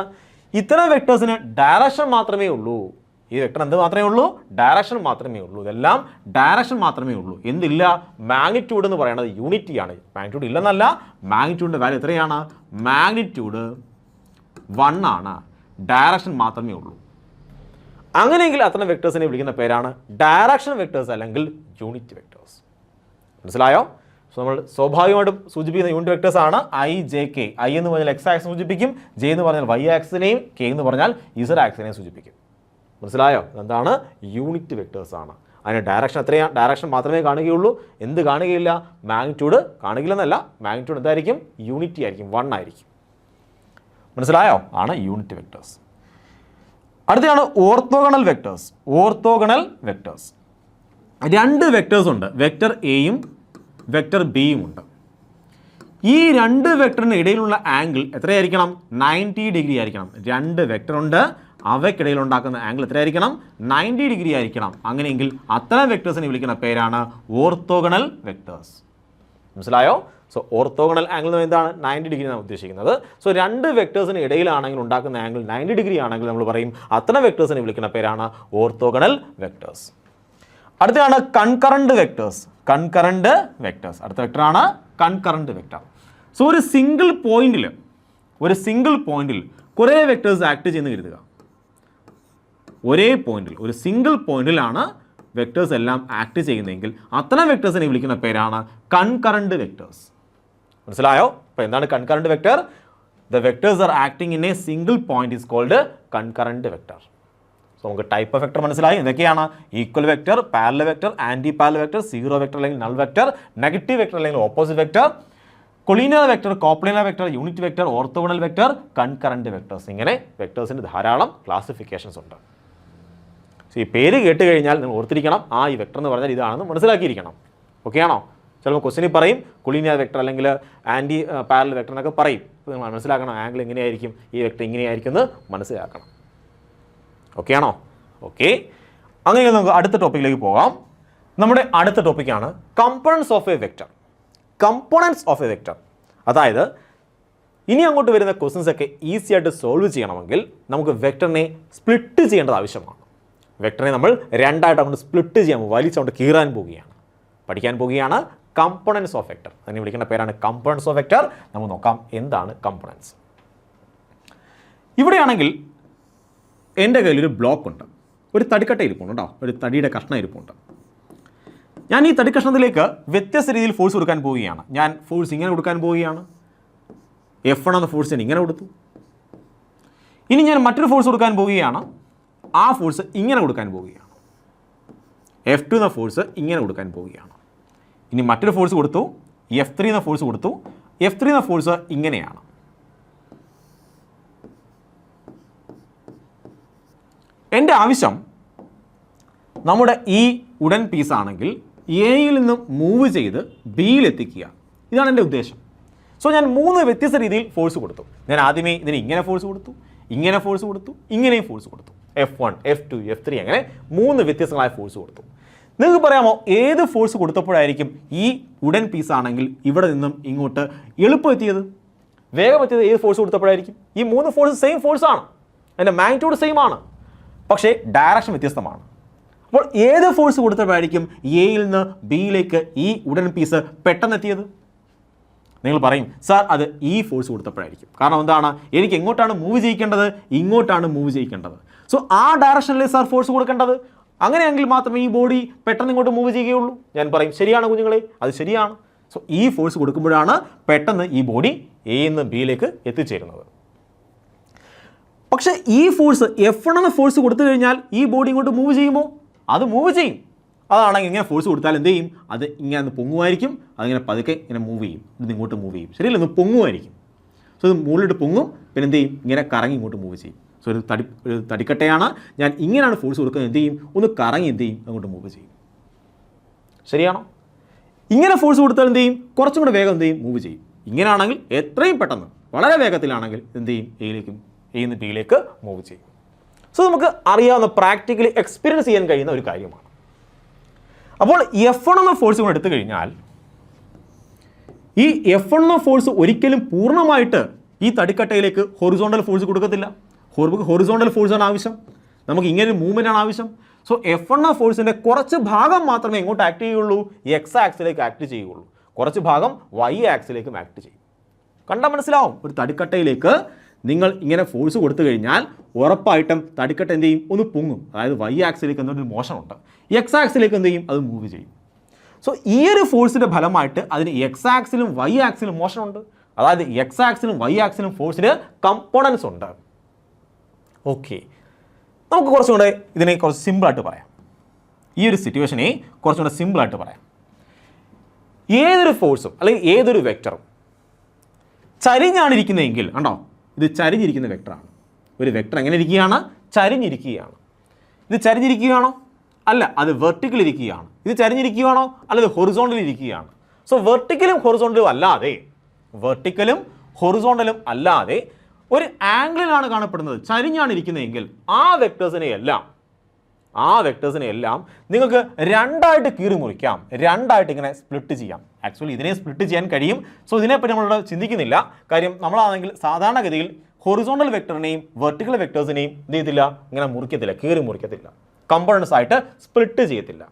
ഇത്തരം വെക്ടേഴ്സിന് ഡയറക്ഷൻ മാത്രമേ ഉള്ളൂ. ഈ വെക്ടർ എന്ത് മാത്രമേ ഉള്ളൂ? ഡയറക്ഷൻ മാത്രമേ ഉള്ളൂ. ഇതെല്ലാം ഡയറക്ഷൻ മാത്രമേ ഉള്ളൂ. എന്തില്ല? മാഗ്നിറ്റ്യൂഡ് എന്ന് പറയുന്നത് യൂണിറ്റിയാണ്. മാഗ്നിറ്റ്യൂഡ് ഇല്ലെന്നല്ല, മാഗ്നിറ്റ്യൂഡിൻ്റെ വാല്യൂ എത്രയാണ്? മാഗ്നിറ്റ്യൂഡ് 1 ആണ്. ഡയറക്ഷൻ മാത്രമേ ഉള്ളൂ. അങ്ങനെയെങ്കിൽ അത്തരം വെക്ടേഴ്സിനെ വിളിക്കുന്ന പേരാണ് ഡയറക്ഷൻ വെക്ടേഴ്സ് അല്ലെങ്കിൽ യൂണിറ്റ് വെക്ടേഴ്സ്. മനസ്സിലായോ? സോ നമ്മൾ സ്വാഭാവികമായിട്ടും സൂചിപ്പിക്കുന്ന യൂണിറ്റ് വെക്ടേഴ്സ് ആണ് ഐ, ജെ, കെ. ഐ എന്ന് പറഞ്ഞാൽ എക്സ് ആക്സിനെ സൂചിപ്പിക്കും, ജെ എന്ന് പറഞ്ഞാൽ വൈ ആക്സിനെയും, കെ എന്ന് പറഞ്ഞാൽ ഇസഡ് ആക്സിനെയും സൂചിപ്പിക്കും. മനസ്സിലായോ? എന്താണ്? യൂണിറ്റ് വെക്ടേഴ്സ് ആണ്. അതിന് ഡയറക്ഷൻ എത്രയാണ്? ഡയറക്ഷൻ മാത്രമേ കാണുകയുള്ളൂ. എന്ത് കാണുകയില്ല? മാഗ്നിറ്റ്യൂഡ് കാണുകയില്ലെന്നല്ല, മാഗ്നിറ്റ്യൂഡ് എന്തായിരിക്കും? യൂണിറ്റി ആയിരിക്കും, 1 ആയിരിക്കും. മനസ്സിലായോ? ആണ് യൂണിറ്റ് വെക്ടേഴ്സ്. അടുത്തതാണ് orthogonal vectors. Orthogonal vectors 2 vectors ഉണ്ട്. വെക്ടർ എയും വെക്ടർ ബിയും ഉണ്ട്. ഈ 2 വെക്ടറിന് ഇടയിലുള്ള ആംഗിൾ എത്രയായിരിക്കണം? 90 ഡിഗ്രി ആയിരിക്കണം. 2 വെക്ടർ ഉണ്ട്, അവയ്ക്കിടയിൽ ഉണ്ടാക്കുന്ന ആംഗിൾ എത്രയായിരിക്കണം? 90 ഡിഗ്രി ആയിരിക്കണം. അങ്ങനെയെങ്കിൽ അത്തരം വെക്ടേഴ്സിനെ വിളിക്കുന്ന പേരാണ് ഓർത്തോഗണൽ വെക്ടേഴ്സ്. മനസ്സിലായോ? സോ ഓർത്തോഗണൽ ആംഗിൾ എന്താണ്? 90 ഡിഗ്രി എന്നാണ് ഉദ്ദേശിക്കുന്നത്. സോ 2 വെക്ടേഴ്സിന് ഇടയിലാണെങ്കിൽ ഉണ്ടാക്കുന്ന ആംഗിൾ 90 ഡിഗ്രി ആണെങ്കിൽ നമ്മൾ പറയും അത്തരം വെക്ടേഴ്സിനെ വിളിക്കുന്ന പേരാണ് ഓർത്തോഗണൽ വെക്ടേഴ്സ്. അടുത്തതാണ് കൺകറന്റ് വെക്ടേഴ്സ്. കൺകറന്റ് വെക്ടേഴ്സ് അടുത്ത വെക്ടറാണ് കൺകറന്റ് വെക്ടർ. സോ ഒരു സിംഗിൾ പോയിന്റിൽ കുറേ വെക്ടേഴ്സ് ആക്ട് ചെയ്യുന്ന കരുതുക. ഒരേ പോയിന്റിൽ, ഒരു സിംഗിൾ പോയിന്റിലാണ് വെക്ടേഴ്സ് എല്ലാം ആക്ട് ചെയ്യുന്നതെങ്കിൽ അത്തരം വെക്ടേഴ്സിനെ വിളിക്കുന്ന പേരാണ് കൺകറന്റ് വെക്ടേഴ്സ്. മനസ്സിലായോ? അപ്പോൾ എന്താണ് concurrent vector? The vectors are acting in a single point is called concurrent vector. So നമുക്ക് ടൈപ്പ് ഓഫ് വെക്ടർ മനസ്സിലായി. എന്തൊക്കെയാണ്? Equal vector, parallel vector, anti parallel vector, zero vector അല്ലെങ്കിൽ നൾ വെക്ടർ, നെഗറ്റീവ് വെക്ടർ അല്ലെങ്കിൽ opposite vector, collinear vector, coplanar vector, unit vector, orthogonal vector, concurrent vectors. ഇങ്ങനെ വെക്ടേഴ്സിന് ധാരാളം classifications ഉണ്ട്. So ഈ പേര് കേട്ട് കഴിഞ്ഞാൽ നിങ്ങൾ ഓർത്തിരിക്കണം, ഈ വെക്ടർ എന്ന് പറഞ്ഞാൽ ഇതാണെന്ന് മനസ്സിലാക്കിയിരിക്കണം. ഓക്കെ ആണോ? ചിലപ്പോൾ ക്വസ്റ്റിനിൽ പറയും കൊളീനിയർ വെക്ടർ അല്ലെങ്കിൽ ആൻറ്റി പാരലൽ വെക്ടർ എന്നൊക്കെ പറയും. അപ്പോൾ നിങ്ങൾ മനസ്സിലാക്കണം ആംഗിൾ എങ്ങനെയായിരിക്കും, ഈ വെക്ടർ ഇങ്ങനെയായിരിക്കും എന്ന് മനസ്സിലാക്കണം. ഓക്കെ ആണോ? ഓക്കെ. അങ്ങനെ നമുക്ക് അടുത്ത ടോപ്പിക്കിലേക്ക് പോകാം. നമ്മുടെ അടുത്ത ടോപ്പിക്കാണ് components of A vector. Components of A vector, അതായത് ഇനി അങ്ങോട്ട് വരുന്ന ക്വസ്റ്റ്യൻസ് ഒക്കെ ഈസി ആയിട്ട് സോൾവ് ചെയ്യണമെങ്കിൽ നമുക്ക് വെക്ടറിനെ സ്പ്ലിറ്റ് ചെയ്യേണ്ടത് ആവശ്യമാണ്. വെക്ടറിനെ നമ്മൾ 2 ആയിട്ട് അങ്ങോട്ട് സ്പ്ലിറ്റ് ചെയ്യാൻ, വലിച്ചങ്ങോട്ട് കീറാൻ പോവുകയാണ്, പഠിക്കാൻ പോവുകയാണ് കമ്പോണൻസ് ഓഫ് വെക്ടർ. അതിനെ വിളിക്കുന്ന പേരാണ് കമ്പോണൻസ് ഓഫ് വെക്ടർ. നമുക്ക് നോക്കാം എന്താണ് കമ്പോണൻസ്. ഇവിടെയാണെങ്കിൽ എൻ്റെ കയ്യിലൊരു ബ്ലോക്ക് ഉണ്ട്, ഒരു തടിക്കട്ട ഇരിപ്പുണ്ട് കേട്ടോ, ഒരു തടിയുടെ കഷ്ണം ഇരിപ്പുണ്ട്. ഞാൻ ഈ തടി കഷ്ണത്തിലേക്ക് വ്യത്യസ്ത രീതിയിൽ ഫോഴ്സ് കൊടുക്കാൻ പോവുകയാണ്. ഞാൻ ഫോഴ്സ് ഇങ്ങനെ കൊടുക്കാൻ പോവുകയാണ്. F1 എന്ന ഫോഴ്സ് ഞാൻ ഇങ്ങനെ കൊടുത്തു. ഇനി ഞാൻ മറ്റൊരു ഫോഴ്സ് കൊടുക്കാൻ പോവുകയാണ്. ആ ഫോഴ്സ് ഇങ്ങനെ കൊടുക്കാൻ പോവുകയാണ്. F2 എന്ന ഫോഴ്സ് ഇങ്ങനെ കൊടുക്കാൻ പോവുകയാണ്. ഇനി മറ്റൊരു ഫോഴ്സ് കൊടുത്തു, F3 എന്ന ഫോഴ്സ് കൊടുത്തു. F3 എന്ന ഫോഴ്സ് ഇങ്ങനെയാണ്. എൻ്റെ ആവശ്യം നമ്മുടെ ഈ ഉടൻ പീസാണെങ്കിൽ എയിൽ നിന്നും മൂവ് ചെയ്ത് ബിയിൽ എത്തിക്കുക. ഇതാണ് എൻ്റെ ഉദ്ദേശം. സോ ഞാൻ 3 വ്യത്യസ്ത രീതിയിൽ ഫോഴ്സ് കൊടുത്തു. ഞാൻ ആദ്യമേ ഇതിന് ഇങ്ങനെ ഫോഴ്സ് കൊടുത്തു, ഇങ്ങനെ ഫോഴ്സ് കൊടുത്തു, ഇങ്ങനെയും ഫോഴ്സ് കൊടുത്തു. F1, F2, F3 അങ്ങനെ 3 വ്യത്യസ്തങ്ങളായ ഫോഴ്സ് കൊടുത്തു. നിങ്ങൾക്ക് പറയാമോ ഏത് ഫോഴ്സ് കൊടുത്തപ്പോഴായിരിക്കും ഈ ഉടൻ പീസാണെങ്കിൽ ഇവിടെ നിന്നും ഇങ്ങോട്ട് എളുപ്പം എത്തിയത്, വേഗം എത്തിയത്? ഏത് ഫോഴ്സ് കൊടുത്തപ്പോഴായിരിക്കും? ഈ 3 ഫോഴ്സ് സെയിം ഫോഴ്സാണ്, അതിൻ്റെ മാഗ്നിറ്റ്യൂഡ് സെയിം ആണ്, പക്ഷേ ഡയറക്ഷൻ വ്യത്യസ്തമാണ്. അപ്പോൾ ഏത് ഫോഴ്സ് കൊടുത്തപ്പോഴായിരിക്കും എയിൽ നിന്ന് ബിയിലേക്ക് ഈ ഉടൻ പീസ് പെട്ടെന്ന് എത്തിയത്? നിങ്ങൾ പറയും സാർ അത് ഈ ഫോഴ്സ് കൊടുത്തപ്പോഴായിരിക്കും. കാരണം എന്താണ്? എനിക്ക് എങ്ങോട്ടാണ് മൂവ് ചെയ്യിക്കേണ്ടത്? ഇങ്ങോട്ടാണ് മൂവ് ചെയ്യിക്കേണ്ടത്. സോ ആ ഡയറക്ഷനിലെ സാർ ഫോഴ്സ് കൊടുക്കേണ്ടത്. അങ്ങനെയെങ്കിൽ മാത്രമേ ഈ ബോഡി പെട്ടെന്ന് ഇങ്ങോട്ട് മൂവ് ചെയ്യുകയുള്ളൂ. ഞാൻ പറയും ശരിയാണ് കുഞ്ഞുങ്ങളെ, അത് ശരിയാണ്. സോ ഈ ഫോഴ്സ് കൊടുക്കുമ്പോഴാണ് പെട്ടെന്ന് ഈ ബോഡി എയിൽ നിന്ന് ബിയിലേക്ക് എത്തിച്ചേരുന്നത്. പക്ഷേ ഈ ഫോഴ്സ് F1 എന്ന ഫോഴ്സ് കൊടുത്തു കഴിഞ്ഞാൽ ഈ ബോഡി ഇങ്ങോട്ട് മൂവ് ചെയ്യുമോ? അത് മൂവ് ചെയ്യും. അതാണെങ്കിൽ ഇങ്ങനെ ഫോഴ്സ് കൊടുത്താൽ എന്ത് ചെയ്യും? അത് ഇങ്ങനെ പൊങ്ങുമായിരിക്കും. അതിങ്ങനെ പതുക്കെ ഇങ്ങനെ മൂവ് ചെയ്യും, ഇത് ഇങ്ങോട്ട് മൂവ് ചെയ്യും. ശരിയല്ല, ഒന്ന് പൊങ്ങുമായിരിക്കും. സോ ഇത് മുകളിലിട്ട് പൊങ്ങും, പിന്നെ എന്ത് ചെയ്യും? ഇങ്ങനെ കറങ്ങി ഇങ്ങോട്ട് മൂവ് ചെയ്യും. സോ ഒരു തടിക്കട്ടയാണ്, ഞാൻ ഇങ്ങനെയാണ് ഫോഴ്സ് കൊടുക്കുന്നത്, എന്ത് ചെയ്യും? ഒന്ന് കറങ്ങി എന്ത് ചെയ്യും? അങ്ങോട്ട് മൂവ് ചെയ്യും. ശരിയാണോ? ഇങ്ങനെ ഫോഴ്സ് കൊടുത്താൽ എന്ത് ചെയ്യും? കുറച്ചും കൂടെ വേഗം എന്ത് ചെയ്യും? മൂവ് ചെയ്യും. ഇങ്ങനെയാണെങ്കിൽ എത്രയും പെട്ടെന്ന്, വളരെ വേഗത്തിലാണെങ്കിൽ എന്ത് ചെയ്യും? എയിൽ നിന്ന് ബിയിലേക്ക് മൂവ് ചെയ്യും. സോ നമുക്ക് അറിയാവുന്ന പ്രാക്ടിക്കലി എക്സ്പീരിയൻസ് ചെയ്യാൻ കഴിയുന്ന ഒരു കാര്യമാണ്. അപ്പോൾ F1 എന്ന ഫോഴ്സ് കൊണ്ട് എടുത്തു കഴിഞ്ഞാൽ ഈ F1 എന്ന ഫോഴ്സ് ഒരിക്കലും പൂർണ്ണമായിട്ട് ഈ തടിക്കട്ടയിലേക്ക് ഹൊറിസോണ്ടൽ ഫോഴ്സ് കൊടുക്കത്തില്ല. ഹൊറിസോണ്ടൽ ഫോഴ്സാണ് ആവശ്യം. നമുക്ക് ഇങ്ങനൊരു മൂവ്മെൻ്റ് ആണ് ആവശ്യം. സോ F1 ഫോഴ്സിൻ്റെ കുറച്ച് ഭാഗം മാത്രമേ എങ്ങോട്ട് ആക്ട് ചെയ്യുള്ളൂ, എക്സ് ആക്സിലേക്ക് ആക്ട് ചെയ്യുള്ളൂ, കുറച്ച് ഭാഗം വൈ ആക്സിലേക്കും ആക്ട് ചെയ്യും. കണ്ടാൽ മനസ്സിലാവും. ഒരു തടിക്കട്ടയിലേക്ക് നിങ്ങൾ ഇങ്ങനെ ഫോഴ്സ് കൊടുത്തു കഴിഞ്ഞാൽ ഉറപ്പായിട്ടും തടിക്കട്ട എന്ത് ചെയ്യും, ഒന്ന് പൊങ്ങും. അതായത് വൈ ആക്സിലേക്ക് എന്നൊരു മോഷനുണ്ട്, എക്സ് ആക്സിലേക്ക് എന്ത് ചെയ്യും, അത് മൂവ് ചെയ്യും. സോ ഈ ഒരു ഫോഴ്സിൻ്റെ ഫലമായിട്ട് അതിന് എക്സ് ആക്സിലും വൈ ആക്സിലും മോഷനുണ്ട്. അതായത് എക്സ് ആക്സിലും വൈ ആക്സിലും ഫോഴ്സിന് കമ്പോണൻസ് ഉണ്ട്. ഓക്കെ, നമുക്ക് കുറച്ചുകൂടെ ഇതിനെ കുറച്ച് സിമ്പിളായിട്ട് പറയാം. ഈ ഒരു സിറ്റുവേഷനെ കുറച്ചുകൂടെ സിമ്പിളായിട്ട് പറയാം. ഏതൊരു ഫോഴ്സും അല്ലെങ്കിൽ ഏതൊരു വെക്ടറും ചരിഞ്ഞാണ് ഇരിക്കുന്നതെങ്കിൽ, കണ്ടോ ഇത് ചരിഞ്ഞിരിക്കുന്ന വെക്ടറാണ്. ഒരു വെക്ടർ എങ്ങനെ ഇരിക്കുകയാണ്, ചരിഞ്ഞിരിക്കുകയാണ്. ഇത് ചരിഞ്ഞിരിക്കുകയാണോ, അല്ല, അത് വെർട്ടിക്കൽ ഇരിക്കുകയാണ്. ഇത് ചരിഞ്ഞിരിക്കുകയാണോ, അല്ല, ഇത് ഹൊറിസോണ്ടൽ ഇരിക്കുകയാണ്. സോ വെർട്ടിക്കലും ഹൊറിസോണ്ടലും അല്ലാതെ ഒരു ആംഗിളിലാണ് കാണപ്പെടുന്നത്, ചരിഞ്ഞാണ് ഇരിക്കുന്നതെങ്കിൽ ആ വെക്ടേഴ്സിനെ എല്ലാം നിങ്ങൾക്ക് രണ്ടായിട്ട് കീറി മുറിക്കാം, രണ്ടായിട്ട് ഇങ്ങനെ സ്പ്ലിറ്റ് ചെയ്യാം. ആക്ച്വലി ഇതിനെ സ്പ്ലിറ്റ് ചെയ്യാൻ കഴിയും. സോ ഇതിനെപ്പറ്റി നമ്മളിവിടെ ചിന്തിക്കുന്നില്ല. കാര്യം നമ്മളാണെങ്കിൽ സാധാരണഗതിയിൽ ഹൊറിസോണ്ടൽ വെക്ടറിനെയും വെർട്ടിക്കൽ വെക്ടേഴ്സിനെയും എന്ത് ചെയ്യത്തില്ല, ഇങ്ങനെ മുറിക്കത്തില്ല, കീറി മുറിക്കത്തില്ല, കമ്പോണൻസ് ആയിട്ട് സ്പ്ലിറ്റ് ചെയ്യത്തില്ല.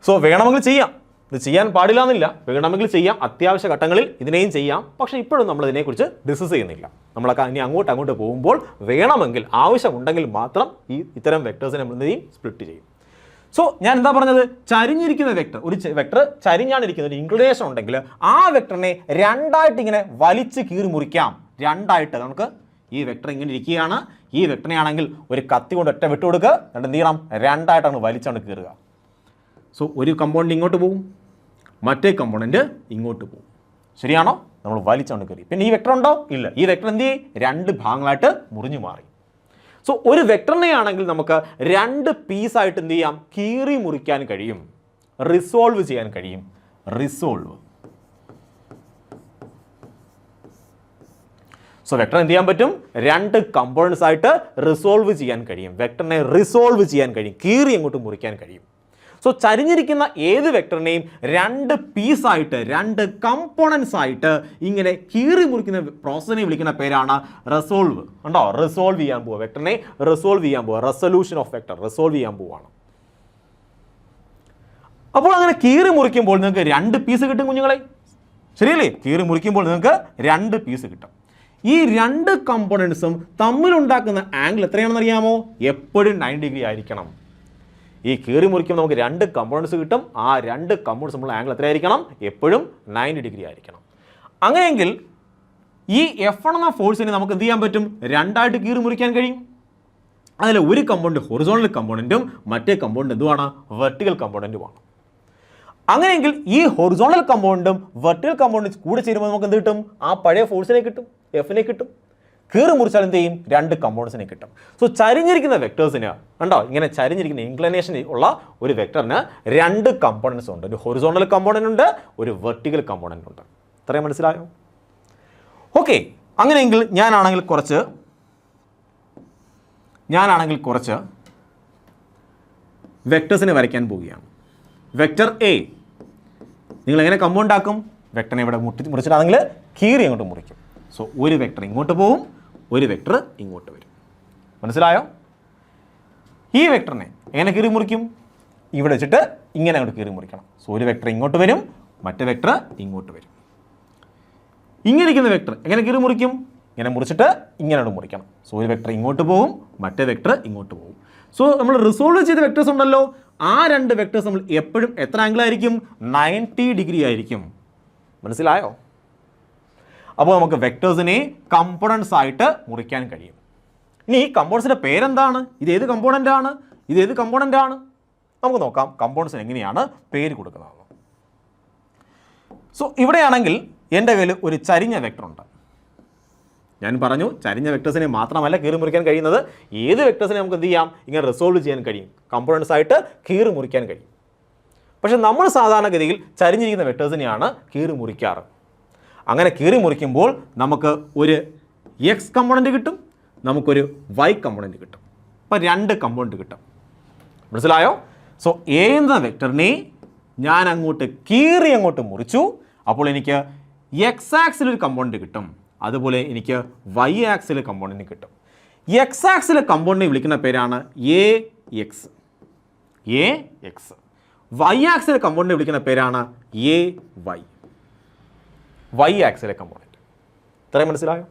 സോ വേണമെങ്കിൽ ചെയ്യാം, ഇത് ചെയ്യാൻ പാടില്ല എന്നില്ല, വേണമെങ്കിൽ ചെയ്യാം, അത്യാവശ്യ ഘട്ടങ്ങളിൽ ഇതിനെയും ചെയ്യാം. പക്ഷേ ഇപ്പോഴും നമ്മൾ ഇതിനെക്കുറിച്ച് ഡിസ്കസ് ചെയ്യുന്നില്ല. നമ്മളൊക്കെ ഇനി അങ്ങോട്ട് പോകുമ്പോൾ വേണമെങ്കിൽ ആവശ്യമുണ്ടെങ്കിൽ മാത്രം ഇത്തരം വെക്ടേഴ്സിനെ നമ്മൾ എന്ത് ചെയ്യും, സ്പ്ലിറ്റ് ചെയ്യും. സോ ഞാൻ എന്താ പറഞ്ഞത്, ചരിഞ്ഞിരിക്കുന്ന വെക്ടർ, ഒരു വെക്ടർ ചരിഞ്ഞാണ് ഇരിക്കുന്ന ഒരു ഇൻക്ലിനേഷൻ ഉണ്ടെങ്കിൽ ആ വെക്ടറിനെ രണ്ടായിട്ട് ഇങ്ങനെ വലിച്ച് കീറി മുറിക്കാം. രണ്ടായിട്ട് നമുക്ക് ഈ വെക്ടർ ഇങ്ങനെ ഇരിക്കുകയാണ്, ഈ വെക്ടറിനെ ആണെങ്കിൽ ഒരു കത്തി കൊണ്ട് ഒറ്റ വിട്ടു കൊടുക്കുക, എന്നിട്ട് എന്ത് ചെയ്യണം, രണ്ടായിട്ടാണ് വലിച്ചാണ് കീറുക. സോ ഒരു കമ്പോണൻറ്റ് ഇങ്ങോട്ട് പോകും, മറ്റേ കമ്പോണൻറ്റ് ഇങ്ങോട്ട് പോകും. ശരിയാണോ? നമ്മൾ വലിച്ചുകൊണ്ട് കയറി. പിന്നെ ഈ വെക്ടർ ഉണ്ടോ, ഇല്ല. ഈ വെക്ടർ എന്ത് ചെയ്യും, രണ്ട് ഭാഗങ്ങളായിട്ട് മുറിഞ്ഞു മാറി. സോ ഒരു വെക്ടറിനെ ആണെങ്കിൽ നമുക്ക് രണ്ട് പീസായിട്ട് എന്ത് ചെയ്യാം, കീറി മുറിക്കാൻ കഴിയും, റിസോൾവ് ചെയ്യാൻ കഴിയും. സോ വെക്ടർ എന്ത് ചെയ്യാൻ പറ്റും, രണ്ട് കമ്പോണൻസ് ആയിട്ട് റിസോൾവ് ചെയ്യാൻ കഴിയും. വെക്ടറിനെ റിസോൾവ് ചെയ്യാൻ കഴിയും, കീറി അങ്ങോട്ട് മുറിക്കാൻ കഴിയും. സോ ചരിഞ്ഞിരിക്കുന്ന ഏത് വെക്ടറിനെയും രണ്ട് പീസായിട്ട്, രണ്ട് കമ്പോണൻസ് ആയിട്ട് ഇങ്ങനെ കീറി മുറിക്കുന്ന പ്രോസസ്സിനെ വിളിക്കുന്ന പേരാണ് റിസോൾവ്. ഉണ്ടോ, റിസോൾവ് ചെയ്യാൻ പോവുക, വെക്ടറിനെ റിസോൾവ് ചെയ്യാൻ പോവുക, റെസൊല്യൂഷൻ ഓഫ് വെക്ടർ റിസോൾവ് ചെയ്യാൻ പോവുകയാണ്. അപ്പോൾ അങ്ങനെ കീറി മുറിക്കുമ്പോൾ നിങ്ങൾക്ക് രണ്ട് പീസ് കിട്ടും കുഞ്ഞുങ്ങളെ, ശരിയല്ലേ? കീറി മുറിക്കുമ്പോൾ നിങ്ങൾക്ക് രണ്ട് പീസ് കിട്ടും. ഈ രണ്ട് കമ്പോണൻസും തമ്മിലുണ്ടാക്കുന്ന ആംഗിൾ എത്രയാണെന്ന് അറിയാമോ? എപ്പോഴും 90 ഡിഗ്രി ആയിരിക്കണം. ഈ കീറി മുറിക്കുമ്പോൾ നമുക്ക് രണ്ട് കമ്പോണൻസ് കിട്ടും. ആ രണ്ട് കമ്പോണൻസ് നമ്മൾ ആംഗിൾ എത്രയായിരിക്കണം? എപ്പോഴും 90 ഡിഗ്രി ആയിരിക്കണം. അങ്ങനെയെങ്കിൽ ഈ F1 എന്ന ഫോഴ്സിനെ നമുക്ക് എന്ത് ചെയ്യാൻ പറ്റും? രണ്ടായിട്ട് കീറി മുറിക്കാൻ കഴിയും. അതിൽ ഒരു കമ്പോണൻറ്റ് ഹൊറിസോണ്ടൽ കമ്പോണൻറ്റും മറ്റേ കമ്പോണൻറ്റ് എന്തുമാണ്? വെർട്ടിക്കൽ കമ്പോണൻറ്റുമാണ്. അങ്ങനെയെങ്കിൽ ഈ ഹൊറിസോണ്ടൽ കമ്പോണൻറ്റും വെർട്ടിക്കൽ കമ്പോണൻറ്റും കൂടെ ചേരുമ്പോൾ നമുക്ക് എന്ത് കിട്ടും? ആ പഴയ ഫോഴ്സിനെ കിട്ടും, എഫിനെ കിട്ടും. കീറി മുറിച്ചാൽ എന്ത് ചെയ്യും? രണ്ട് കമ്പോണൻസിനെ കിട്ടും. സോ ചരിഞ്ഞിരിക്കുന്ന വെക്ടേഴ്സിന് കണ്ടോ, ഇങ്ങനെ ചരിഞ്ഞിരിക്കുന്ന ഇൻക്ലിനേഷൻ ഉള്ള ഒരു വെക്ടറിന് രണ്ട് കമ്പോണൻസ് ഉണ്ട്. ഒരു ഹൊറിസോണ്ടൽ കമ്പോണൻ്റ് ഉണ്ട്, ഒരു വെർട്ടിക്കൽ കമ്പോണൻ്റ് ഉണ്ട്. ഇത്രയും മനസ്സിലായോ? ഓക്കെ, അങ്ങനെയെങ്കിൽ ഞാനാണെങ്കിൽ കുറച്ച് വെക്ടേഴ്സിനെ വരയ്ക്കാൻ പോവുകയാണ്. വെക്ടർ എ നിങ്ങൾ എങ്ങനെ കമ്പൗണ്ട് ആക്കും? വെക്ടറിനെ ഇവിടെ മുറിച്ചിട്ടാണെങ്കിൽ കീറി അങ്ങോട്ട് മുറിക്കും. സോ ഒരു വെക്ടർ ഇങ്ങോട്ട് പോവും, ഒരു വെക്ടർ ഇങ്ങോട്ട് വരും. മനസ്സിലായോ? ഈ വെക്ടറിനെ എങ്ങനെ കീറി മുറിക്കും? ഇവിടെ വെച്ചിട്ട് ഇങ്ങനെ അങ്ങോട്ട് കീറി മുറിക്കണം. സോ ഒരു വെക്ടർ ഇങ്ങോട്ട് വരും, മറ്റേ വെക്ടർ ഇങ്ങോട്ട് വരും. ഇങ്ങനെ ഇരിക്കുന്ന വെക്ടർ എങ്ങനെ കീറി മുറിക്കും? ഇങ്ങനെ മുറിച്ചിട്ട് ഇങ്ങനെ അങ്ങോട്ട് മുറിക്കണം. സോ ഒരു വെക്ടർ ഇങ്ങോട്ട് പോവും, മറ്റേ വെക്ടർ ഇങ്ങോട്ട് പോവും. സോ നമ്മൾ റിസോൾവ് ചെയ്ത വെക്ടേഴ്സ് ഉണ്ടല്ലോ, ആ രണ്ട് വെക്ടേഴ്സ് നമ്മൾ എപ്പോഴും എത്ര ആംഗിൾ ആയിരിക്കും? 90 ഡിഗ്രി ആയിരിക്കും. മനസ്സിലായോ? അപ്പോൾ നമുക്ക് വെക്ടേഴ്സിനെ കമ്പോണൻസ് ആയിട്ട് മുറിക്കാൻ കഴിയും. ഇനി ഈ കമ്പോണൻസിൻ്റെ പേരെന്താണ്? ഇതേത് കമ്പോണൻ്റ് ആണ്? നമുക്ക് നോക്കാം കമ്പോണൻസിന് എങ്ങനെയാണ് പേര് കൊടുക്കുന്നത്. സോ ഇവിടെയാണെങ്കിൽ എൻ്റെ കയ്യിൽ ഒരു ചരിഞ്ഞ വെക്ടർ ഉണ്ട്. ഞാൻ പറഞ്ഞു ചരിഞ്ഞ വെക്ടേഴ്സിനെ മാത്രമല്ല കീറി മുറിക്കാൻ കഴിയുന്നത്, ഏത് വെക്ടേഴ്സിനെ നമുക്ക് എന്ത് ചെയ്യാം? ഇങ്ങനെ റിസോൾവ് ചെയ്യാൻ കഴിയും, കമ്പോണൻസ് ആയിട്ട് കീറി മുറിക്കാൻ കഴിയും. പക്ഷെ നമ്മൾ സാധാരണഗതിയിൽ ചരിഞ്ഞിരിക്കുന്ന വെക്ടേഴ്സിനെയാണ് കീറി മുറിക്കാറ്. അങ്ങനെ കീറി മുറിക്കുമ്പോൾ നമുക്ക് ഒരു എക്സ് കമ്പോണൻറ്റ് കിട്ടും, നമുക്കൊരു വൈ കമ്പോണൻറ്റ് കിട്ടും. അപ്പോൾ രണ്ട് കമ്പോണൻറ്റ് കിട്ടും. മനസ്സിലായോ? സോ എ എന്ന വെക്ടറിനെ ഞാൻ അങ്ങോട്ട് കീറി അങ്ങോട്ട് മുറിച്ചു. അപ്പോൾ എനിക്ക് എക്സ് ആക്സിൽ ഒരു കമ്പോണൻറ്റ് കിട്ടും, അതുപോലെ എനിക്ക് വൈ ആക്സിൽ കമ്പോണൻറ്റ് കിട്ടും. എക്സ് ആക്സിലെ കമ്പോണൻറ്റിനെ വിളിക്കുന്ന പേരാണ് എ എക്സ്. വൈ ആക്സിലെ കമ്പോണൻറ്റിനെ വിളിക്കുന്ന പേരാണ് എ വൈ. വൈ ആക്സിലെ കമ്പോണൻറ്റ്. ഇത്രയും മനസ്സിലായോ?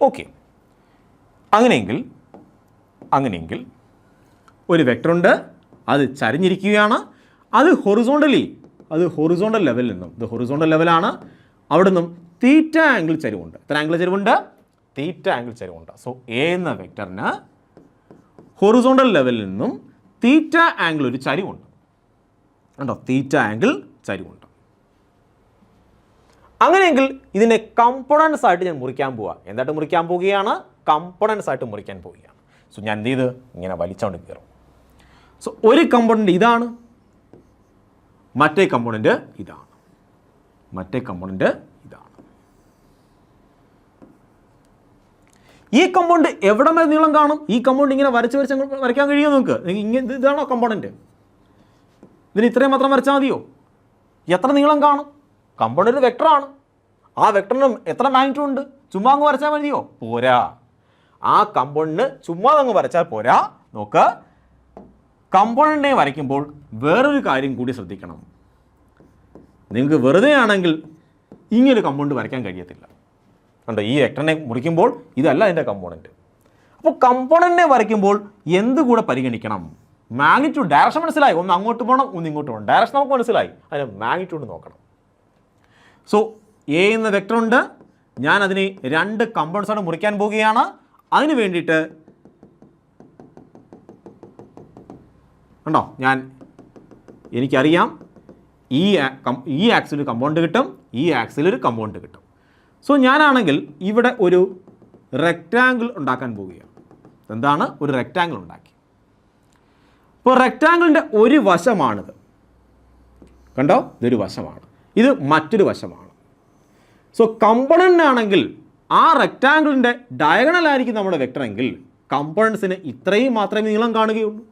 ഓക്കെ. അങ്ങനെയെങ്കിൽ ഒരു വെക്ടറുണ്ട്, അത് ചരിഞ്ഞിരിക്കുകയാണ്, അത് ഹൊറിസോണ്ടൽ ലെവലിൽ നിന്നും, ഇത് ഹൊറിസോണ്ടൽ ലെവലാണ്, അവിടെ നിന്നും തീറ്റ ആംഗിൾ ചരിവുണ്ട്. എത്ര ആംഗിൾ ചരിവുണ്ട്? തീറ്റ ആംഗിൾ ചരിവുണ്ട്. സോ എ എന്ന വെക്ടറിന് ഹൊറിസോണ്ടൽ ലെവലിൽ നിന്നും തീറ്റ ആംഗിൾ ഒരു ചരിവുണ്ട്. കണ്ടോ? തീറ്റ ആംഗിൾ ചരിവുണ്ട്. അങ്ങനെയെങ്കിൽ ഇതിനെ കമ്പോണൻസ് ആയിട്ട് ഞാൻ മുറിക്കാൻ പോവുക. എന്തായിട്ട് മുറിക്കാൻ പോവുകയാണ്? കമ്പോണൻസ് ആയിട്ട് മുറിക്കാൻ പോവുകയാണ്. സോ ഞാൻ എന്ത് ചെയ്ത് ഇങ്ങനെ വലിച്ചോണ്ട് കയറും. സോ ഒരു കമ്പോണൻറ്റ് ഇതാണ്, മറ്റേ കമ്പോണൻറ്റ് ഇതാണ്. ഈ കമ്പോണൻറ്റ് എവിടെ വരെ നീളം കാണും? ഈ കമ്പോണൻറ്റ് ഇങ്ങനെ വരയ്ക്കാൻ കഴിയുമോ നിങ്ങൾക്ക്? ഇതാണോ കമ്പോണൻറ്റ്? ഇതിന് ഇത്രയും മാത്രം വരച്ചാൽ മതിയോ? എത്ര നീളം കാണും? കമ്പോണൻറ്റ് വെക്ടറാണ്. ആ വെക്ടറിന് എത്ര മാഗ്നിറ്റ്യൂഡ് ഉണ്ട്? ചുമ്മാ അങ്ങ് വരച്ചാൽ മതിയോ? പോരാ. ആ കമ്പോണൻറ്റ് ചുമ്മാ അങ്ങ് വരച്ചാൽ പോരാ. നോക്ക്, കമ്പോണൻറ്റിനെ വരയ്ക്കുമ്പോൾ വേറൊരു കാര്യം കൂടി ശ്രദ്ധിക്കണം. നിങ്ങൾക്ക് വെറുതെ ആണെങ്കിൽ ഇങ്ങനൊരു കമ്പോണൻറ്റ് വരയ്ക്കാൻ കഴിയത്തില്ല. കണ്ടോ? ഈ വെക്ടറിനെ മുറിക്കുമ്പോൾ ഇതല്ല അതിൻ്റെ കമ്പോണൻറ്റ്. അപ്പോൾ കമ്പോണൻറ്റിനെ വരയ്ക്കുമ്പോൾ എന്ത് കൂടെ പരിഗണിക്കണം? മാഗ്നിറ്റ്യൂഡ്. ഡയറക്ഷൻ മനസ്സിലായി? ഒന്ന് അങ്ങോട്ട് പോകണം, ഒന്ന് ഇങ്ങോട്ട് പോകണം. ഡയറക്ഷൻ നമുക്ക് മനസ്സിലായി, അതിന് മാഗ്നിറ്റ്യൂഡ് നോക്കണം. സോ എ എന്ന വെക്ടറുണ്ട്, ഞാൻ അതിനെ 2 കമ്പോണൻസാണ് മുറിക്കാൻ പോവുകയാണ്. അതിന് വേണ്ടിയിട്ട് കണ്ടോ, എനിക്കറിയാം ഈ ആക്സിൽ ഒരു കമ്പോണൻറ്റ് കിട്ടും, ഈ ആക്സിൽ ഒരു കമ്പോണൻറ്റ് കിട്ടും. സോ ഞാനാണെങ്കിൽ ഇവിടെ ഒരു റെക്റ്റാങ്കിൾ ഉണ്ടാക്കാൻ പോവുകയാണ്. എന്താണ്? ഒരു റെക്റ്റാങ്കിൾ ഉണ്ടാക്കി. ഇപ്പോൾ റെക്റ്റാങ്കിളിൻ്റെ ഒരു വശമാണിത്. കണ്ടോ? ഇതൊരു വശമാണ്, ഇത് മറ്റൊരു വശമാണ്. സോ കമ്പോണൻ്റ് ആണെങ്കിൽ ആ റെക്റ്റാങ്കിളിൻ്റെ ഡയഗണലായിരിക്കും നമ്മുടെ വെക്ടറെങ്കിൽ കമ്പോണൻസിന് ഇത്രയും മാത്രമേ നീളം കാണുകയുള്ളൂ.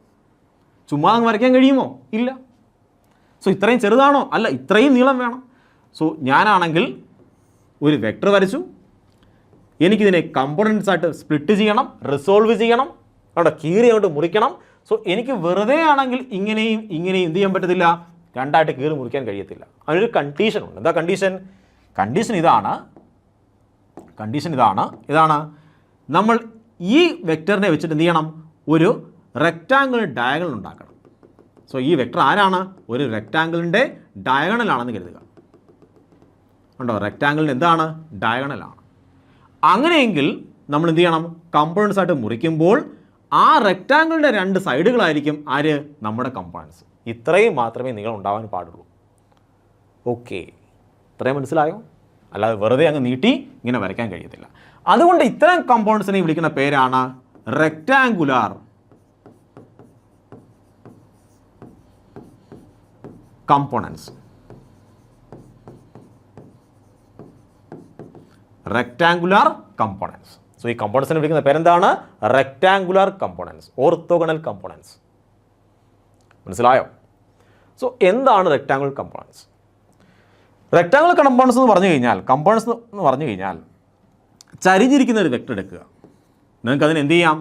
ചുമ്മാ അങ്ങ് വരയ്ക്കാൻ കഴിയുമോ? ഇല്ല. സോ ഇത്രയും ചെറുതാണോ? അല്ല, ഇത്രയും നീളം വേണം. സോ ഞാനാണെങ്കിൽ ഒരു വെക്ടർ വരച്ചു, എനിക്കിതിനെ കമ്പോണൻസ് ആയിട്ട് സ്പ്ലിറ്റ് ചെയ്യണം, റിസോൾവ് ചെയ്യണം, അവിടെ കീറി അങ്ങോട്ട് മുറിക്കണം. സോ എനിക്ക് വെറുതെ ആണെങ്കിൽ ഇങ്ങനെയും എന്ത് ചെയ്യാൻ പറ്റത്തില്ല, 2ആയിട്ട് കീറി മുറിക്കാൻ കഴിയത്തില്ല. അതിനൊരു കണ്ടീഷൻ ഉണ്ട്. എന്താ കണ്ടീഷൻ? കണ്ടീഷൻ ഇതാണ്, നമ്മൾ ഈ വെക്ടറിനെ വെച്ചിട്ട് എന്ത് ചെയ്യണം? ഒരു റെക്റ്റാങ്കിളിന് ഡയഗണൽ ഉണ്ടാക്കണം. സോ ഈ വെക്ടർ ആരാണ്? ഒരു റെക്റ്റാങ്കിളിൻ്റെ ഡയഗണലാണെന്ന് കരുതുക. ഉണ്ടോ? റെക്റ്റാങ്കിളിന് എന്താണ്? ഡയഗണലാണ്. അങ്ങനെയെങ്കിൽ നമ്മൾ എന്ത് ചെയ്യണം? കമ്പോണൻസ് ആയിട്ട് മുറിക്കുമ്പോൾ ആ റെക്റ്റാങ്കിളിൻ്റെ 2 സൈഡുകളായിരിക്കും ആര്? നമ്മുടെ കമ്പോണൻസ്. ഇത്രയും മാത്രമേ നീളം ഉണ്ടാവാൻ പാടുള്ളൂ. ഓക്കെ, ഇത്രയും മനസ്സിലായോ? അല്ലാതെ വെറുതെ അങ്ങ് നീട്ടി ഇങ്ങനെ വരയ്ക്കാൻ കഴിയത്തില്ല. അതുകൊണ്ട് ഇത്തരം കമ്പോണൻസിനെ വിളിക്കുന്ന പേരാണ് rectangular components. Rectangular components. So ഈ കമ്പോണൻസിനെ വിളിക്കുന്ന പേരെന്താണ്? Rectangular components, orthogonal components. മനസ്സിലായോ? സോ എന്താണ് റെക്റ്റാങ്കുലർ കമ്പോണൻസ്? റെക്റ്റാങ്കുലർ കമ്പോണൻസ് എന്ന് പറഞ്ഞു കഴിഞ്ഞാൽ ചരിഞ്ഞിരിക്കുന്ന ഒരു വെക്ടർ എടുക്കുക. നിങ്ങൾക്ക് അതിന് എന്ത് ചെയ്യാം?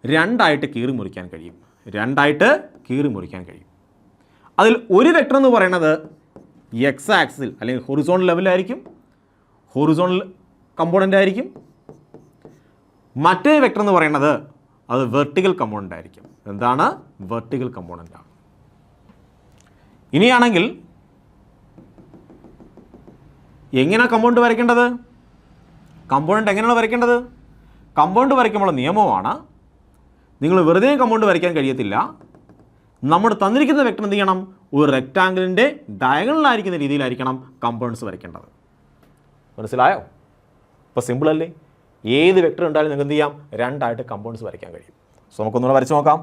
2ആയിട്ട് കീറി മുറിക്കാൻ കഴിയും. അതിൽ ഒരു വെക്ടർ എന്ന് പറയുന്നത് എക്സ് ആക്സിൽ അല്ലെങ്കിൽ ഹൊറിസോണ്ടൽ ലെവലിലായിരിക്കും, ഹൊറിസോണ്ടൽ കമ്പോണൻ്റ് ആയിരിക്കും. മറ്റേ വെക്ടർ എന്ന് പറയുന്നത് അത് വെർട്ടിക്കൽ കമ്പോണൻ്റ് ആയിരിക്കും. എന്താണ്? വെർട്ടിക്കൽ കമ്പോണൻ്റ് ആണ്. ഇനിയാണെങ്കിൽ എങ്ങനെയാണ് കമ്പോണൻ്റ് വരയ്ക്കേണ്ടത്? കമ്പോണൻ്റ് എങ്ങനെയാണ് വരയ്ക്കേണ്ടത്? കമ്പോണൻ്റ് വരയ്ക്കുമ്പോൾ നിയമമാണ്, നിങ്ങൾ വെറുതെ കമ്പോണൻ്റ് വരയ്ക്കാൻ കഴിയത്തില്ല. നമ്മൾ തന്നിരിക്കുന്ന വെക്ടർ എന്ത് ചെയ്യണം? ഒരു റെക്റ്റാങ്കിളിൻ്റെ ഡയഗണലായിരിക്കുന്ന രീതിയിലായിരിക്കണം കമ്പോണൻസ് വരയ്ക്കേണ്ടത്. മനസ്സിലായോ? ഇപ്പോൾ സിമ്പിൾ അല്ലേ? ഏത് വെക്ടർ ഉണ്ടായാലും നിങ്ങൾക്ക് എന്ത് ചെയ്യാം? 2ആയിട്ട് കമ്പോണൻസ് വരയ്ക്കാൻ കഴിയും. സോ നമുക്കൊന്നുകൂടെ വരച്ച് നോക്കാം.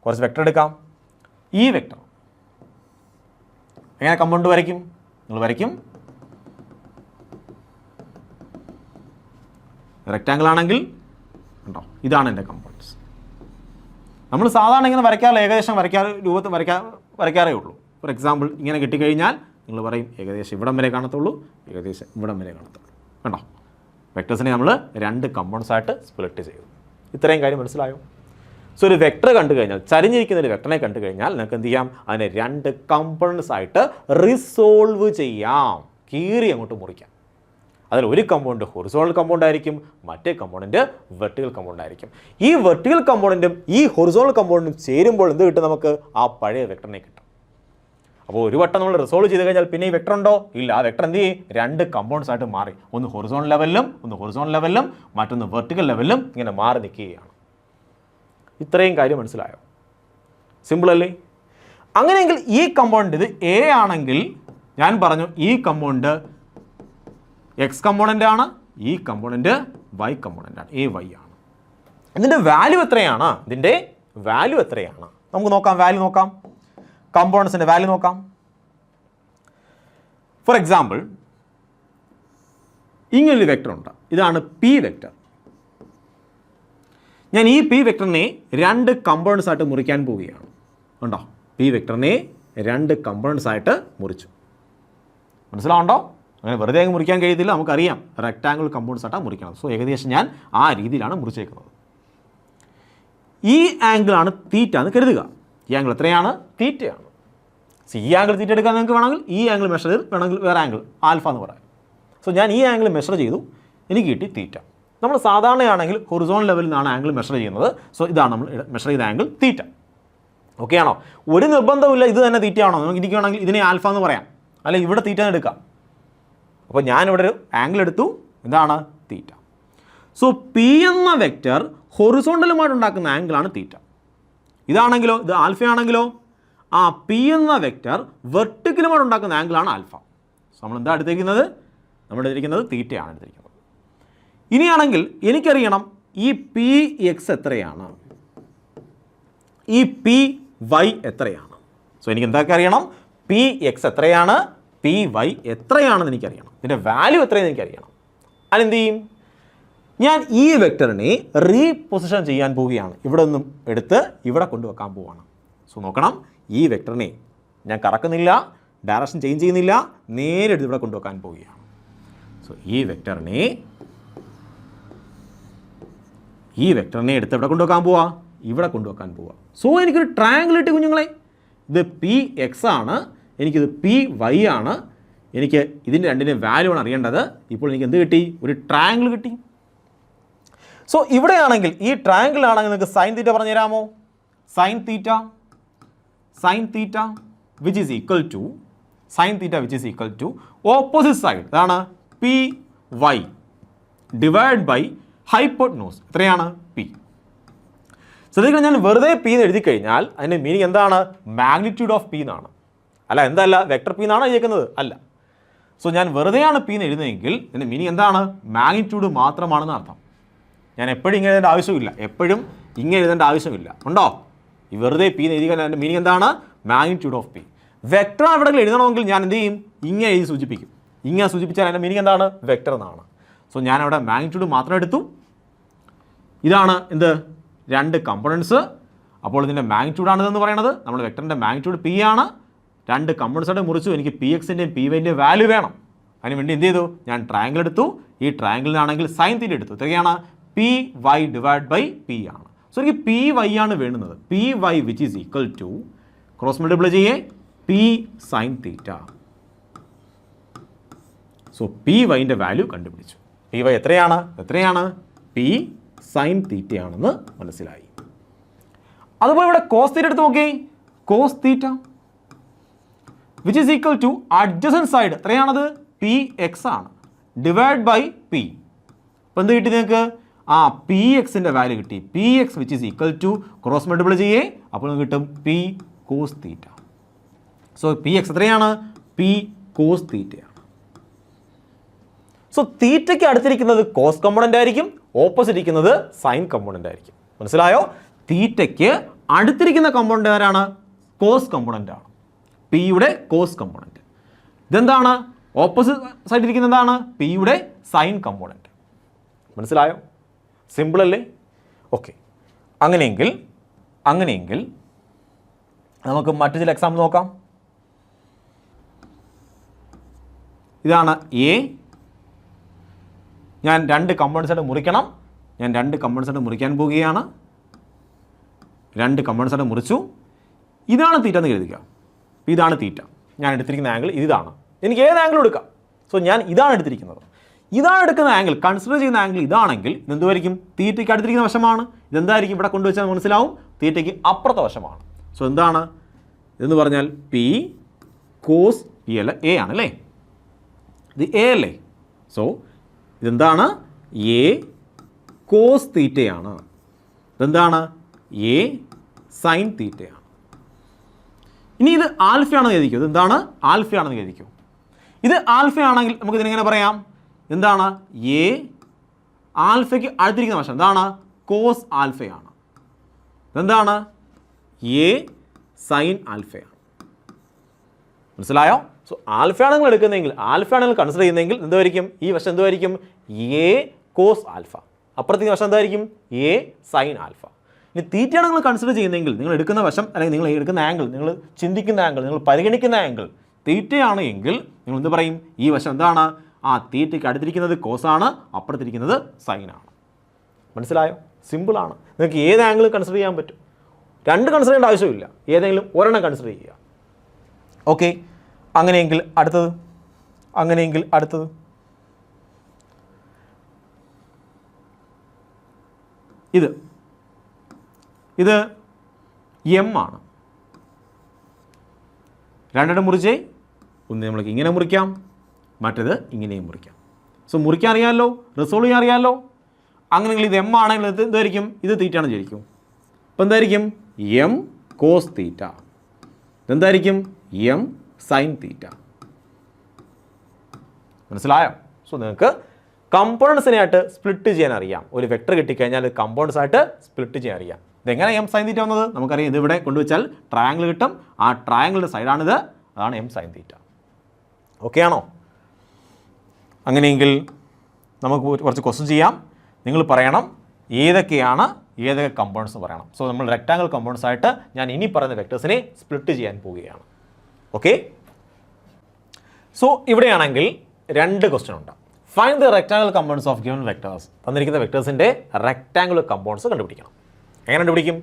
കുറച്ച് വെക്ടർ എടുക്കാം. ഈ വെക്ടർ എങ്ങനെ കമ്പോണൻ്റ് വരയ്ക്കും? നിങ്ങൾ വരയ്ക്കും, റെക്റ്റാങ്കിൾ ആണെങ്കിൽ ഉണ്ടോ, ഇതാണ് എൻ്റെ കമ്പോണൻസ്. നമ്മൾ സാധാരണ ഇങ്ങനെ ഏകദേശം രൂപത്തിൽ വരയ്ക്കാറേ ഉള്ളൂ. ഫോർ എക്സാമ്പിൾ ഇങ്ങനെ കിട്ടിക്കഴിഞ്ഞാൽ നിങ്ങൾ പറയും ഏകദേശം ഇവിടം വരെ കാണത്തുള്ളൂ, ഏകദേശം ഇവിടം വരെ കാണത്തുള്ളൂ. കണ്ടോ? വെക്ടേഴ്സിനെ നമ്മൾ 2 കമ്പോണൻസ് ആയിട്ട് സ്പ്ലിറ്റ് ചെയ്തു. ഇത്രയും കാര്യം മനസ്സിലായോ? സോ ഒരു വെക്ടർ കണ്ടു കഴിഞ്ഞാൽ, ചരിഞ്ഞിരിക്കുന്ന ഒരു വെക്ടറിനെ കണ്ടു കഴിഞ്ഞാൽ നിങ്ങൾക്ക് എന്ത് ചെയ്യാം, അതിനെ 2 കമ്പോണൻസ് ആയിട്ട് റിസോൾവ് ചെയ്യാം, കീറി അങ്ങോട്ട് മുറിക്കാം. അതിൽ ഒരു കമ്പോണൻറ്റ് ഹൊറിസോണൽ കമ്പോണൻ്റ് ആയിരിക്കും, മറ്റേ കമ്പോണൻറ്റ് വെർട്ടിക്കൽ കമ്പോണൻ്റ് ആയിരിക്കും. ഈ വെർട്ടിക്കൽ കമ്പോണൻറ്റും ഈ ഹൊറിസോണൽ കമ്പോണൻറ്റും ചേരുമ്പോൾ എന്ത് കിട്ടും, നമുക്ക് ആ പഴയ വെക്ടറിനെ കിട്ടും. അപ്പോൾ ഒരു വട്ടം നമ്മൾ റിസോൾവ് ചെയ്ത് കഴിഞ്ഞാൽ പിന്നെ ഈ വെക്ടർ ഉണ്ടോ? ഇല്ല. ആ വെക്ടർ എന്ത് ചെയ്യും, 2 കമ്പോണൻസ് ആയിട്ട് മാറി. ഒന്ന് ഹൊറിസോണൽ ലെവലിലും മറ്റൊന്ന് വെർട്ടിക്കൽ ലെവലിലും ഇങ്ങനെ മാറി നിൽക്കുകയാണ്. ഇത്രയും കാര്യം മനസ്സിലായോ? സിമ്പിൾ അല്ലേ? അങ്ങനെയെങ്കിൽ ഈ കമ്പോണൻറ്റ് ഇത് എ ആണെങ്കിൽ ഞാൻ പറഞ്ഞു ഈ കമ്പോണൻറ്റ് എക്സ് കമ്പോണൻ്റ് ആണ്, ഈ കമ്പോണൻറ്റ് വൈ കമ്പോണൻ്റ് ആണ്, എ വൈ ആണ്. ഇതിൻ്റെ വാല്യൂ എത്രയാണ്? നമുക്ക് നോക്കാം, വാല്യൂ നോക്കാം, കമ്പോണൻസിൻ്റെ വാല്യൂ നോക്കാം. ഫോർ എക്സാമ്പിൾ ഇങ്ങനൊരു വെക്ടർ ഉണ്ട്, ഇതാണ് പി വെക്ടർ. ഞാൻ ഈ പി വെക്ടറിനെ 2 കമ്പോണൻസ് ആയിട്ട് മുറിക്കാൻ പോവുകയാണ്. ഉണ്ടോ? പി വെക്ടറിനെ 2 കമ്പോണൻസ് ആയിട്ട് മുറിച്ചു. മനസ്സിലാവുണ്ടോ? അങ്ങനെ വെറുതെ അങ്ങ് മുറിക്കാൻ കഴിയത്തില്ല, നമുക്കറിയാം റെക്ടാങ്കിൾ കമ്പോണൻസ് ആയിട്ടാണ് മുറിക്കണം. സോ ഏകദേശം ഞാൻ ആ രീതിയിലാണ് മുറിച്ചേക്കുന്നത്. ഈ ആംഗിളാണ് തീറ്റ എന്ന് കരുതുക. ഈ ആംഗിൾ എത്രയാണ്? തീറ്റയാണ്. ഈ ആംഗിൾ തീറ്റ എടുക്കാൻ നിങ്ങൾക്ക് വേണമെങ്കിൽ ഈ ആംഗിൾ മെഷർ ചെയ്ത് വേണമെങ്കിൽ വേറെ ആംഗിൾ ആൽഫ എന്ന് പറയാം. സോ ഞാൻ ഈ ആംഗിൾ മെഷർ ചെയ്തു, എനിക്ക് കിട്ടി തീറ്റ. നമ്മൾ സാധാരണയാണെങ്കിൽ ഹൊറിസോണൽ ലെവലിൽ നിന്നാണ് ആംഗിൾ മെഷർ ചെയ്യുന്നത്. സോ ഇതാണ് നമ്മൾ മെഷർ ചെയ്ത ആംഗിൾ തീറ്റ. ഓക്കെ ആണോ? ഒരു നിർബന്ധമില്ല ഇത് തന്നെ തീറ്റ ആണോ, നമുക്ക് ഇരിക്കുകയാണെങ്കിൽ ഇതിനെ ആൽഫ എന്ന് പറയാം, അല്ലെങ്കിൽ ഇവിടെ തീറ്റ എന്ന് എടുക്കാം. അപ്പോൾ ഞാനിവിടെ ഒരു ആംഗിൾ എടുത്തു, എന്താണ്? തീറ്റ. സോ പി എന്ന വെക്റ്റർ ഹൊറിസോണ്ടലുമായിട്ട് ഉണ്ടാക്കുന്ന ആംഗിളാണ് തീറ്റ. ഇതാണെങ്കിലോ, ഇത് ആൽഫയാണെങ്കിലോ, ആ പി എന്ന വെക്റ്റർ വെർട്ടിക്കലുമായിട്ട് ഉണ്ടാക്കുന്ന ആംഗിളാണ് ആൽഫ. സോ നമ്മൾ എന്താ എടുത്തിരിക്കുന്നത്? നമ്മൾ എടുത്തിരിക്കുന്നത് തീറ്റയാണ് എടുത്തിരിക്കുന്നത്. ഇനിയാണെങ്കിൽ എനിക്കറിയണം ഈ പി എക്സ് എത്രയാണ്, ഈ പി വൈ എത്രയാണ്. സോ എനിക്ക് എന്തൊക്കെ അറിയണം? പി എക്സ് എത്രയാണ്, പി വൈ എത്രയാണെന്ന് എനിക്കറിയണം, ഇതിൻ്റെ വാല്യൂ എത്രയെന്ന് എനിക്കറിയണം. അതിനെന്ത് ചെയ്യും? ഞാൻ ഈ വെക്ടറിനെ റീപൊസിഷൻ ചെയ്യാൻ പോവുകയാണ്. ഇവിടെ നിന്നും എടുത്ത് ഇവിടെ കൊണ്ടുവെക്കാൻ പോവുകയാണ്. സോ നോക്കണം, ഈ വെക്ടറിനെ ഞാൻ കറക്കുന്നില്ല, ഡയറക്ഷൻ ചേഞ്ച് ചെയ്യുന്നില്ല, നേരെ എടുത്ത് ഇവിടെ കൊണ്ടുവെക്കാൻ പോവുകയാണ്. സോ ഈ വെക്ടറിനെ എടുത്ത് ഇവിടെ കൊണ്ടുവെക്കാൻ പോവാ, ഇവിടെ കൊണ്ടുവെക്കാൻ പോവാ. സോ എനിക്കൊരു ട്രയാങ്കിൾ കിട്ടി കുഞ്ഞുങ്ങളെ. ഇത് പി എക്സ് ആണ്, എനിക്കിത് പി വൈ ആണ്. എനിക്ക് ഇതിൻ്റെ രണ്ടിൻ്റെ വാല്യൂ ആണ് അറിയേണ്ടത്. ഇപ്പോൾ എനിക്ക് എന്ത് കിട്ടി? ഒരു ട്രയാങ്കിൾ കിട്ടി. സോ ഇവിടെയാണെങ്കിൽ ഈ ട്രയാങ്കിളാണെങ്കിൽ നിങ്ങൾക്ക് സൈൻ തീറ്റ പറഞ്ഞു തരാമോ? Sine theta which is equal to opposite side, അതാണ് P Y divide by hypotenuse. എത്രയാണ്? പി. ശ്രദ്ധിക്കണം, ഞാൻ വെറുതെ പി എന്ന് എഴുതി കഴിഞ്ഞാൽ അതിൻ്റെ മീനിങ് എന്താണ്? മാഗ്നിറ്റ്യൂഡ് ഓഫ് പി എന്നാണ്. അല്ല, എന്തല്ല, വെക്ടർ പി എന്നാണ് എഴുതിയിരിക്കുന്നത്? അല്ല. സോ ഞാൻ വെറുതെയാണ് പി എന്ന് എഴുതുന്നതെങ്കിൽ ഇതിൻ്റെ മീനിങ് എന്താണ്? മാഗ്നിറ്റ്യൂഡ് മാത്രമാണെന്ന് അർത്ഥം. ഞാൻ എപ്പോഴും ഇങ്ങനെ എഴുതേണ്ട ആവശ്യമില്ല. ഉണ്ടോ? ഈ വെറുതെ പി എന്ന് എഴുതി കഴിഞ്ഞാൽ അതിൻ്റെ മീനിങ് എന്താണ്? Magnitude of P. വെക്ടർ എവിടെയെങ്കിലും എഴുതണമെങ്കിൽ ഞാൻ എന്ത് ചെയ്യും? ഇങ്ങനെ എഴുതി സൂചിപ്പിക്കും. ഇങ്ങനെ സൂചിപ്പിച്ചാൽ അതിൻ്റെ മീനിങ് എന്താണ്? വെക്ടർ എന്നാണ്. സോ ഞാനവിടെ മാഗ്നിറ്റ്യൂഡ് മാത്രം എടുത്തു. ഇതാണ് എന്ത്? 2 കമ്പോണൻസ്. അപ്പോൾ ഇതിൻ്റെ മാഗ്നിറ്റ്യൂഡാണിതെന്ന് പറയുന്നത്. നമ്മൾ വെക്ടറിൻ്റെ മാഗ്നിറ്റ്യൂഡ് പി ആണ്. 2 കമ്പോണൻസായിട്ട് മുറിച്ചു. എനിക്ക് പി എക്സിൻ്റെയും പി വൈൻ്റെയും വാല്യൂ വേണം. അതിന് വേണ്ടി എന്ത് ചെയ്തു? ഞാൻ ട്രയാങ്കിൾ എടുത്തു. ഈ ട്രയാങ്കിളിനാണെങ്കിൽ സൈൻ തീറ്റ എടുത്തു. എത്രയാണ്? P Y divide by P ആണ്. സോ എനിക്ക് പി വൈ ആണ് വേണ്ടുന്നത്. P Y which is equal to cross multiply ചെയ്യേ P sine theta. So P വൈൻ്റെ വാല്യൂ കണ്ടുപിടിച്ചു. പി വൈ എത്രയാണ്? പി സൈൻ തീറ്റയാണെന്ന് മനസ്സിലായി. അതുപോലെ ഇവിടെ കോസ് തീറ്റ എടുത്ത് നോക്കി. Cos theta which is equal to adjacent side, എത്രയാണത്? പി എക്സ് ആണ്, ഡിവൈഡ് ബൈ പി. അപ്പോൾ എന്ത് കിട്ടി നിങ്ങൾക്ക്? പി എക്സിൻ്റെ വാല്യൂ കിട്ടി. P X which is equal to cross multiply ചെയ്യേ, അപ്പോൾ നമുക്ക് കിട്ടും P cos theta. So P X എത്രയാണ്? പി കോസ് തീറ്റയാണ്. സോ തീറ്റയ്ക്ക് അടുത്തിരിക്കുന്നത് കോസ് കമ്പോണൻ്റ് ആയിരിക്കും, ഓപ്പോസിറ്റ് ഇരിക്കുന്നത് സൈൻ കമ്പോണൻ്റ് ആയിരിക്കും. മനസ്സിലായോ? തീറ്റയ്ക്ക് അടുത്തിരിക്കുന്ന കമ്പോണൻ്റ് ആരാണ്? കോസ് കമ്പോണൻ്റ് ആണ്. പിയുടെ കോസ് കമ്പോണൻ്റ്. ഇതെന്താണ്? ഓപ്പോസിറ്റ് സൈഡിൽ ഇരിക്കുന്ന എന്താണ്? പിയുടെ സൈൻ കമ്പോണൻ്റ്. മനസ്സിലായോ? സിമ്പിൾ അല്ലേ? ഓക്കെ. അങ്ങനെയെങ്കിൽ നമുക്ക് മറ്റു ചില എക്സാമ്പിൾ നോക്കാം. ഇതാണ് എ, ഞാൻ 2 കമ്പോണൻസ് ആയിട്ട് മുറിക്കണം. ഞാൻ 2 കമ്പോണൻസ് ആയിട്ട് മുറിക്കാൻ പോവുകയാണ്. 2 കമ്പോണൻസ് ആയിട്ട് മുറിച്ചു. ഇതാണ് തീറ്റ എന്ന് കരുതുക. ഇതാണ് തീറ്റ. ഞാൻ എടുത്തിരിക്കുന്ന ആംഗിൾ ഇതാണ്. എനിക്ക് ഏത് ആംഗിളും എടുക്കാം. സോ ഞാൻ ഇതാണ് എടുത്തിരിക്കുന്നത്. ഇതാണ് എടുക്കുന്ന ആംഗിൾ, കൺസിഡർ ചെയ്യുന്ന ആംഗിൾ ഇതാണെങ്കിൽ ഇതെന്തുമായിരിക്കും? തീറ്റയ്ക്ക് അടുത്തിരിക്കുന്ന വശമാണ്. ഇതെന്തായിരിക്കും? ഇവിടെ കൊണ്ടുവച്ചാൽ മനസ്സിലാവും, തീറ്റയ്ക്ക് അപ്പുറത്തെ വശമാണ്. സോ എന്താണ് ഇതെന്ന് പറഞ്ഞാൽ പി കോസ് പി അല്ല എ ആണ് അല്ലേ? ഇത് എ അല്ലേ? സോ ഇതെന്താണ്? എ കോസ് തീറ്റയാണ്. ഇതെന്താണ്? എ സൈൻ തീറ്റയാണ്. ഇനി ഇത് ആൽഫയാണെന്ന് കരുതിക്കൂ. ഇതെന്താണ്? ആൽഫയാണെന്ന് കരുതിക്കൂ. ഇത് ആൽഫയാണെങ്കിൽ നമുക്ക് ഇതിനെങ്ങനെ പറയാം? എന്താണ്? എ ആൽഫയ്ക്ക് അടുത്തിരിക്കുന്ന വശം എന്താണ്? കോസ് ആൽഫയാണ്. ഇതെന്താണ്? എ സൈൻ ആൽഫയാണ്. മനസ്സിലായോ? സോ ആൽഫയാണ് നിങ്ങൾ എടുക്കുന്നതെങ്കിൽ, ആൽഫയാണ് നിങ്ങൾ കൺസിഡർ ചെയ്യുന്നതെങ്കിൽ എന്തായിരിക്കും? ഈ വശം എന്തായിരിക്കും? A cos alpha. അപ്പുറത്തേക്ക് വശം എന്തായിരിക്കും? A sine alpha. ഇനി തീറ്റയാണ് നിങ്ങൾ കൺസിഡർ ചെയ്യുന്നതെങ്കിൽ നിങ്ങൾ എടുക്കുന്ന വശം അല്ലെങ്കിൽ നിങ്ങൾ എടുക്കുന്ന ആംഗിൾ, നിങ്ങൾ ചിന്തിക്കുന്ന ആംഗിൾ, നിങ്ങൾ പരിഗണിക്കുന്ന ആംഗിൾ തീറ്റയാണ് എങ്കിൽ നിങ്ങൾ എന്ത് പറയും? ഈ വശം എന്താണ്? തീറ്റയ്ക്ക് അടുത്തിരിക്കുന്നത് കോസാണ്, അപ്പുറത്തിരിക്കുന്നത് സൈനാണ്. മനസ്സിലായോ? സിമ്പിളാണ്. നിങ്ങൾക്ക് ഏത് ആംഗിൾ കൺസിഡർ ചെയ്യാൻ പറ്റും. 2 കൺസിഡർ ചെയ്യേണ്ട ആവശ്യമില്ല. ഏതെങ്കിലും ഒരെണ്ണം കൺസിഡർ ചെയ്യുക. ഓക്കെ. അങ്ങനെയെങ്കിൽ അടുത്തത് ഇത് എം ആണ്. 2 മുറിച്ചേ. ഒന്ന് നമ്മൾക്ക് ഇങ്ങനെ മുറിക്കാം, മറ്റേത് ഇങ്ങനെയും മുറിക്കാം. സോ മുറിക്കാൻ അറിയാമല്ലോ, റിസോൾവ് ചെയ്യാൻ അറിയാമല്ലോ. അങ്ങനെയെങ്കിൽ ഇത് എം ആണെങ്കിൽ ഇത് എന്തായിരിക്കും? ഇത് തീറ്റയാണ് വിചാരിക്കും. അപ്പോൾ എന്തായിരിക്കും? M cos theta. ഇതെന്തായിരിക്കും? M sine theta. മനസ്സിലായോ? സോ നിങ്ങൾക്ക് കമ്പോണൻസിനായിട്ട് സ്പ്ലിറ്റ് ചെയ്യാൻ അറിയാം. ഒരു വെക്ടർ കിട്ടിക്കഴിഞ്ഞാൽ കമ്പോണൻസ് ആയിട്ട് സ്പ്ലിറ്റ് ചെയ്യാൻ അറിയാം. ഇതെങ്ങനെ എം സൈൻ തീറ്റ വന്നത്? നമുക്കറിയാം. ഇതിവിടെ കൊണ്ടുവച്ചാൽ ട്രയാങ്കിൾ കിട്ടും. ആ ട്രയാങ്കിളിൻ്റെ സൈഡാണിത്. അതാണ് എം സൈൻ തീറ്റ. ഓക്കെ ആണോ? അങ്ങനെയെങ്കിൽ നമുക്ക് കുറച്ച് ക്വസ്റ്റ്യൻ ചെയ്യാം. നിങ്ങൾ പറയണം ഏതൊക്കെ കമ്പോണൻസ് പറയണം. സോ നമ്മൾ റെക്ടാങ്കിൾ കമ്പോണൻസ് ആയിട്ട് ഞാൻ ഇനി പറയുന്ന വെക്ടേഴ്സിനെ സ്പ്ലിറ്റ് ചെയ്യാൻ പോവുകയാണ്. ഓക്കെ. സോ ഇവിടെയാണെങ്കിൽ 2 ക്വസ്റ്റ്യൻ ഉണ്ട്. Find the rectangle components of given vectors. തന്നിരിക്കുന്ന വെക്ടേഴ്സിൻ്റെ റെക്ടാങ്കുലർ കമ്പോണൻസ് കണ്ടുപിടിക്കണം. എങ്ങനെ കണ്ടുപിടിക്കും?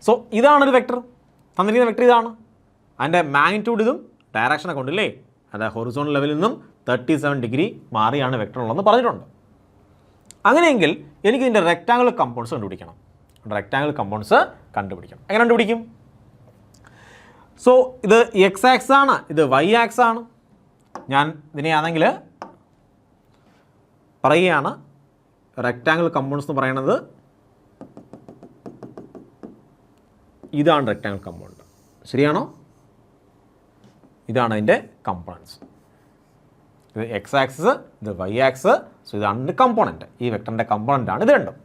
സോ ഇതാണൊരു വെക്ടർ. തന്നിരിക്കുന്ന വെക്ടർ ഇതാണ്. അതിൻ്റെ മാഗ്നിറ്റ്യൂഡ് ഇതും ഡയറക്ഷനൊക്കെ ഉണ്ടല്ലേ. അത് ഹൊറിസോണൽ ലെവലിൽ നിന്നും 37 ഡിഗ്രി മാറിയാണ് വെക്ടർ ഉള്ളതെന്ന് പറഞ്ഞിട്ടുണ്ട്. അങ്ങനെയെങ്കിൽ എനിക്ക് ഇതിൻ്റെ റെക്ടാങ്കുലർ കമ്പോണൻസ് കണ്ടുപിടിക്കണം. റെക്ടാങ്കുലർ കമ്പോണൻസ് കണ്ടുപിടിക്കണം. എങ്ങനെ കണ്ടുപിടിക്കും? സോ ഇത് എക്സ് ആക്സ് ആണ്, ഇത് വൈ ആക്സ് ആണ്. ഞാൻ ഇതിനെയാണെങ്കിൽ പറയുകയാണ് റെക്ടാങ്കുലർ കമ്പോണൻസ് എന്ന് പറയുന്നത് ഇതാണ് റെക്ടാങ്കുലർ കമ്പോണൻറ്റ്. ശരിയാണോ? ഇതാണ് അതിൻ്റെ കമ്പോണൻസ്. ഇത് എക്സ് ആക്സിസ്, ഇത് വൈ ആക്സ്. സോ ഇതാണ് ഇതിൻ്റെ കമ്പോണൻറ്റ്. ഈ വെക്ടറിൻ്റെ കമ്പോണൻ്റാണ് ഇത് രണ്ടും.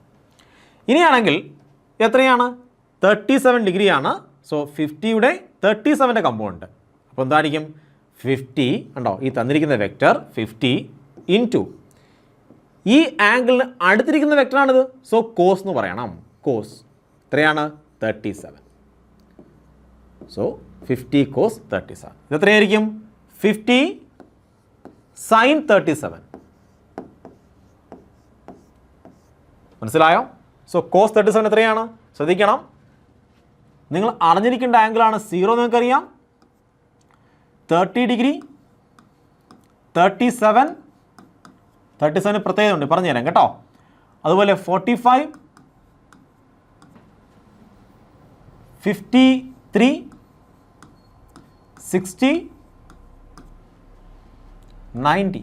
ഇനിയാണെങ്കിൽ എത്രയാണ്? 37 ഡിഗ്രിയാണ്. സോ 50യുടെ 37ൻ്റെ കമ്പോണൻറ്റ്. അപ്പോൾ എന്തായിരിക്കും? 50 ഉണ്ടോ? ഈ തന്നിരിക്കുന്ന വെക്ടർ 50 ഇൻറ്റു ഈ ആംഗിളിന് അടുത്തിരിക്കുന്ന വെക്ടറാണിത്. സോ കോസ് എന്ന് പറയണം. കോസ് എത്രയാണ്? 37. So 50 cos 37. ഇത് എത്രയായിരിക്കും? 50 സൈൻ 37. മനസ്സിലായോ? സോ കോസ് 37 എത്രയാണ്? ശ്രദ്ധിക്കണം. നിങ്ങൾ അറിഞ്ഞിരിക്കേണ്ട ആംഗിളാണ് 0 നിങ്ങൾക്കറിയാം. 30 ഡിഗ്രി 37 പ്രത്യേകത ഉണ്ട്, പറഞ്ഞുതരാം കേട്ടോ. അതുപോലെ 45 53 60 90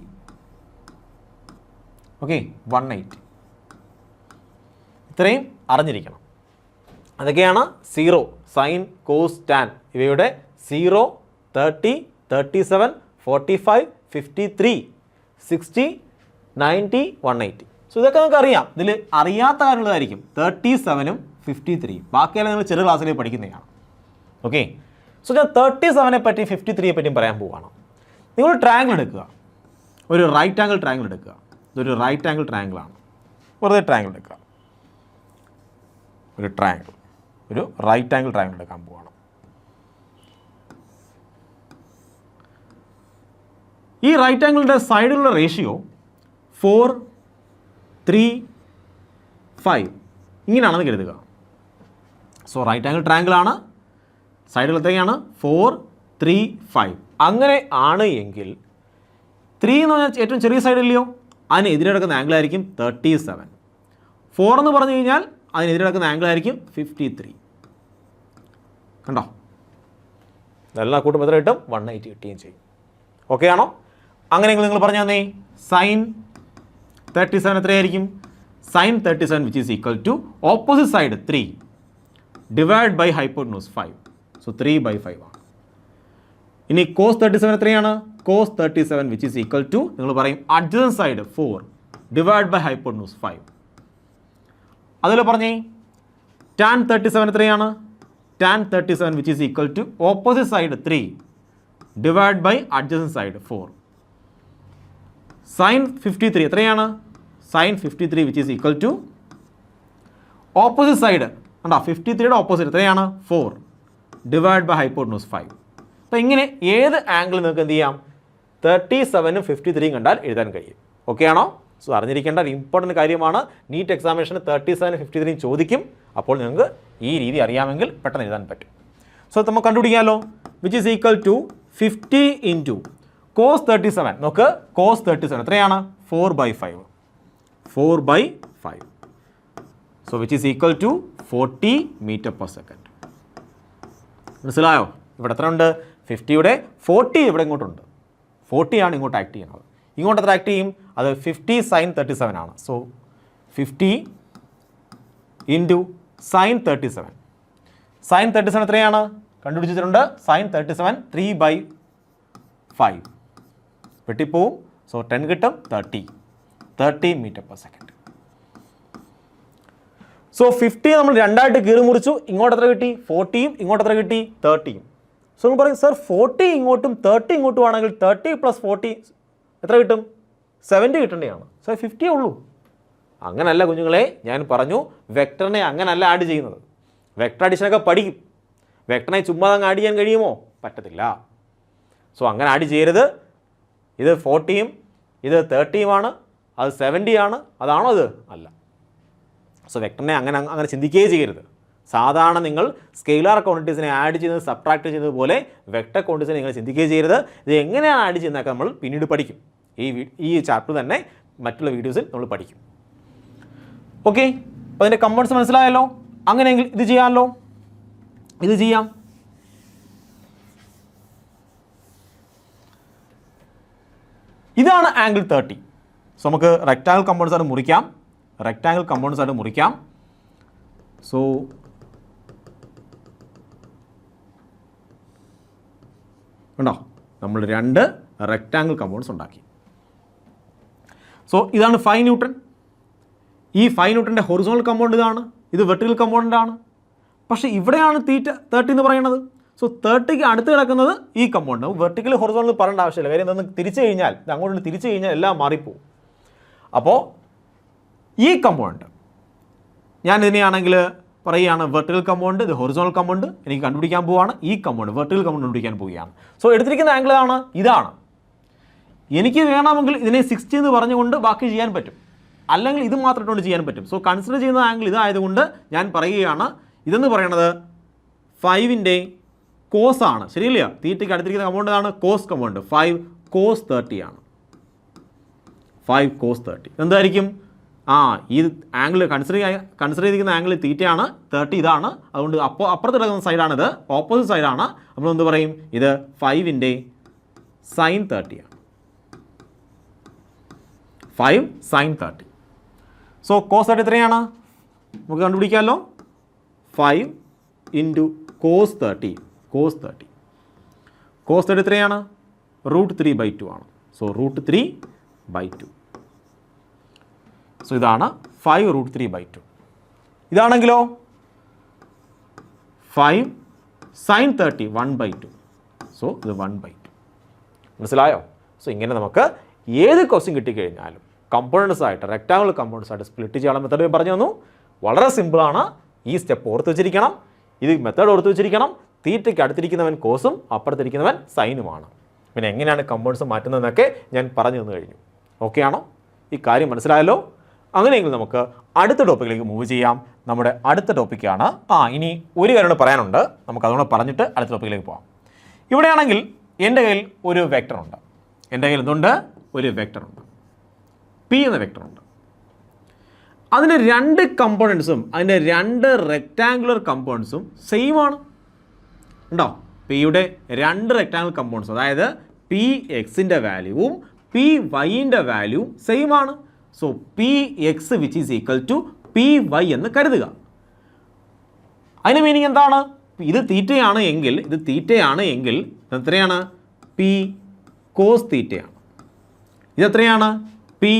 ഓക്കെ 180. ഇത്രയും അറിഞ്ഞിരിക്കണം. അതൊക്കെയാണ് 0 സൈൻ കോസ് ടാൻ ഇവയുടെ 0 30 37 45 53 60 90 180. സോ ഇതൊക്കെ നമുക്ക് അറിയാം. ഇതിൽ അറിയാത്ത കാര്യങ്ങളായിരിക്കും 37ഉം 53. ബാക്കിയെല്ലാം നമ്മൾ ചെറിയ ക്ലാസ്സിൽ പഠിക്കുന്നതാണ്. ഓക്കെ. സോ ഞാൻ 37നെ പറ്റി 53യെ പറ്റിയും പറയാൻ പോവുകയാണ്. നിങ്ങൾ ട്രയാങ്കിൾ എടുക്കുക, ഒരു റൈറ്റ് ആംഗിൾ ട്രയാങ്കിൾ എടുക്കുക. ഇതൊരു റൈറ്റ് ആംഗിൾ ട്രയാങ്കിളാണ്. വെറുതെ ട്രയാങ്കിൾ എടുക്കുക, ഒരു റൈറ്റ് ആംഗിൾ ട്രയാങ്കിൾ എടുക്കാൻ പോവുകയാണ്. ഈ റൈറ്റ് ആംഗിളിൻ്റെ സൈഡിലുള്ള റേഷ്യോ 4 3, 5 ഇങ്ങനെയാണെന്ന് കരുതുക. സോ റൈറ്റ് ആംഗിൾ ട്രയാങ്കിൾ ആണ്. സൈഡുകൾ എത്രയാണ്? 4, 3, 5. അങ്ങനെ ആണ് എങ്കിൽ 3 എന്ന് പറഞ്ഞാൽ ഏറ്റവും ചെറിയ സൈഡ് ഇല്ലയോ, അതിന് എതിരെ കിടക്കുന്ന ആംഗിൾ ആയിരിക്കും 37. 4 എന്ന് പറഞ്ഞു കഴിഞ്ഞാൽ അതിനെതിരെ കിടക്കുന്ന ആംഗിൾ ആയിരിക്കും 53. കണ്ടോ? ഇതെല്ലാം കൂട്ടും എത്ര കിട്ടും? 180 കിട്ടുകയും ചെയ്യും. ഓക്കെ ആണോ? അങ്ങനെയെങ്കിൽ നിങ്ങൾ പറഞ്ഞു തന്നേ സൈൻ 37 എത്രയായിരിക്കും? Sine 37 which is equal to opposite side 3 divide by hypotenuse 5. So 3/5 ആണ്. ഇനി കോസ് 37 എത്രയാണ്? Cos 37 which is equal to നിങ്ങൾ പറയും adjacent side 4 divide by hypotenuse 5. അതുപോലെ പറഞ്ഞേ ടാൻ 37 എത്രയാണ്? Tan 37 which is equal to opposite side 3 divide by adjacent side 4. Sine 53 എത്രയാണ്? Sine 53 which is equal to opposite side കണ്ടോ 53യുടെ opposite എത്രയാണ്? 4 divide by hypotenuse 5. അപ്പോൾ ഇങ്ങനെ ഏത് ആംഗിൾ നിങ്ങൾക്ക് എന്ത് ചെയ്യാം? 37ഉം 53യും കണ്ടാൽ എഴുതാൻ കഴിയും. ഓക്കെ ആണോ? സോ അറിഞ്ഞിരിക്കേണ്ട ഒരു ഇമ്പോർട്ടൻറ്റ് കാര്യമാണ്. നീറ്റ് എക്സാമിനേഷന് 37ഉം 53യും ചോദിക്കും. അപ്പോൾ നിങ്ങൾക്ക് ഈ രീതി അറിയാമെങ്കിൽ പെട്ടെന്ന് എഴുതാൻ പറ്റും. സോ നമുക്ക് കണ്ടുപിടിക്കാമല്ലോ. Which is equal to 50 into cos 37. നോക്ക് കോസ് 37 എത്രയാണ്? 4/5. 4/5. So which is equal to 40 metre per second. മനസ്സിലായോ? ഇവിടെ എത്ര ഉണ്ട്? 50യുടെ 40 ഇവിടെ ഇങ്ങോട്ടുണ്ട്. 40 ആണ് ഇങ്ങോട്ട് ആക്ട് ചെയ്യുന്നത്. ഇങ്ങോട്ട് എത്ര ആക്ട് ചെയ്യും? അത് 50 സൈൻ 37 ആണ്. So 50 into sine 37. സൈൻ 37 എത്രയാണ്? കണ്ടുപിടിച്ചിട്ടുണ്ട്. സൈൻ 37 3/5 വെട്ടിപ്പോവും. സോ 10 കിട്ടും. 30 മീറ്റർ പെർ സെക്കൻഡ്. സോ 50 നമ്മൾ രണ്ടായിട്ട് കീറി മുറിച്ചു. ഇങ്ങോട്ട് എത്ര കിട്ടി? 40യും ഇങ്ങോട്ട് എത്ര കിട്ടി? 30യും. സോ നമ്മൾ പറയും സർ 40 ഇങ്ങോട്ടും 30 ഇങ്ങോട്ടും ആണെങ്കിൽ 30 + 40 എത്ര കിട്ടും? 70 കിട്ടേണ്ടതാണ്. സോ 50 ഉള്ളൂ. അങ്ങനല്ല കുഞ്ഞുങ്ങളെ, ഞാൻ പറഞ്ഞു വെക്ടറിനെ അങ്ങനല്ല ആഡ് ചെയ്യുന്നത്. വെക്ടർ അഡീഷനൊക്കെ പഠിക്കും. വെക്ടറിനെ ചുമ്മാ അങ്ങ് ആഡ് ചെയ്യാൻ കഴിയുമോ? പറ്റത്തില്ല. സോ അങ്ങനെ ആഡ് ചെയ്യരുത്. ഇത് 40യും ഇത് 30യുമാണ്, അത് 70 ആണ്. അതാണോ ഇത്? അല്ല. സോ വെക്ടറിനെ അങ്ങനെ ചിന്തിക്കുകയേ ചെയ്യരുത്. സാധാരണ നിങ്ങൾ സ്കെയിലാർ ക്വാണ്ടിറ്റീസിനെ ആഡ് ചെയ്യുന്നത് സബ്ട്രാക്ട് ചെയ്യുന്നത് പോലെ വെക്ടർ ക്വാണ്ടിറ്റീസിനെ നിങ്ങൾ ചിന്തിക്കുകയേ ചെയ്യരുത്. ഇത് എങ്ങനെയാണ് ആഡ് ചെയ്യുന്നതൊക്കെ നമ്മൾ പിന്നീട് പഠിക്കും. ഈ ചാപ്റ്റർ തന്നെ മറ്റുള്ള വീഡിയോസിൽ നമ്മൾ പഠിക്കും. ഓക്കെ, അപ്പോൾ അതിൻ്റെ കമ്പോണൻസ് മനസ്സിലായല്ലോ. അങ്ങനെയെങ്കിൽ ഇത് ചെയ്യാമല്ലോ. ഇത് ചെയ്യാം. ഇതാണ് ആംഗിൾ 30. സോ നമുക്ക് റെക്റ്റാങ്കിൾ കമ്പോണൻസ് ആയിട്ട് മുറിക്കാം. സോ ഉണ്ടോ, നമ്മൾ 2 റെക്റ്റാങ്കിൾ കമ്പോണൻസ് ഉണ്ടാക്കി. സോ ഇതാണ് 5 ന്യൂട്ടൺ. ഈ 5 ന്യൂട്ടൻ്റെ ഹൊറിസോണൽ കമ്പോണൻ്റ് ഇതാണ്. ഇത് വെർട്ടിക്കൽ കമ്പോണൻ്റ് ആണ്. പക്ഷേ ഇവിടെയാണ് തീറ്റ 30 എന്ന് പറയുന്നത്. സോ 30ക്ക് അടുത്ത് കിടക്കുന്നത് ഈ കമ്പോണൻ്റ്. വെർട്ടിക്കൽ ഹൊറിസോണൽ പറയേണ്ട ആവശ്യമില്ല. കാര്യം എന്തെന്ന് തിരിച്ചു കഴിഞ്ഞാൽ അങ്ങോട്ട് തിരിച്ചു കഴിഞ്ഞാൽ എല്ലാം മാറിപ്പോവും. അപ്പോൾ ഈ കമ്പോണൻ്റ് ഞാൻ ഇതിനെയാണെങ്കിൽ പറയുകയാണ് വെർട്ടിക്കൽ കമ്പോണൻ്റ്, ഇത് ഹൊറിസോണൽ കമ്പോണൻ്റ് എനിക്ക് കണ്ടുപിടിക്കാൻ പോവുകയാണ്. ഈ കമ്പോണൻ്റ് വെർട്ടിക്കൽ കമ്പോണൻ്റ് കണ്ടുപിടിക്കാൻ പോവുകയാണ്. സോ എടുത്തിരിക്കുന്ന ആംഗിൾ ഇതാണ്. എനിക്ക് വേണമെങ്കിൽ ഇതിനെ 60 എന്ന് പറഞ്ഞുകൊണ്ട് ബാക്കി ചെയ്യാൻ പറ്റും, അല്ലെങ്കിൽ ഇത് മാത്രം ഇട്ടുകൊണ്ട് ചെയ്യാൻ പറ്റും. സോ കൺസിഡർ ചെയ്യുന്ന ആംഗിൾ ഇതായതുകൊണ്ട് ഞാൻ പറയുകയാണ് ഇതെന്ന് പറയുന്നത് 5ൻ്റെ കോസ് ആണ്. ശരിയല്ല? തീറ്റയ്ക്ക് അടുത്തിരിക്കുന്ന കമ്പോണൻ്റ് ആണ് കോസ് കമ്പോണൻ്റ്. 5 cos 30 ആണ്. 5 cos 30 എന്തായിരിക്കും? ഈ ആംഗിൾ കൺസിഡർ ചെയ്തിരിക്കുന്ന ആംഗിൾ തീറ്റയാണ്. 30 ഇതാണ്. അതുകൊണ്ട് അപ്പുറത്ത് കിടക്കുന്ന സൈഡാണിത്, ഓപ്പോസിറ്റ് സൈഡാണ്. നമ്മൾ എന്ത് പറയും? ഇത് 5ൻ്റെ സൈൻ 30 ആണ്. 5 sin 30. സോ കോസ് 30 എത്രയാണ്? നമുക്ക് കണ്ടുപിടിക്കാമല്ലോ. 5 ഇൻറ്റു കോസ് 30. കോസ് 30 എത്രയാണ്? √3/2 ആണ്. സോ √3/2. സോ ഇതാണ് 5 √3/2. ഇതാണെങ്കിലോ 5 sin 30 1/2. സോ ഇത് 1/2. മനസ്സിലായോ? സോ ഇങ്ങനെ നമുക്ക് ഏത് ക്വസ്റ്റ്യൻ കിട്ടിക്കഴിഞ്ഞാലും കമ്പോണൻസ് ആയിട്ട് റെക്റ്റാങ്കുലർ കമ്പോണൻസ് ആയിട്ട് സ്പ്ലിറ്റ് ചെയ്യാനുള്ള മെത്തേഡ് പറഞ്ഞു തന്നു. വളരെ സിമ്പിളാണ്. ഈ സ്റ്റെപ്പ് ഓർത്ത് വെച്ചിരിക്കണം. ഇത് മെത്തേഡ് ഓർത്ത് വെച്ചിരിക്കണം. തീറ്റയ്ക്ക് അടുത്തിരിക്കുന്നവൻ കോസും അപ്പുറത്തിരിക്കുന്നവൻ സൈനുമാണ്. പിന്നെ എങ്ങനെയാണ് കമ്പോണൻസ് മാറ്റുന്നതെന്നൊക്കെ ഞാൻ പറഞ്ഞു തന്നു കഴിഞ്ഞു. ഓക്കെ ആണോ? ഈ കാര്യം മനസ്സിലായല്ലോ. അങ്ങനെയെങ്കിൽ നമുക്ക് അടുത്ത ടോപ്പിക്കിലേക്ക് മൂവ് ചെയ്യാം. നമ്മുടെ അടുത്ത ടോപ്പിക്കാണ് ഇനി ഒരു കാര്യം പറയാനുണ്ട്, നമുക്ക് അതുകൊണ്ട് പറഞ്ഞിട്ട് അടുത്ത ടോപ്പിക്കിലേക്ക് പോകാം. ഇവിടെയാണെങ്കിൽ എൻ്റെ കയ്യിൽ ഒരു വെക്ടറുണ്ട്. എൻ്റെ കയ്യിൽ എന്തുണ്ട്? ഒരു വെക്ടറുണ്ട്, പി എന്ന വെക്ടറുണ്ട്. അതിൻ്റെ രണ്ട് കമ്പോണൻസും അതിൻ്റെ രണ്ട് റെക്റ്റാങ്കുലർ കമ്പോണൻസും സെയിം ആണ്. ഉണ്ടോ? പിയുടെ രണ്ട് റെക്റ്റാങ്കുലർ കമ്പോണൻസ്, അതായത് പി എക്സിൻ്റെ വാല്യൂവും പി വൈൻ്റെ വാല്യൂവും സെയിം ആണ്. So P X which is equal to P Y എന്ന് കരുതുക. അതിൻ്റെ മീനിങ് എന്താണ്? ഇത് തീറ്റയാണ് എങ്കിൽ എത്രയാണ്? പി കോസ് തീറ്റയാണ്. ഇതെത്രയാണ്? പി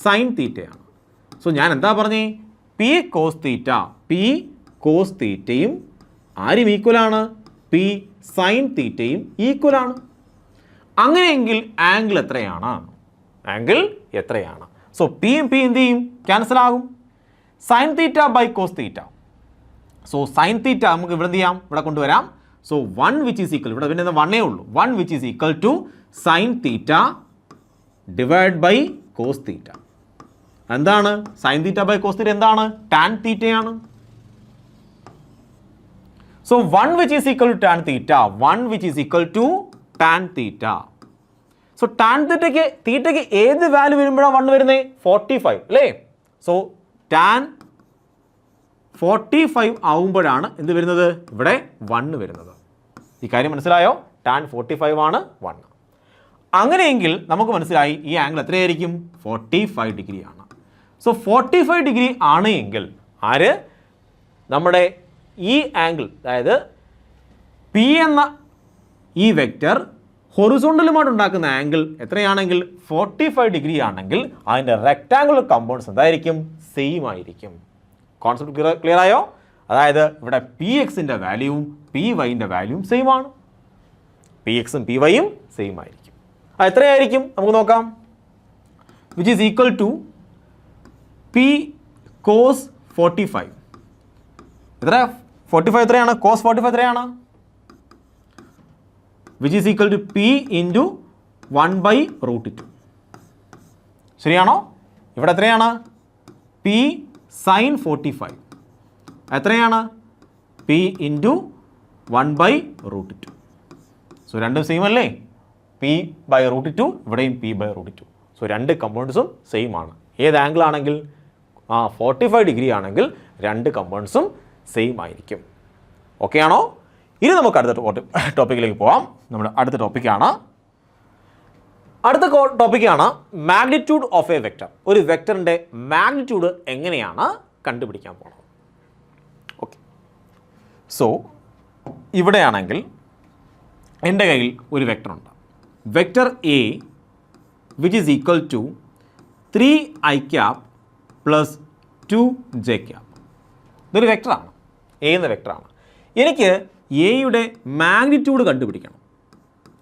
സൈൻ തീറ്റയാണ്. സോ ഞാൻ എന്താ പറഞ്ഞേ? പി കോസ് തീറ്റയും ആരും ഈക്വലാണ്? പി സൈൻ തീറ്റയും ഈക്വലാണ്. അങ്ങനെയെങ്കിൽ ആംഗിൾ എത്രയാണ്? സോ പിയും പി എന്ത് ചെയ്യും? ക്യാൻസൽ ആകും. Sine theta by cos theta. So sine theta നമുക്ക് ഇവിടെ എന്ത് ചെയ്യാം? ഇവിടെ കൊണ്ടുവരാം. സോ 1 വിച്ച് ഈസ് ഈക്വൽ, ഇവിടെ പിന്നെ 1 ഉള്ളൂ, 1 which is equal to sine theta divide by cos theta. എന്താണ് sine theta by cos theta? എന്താണ്? ടാൻ തീറ്റയാണ്. So 1 which is equal to tan theta, 1 which is equal to tan theta. So tan തീറ്റയ്ക്ക് ഏത് value വരുമ്പോഴാണ് 1 വരുന്നത്? 45 അല്ലേ? So tan 45 ആവുമ്പോഴാണ് എന്ത് വരുന്നത്? ഇവിടെ 1 വരുന്നത്. ഈ കാര്യം മനസ്സിലായോ? ടാൻ 45 ആണ് 1. അങ്ങനെയെങ്കിൽ നമുക്ക് മനസ്സിലായി ഈ ആംഗിൾ എത്രയായിരിക്കും? 45 ഡിഗ്രി ആണ്. സോ 45 ഡിഗ്രി ആണ് എങ്കിൽ നമ്മുടെ ഈ ആംഗിൾ, അതായത് പി എന്ന ഈ വെക്റ്റർ ഹൊറിസോണ്ടലുമായിട്ട് ഉണ്ടാക്കുന്ന ആംഗിൾ എത്രയാണെങ്കിൽ 45 ഡിഗ്രി ആണെങ്കിൽ അതിൻ്റെ റെക്റ്റാങ്കുലർ കമ്പോണൻസ് എന്തായിരിക്കും? സെയിം ആയിരിക്കും. കോൺസെപ്റ്റ് ക്ലിയർ ആയോ? അതായത് ഇവിടെ പി എക്സിൻ്റെ വാല്യൂവും പി വൈൻ്റെ വാല്യൂവും സെയിം ആണ്. പി എക്സും പി വൈയും സെയിം ആയിരിക്കും. അത് എത്രയായിരിക്കും? നമുക്ക് നോക്കാം. Which is equal to P cos 45. എത്ര? 45 എത്രയാണ്? കോസ് 45 എത്രയാണ്? Which is equal to P into 1/√2. ശരിയാണോ? ഇവിടെ എത്രയാണ്? പി സൈൻ 45 എത്രയാണ്? P into 1/√2. സോ രണ്ടും സെയിം അല്ലേ? p/√2, ഇവിടെയും p/√2. സോ രണ്ട് കമ്പോണൻസും സെയിം ആണ്. ഏത് ആംഗിൾ ആണെങ്കിൽ 45 ഡിഗ്രി ആണെങ്കിൽ രണ്ട് കമ്പോണൻസും സെയിം ആയിരിക്കും. ഓക്കെ ആണോ? ഇനി നമുക്ക് അടുത്ത ടോപ്പിക്കിലേക്ക് പോകാം. നമ്മുടെ അടുത്ത ടോപ്പിക്കാണ് മാഗ്നിറ്റ്യൂഡ് ഓഫ് എ വെക്റ്റർ. ഒരു വെക്റ്ററിൻ്റെ മാഗ്നിറ്റ്യൂഡ് എങ്ങനെയാണ് കണ്ടുപിടിക്കാൻ പോകുന്നത്? ഓക്കെ, സോ ഇവിടെയാണെങ്കിൽ എൻ്റെ കയ്യിൽ ഒരു വെക്റ്ററുണ്ട്. Vector A which is equal to 3i cap plus 2j cap. ഇതൊരു വെക്റ്ററാണ്, എ എന്ന വെക്റ്ററാണ്. എനിക്ക് എയുടെ മാഗ്നിറ്റ്യൂഡ് കണ്ടുപിടിക്കണം.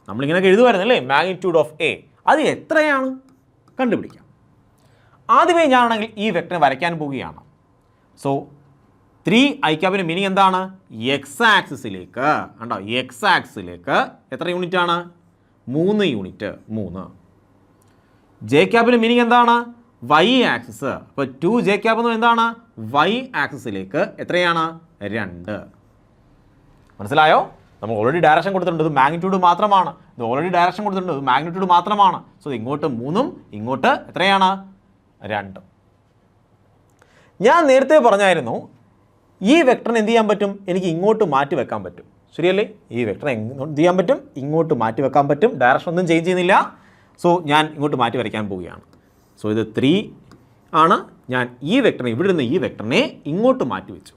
നമ്മളിങ്ങനെ എഴുതുമായിരുന്നല്ലേ മാഗ്നിറ്റ്യൂഡ് ഓഫ് എ, അത് എത്രയാണ് കണ്ടുപിടിക്കാം. ആദ്യമേ ഞാനാണെങ്കിൽ ഈ വെക്റ്ററിനെ വരയ്ക്കാൻ പോവുകയാണ്. സോ 3i capൻ്റെ മീനിങ് എന്താണ്? എക്സ് ആക്സിസിലേക്ക് കണ്ടോ, എക്സ് ആക്സിസിലേക്ക് എത്ര യൂണിറ്റ് ആണ്? 3 യൂണിറ്റ്, 3. ജെ ക്യാപ്പിൻ്റെ മീനിങ് എന്താണ്? Y axis. അപ്പോൾ 2j cap എന്ന് എന്താണ്? വൈ ആക്സിസിലേക്ക് എത്രയാണ്? 2. മനസ്സിലായോ? നമ്മൾ ഓൾറെഡി ഡയറക്ഷൻ കൊടുത്തിട്ടുണ്ട്, ഇത് മാഗ്നിറ്റ്യൂഡ് മാത്രമാണ്. ഇത് ഓൾറെഡി ഡയറക്ഷൻ കൊടുത്തിട്ടുണ്ട്, ഇത് മാഗ്നിറ്റ്യൂഡ് മാത്രമാണ്. സോ ഇങ്ങോട്ട് 3ഉം ഇങ്ങോട്ട് എത്രയാണ്? 2. ഞാൻ നേരത്തെ പറഞ്ഞായിരുന്നു ഈ വെക്ടറിന് എന്ത് ചെയ്യാൻ പറ്റും? എനിക്ക് ഇങ്ങോട്ട് മാറ്റി വെക്കാൻ പറ്റും. ശരിയല്ലേ? ഈ വെക്ടറിനെ എന്ത് ചെയ്യാൻ പറ്റും? ഇങ്ങോട്ട് മാറ്റി വെക്കാൻ പറ്റും. ഡയറക്ഷൻ ഒന്നും ചേഞ്ച് ചെയ്യുന്നില്ല. സോ ഞാൻ ഇങ്ങോട്ട് മാറ്റി വരയ്ക്കാൻ പോവുകയാണ്. സോ ഇത് 3 ആണ്. ഞാൻ ഈ വെക്ടറിനെ, ഇവിടെ നിന്ന് ഈ വെക്ടറിനെ ഇങ്ങോട്ട് മാറ്റി വെച്ചു.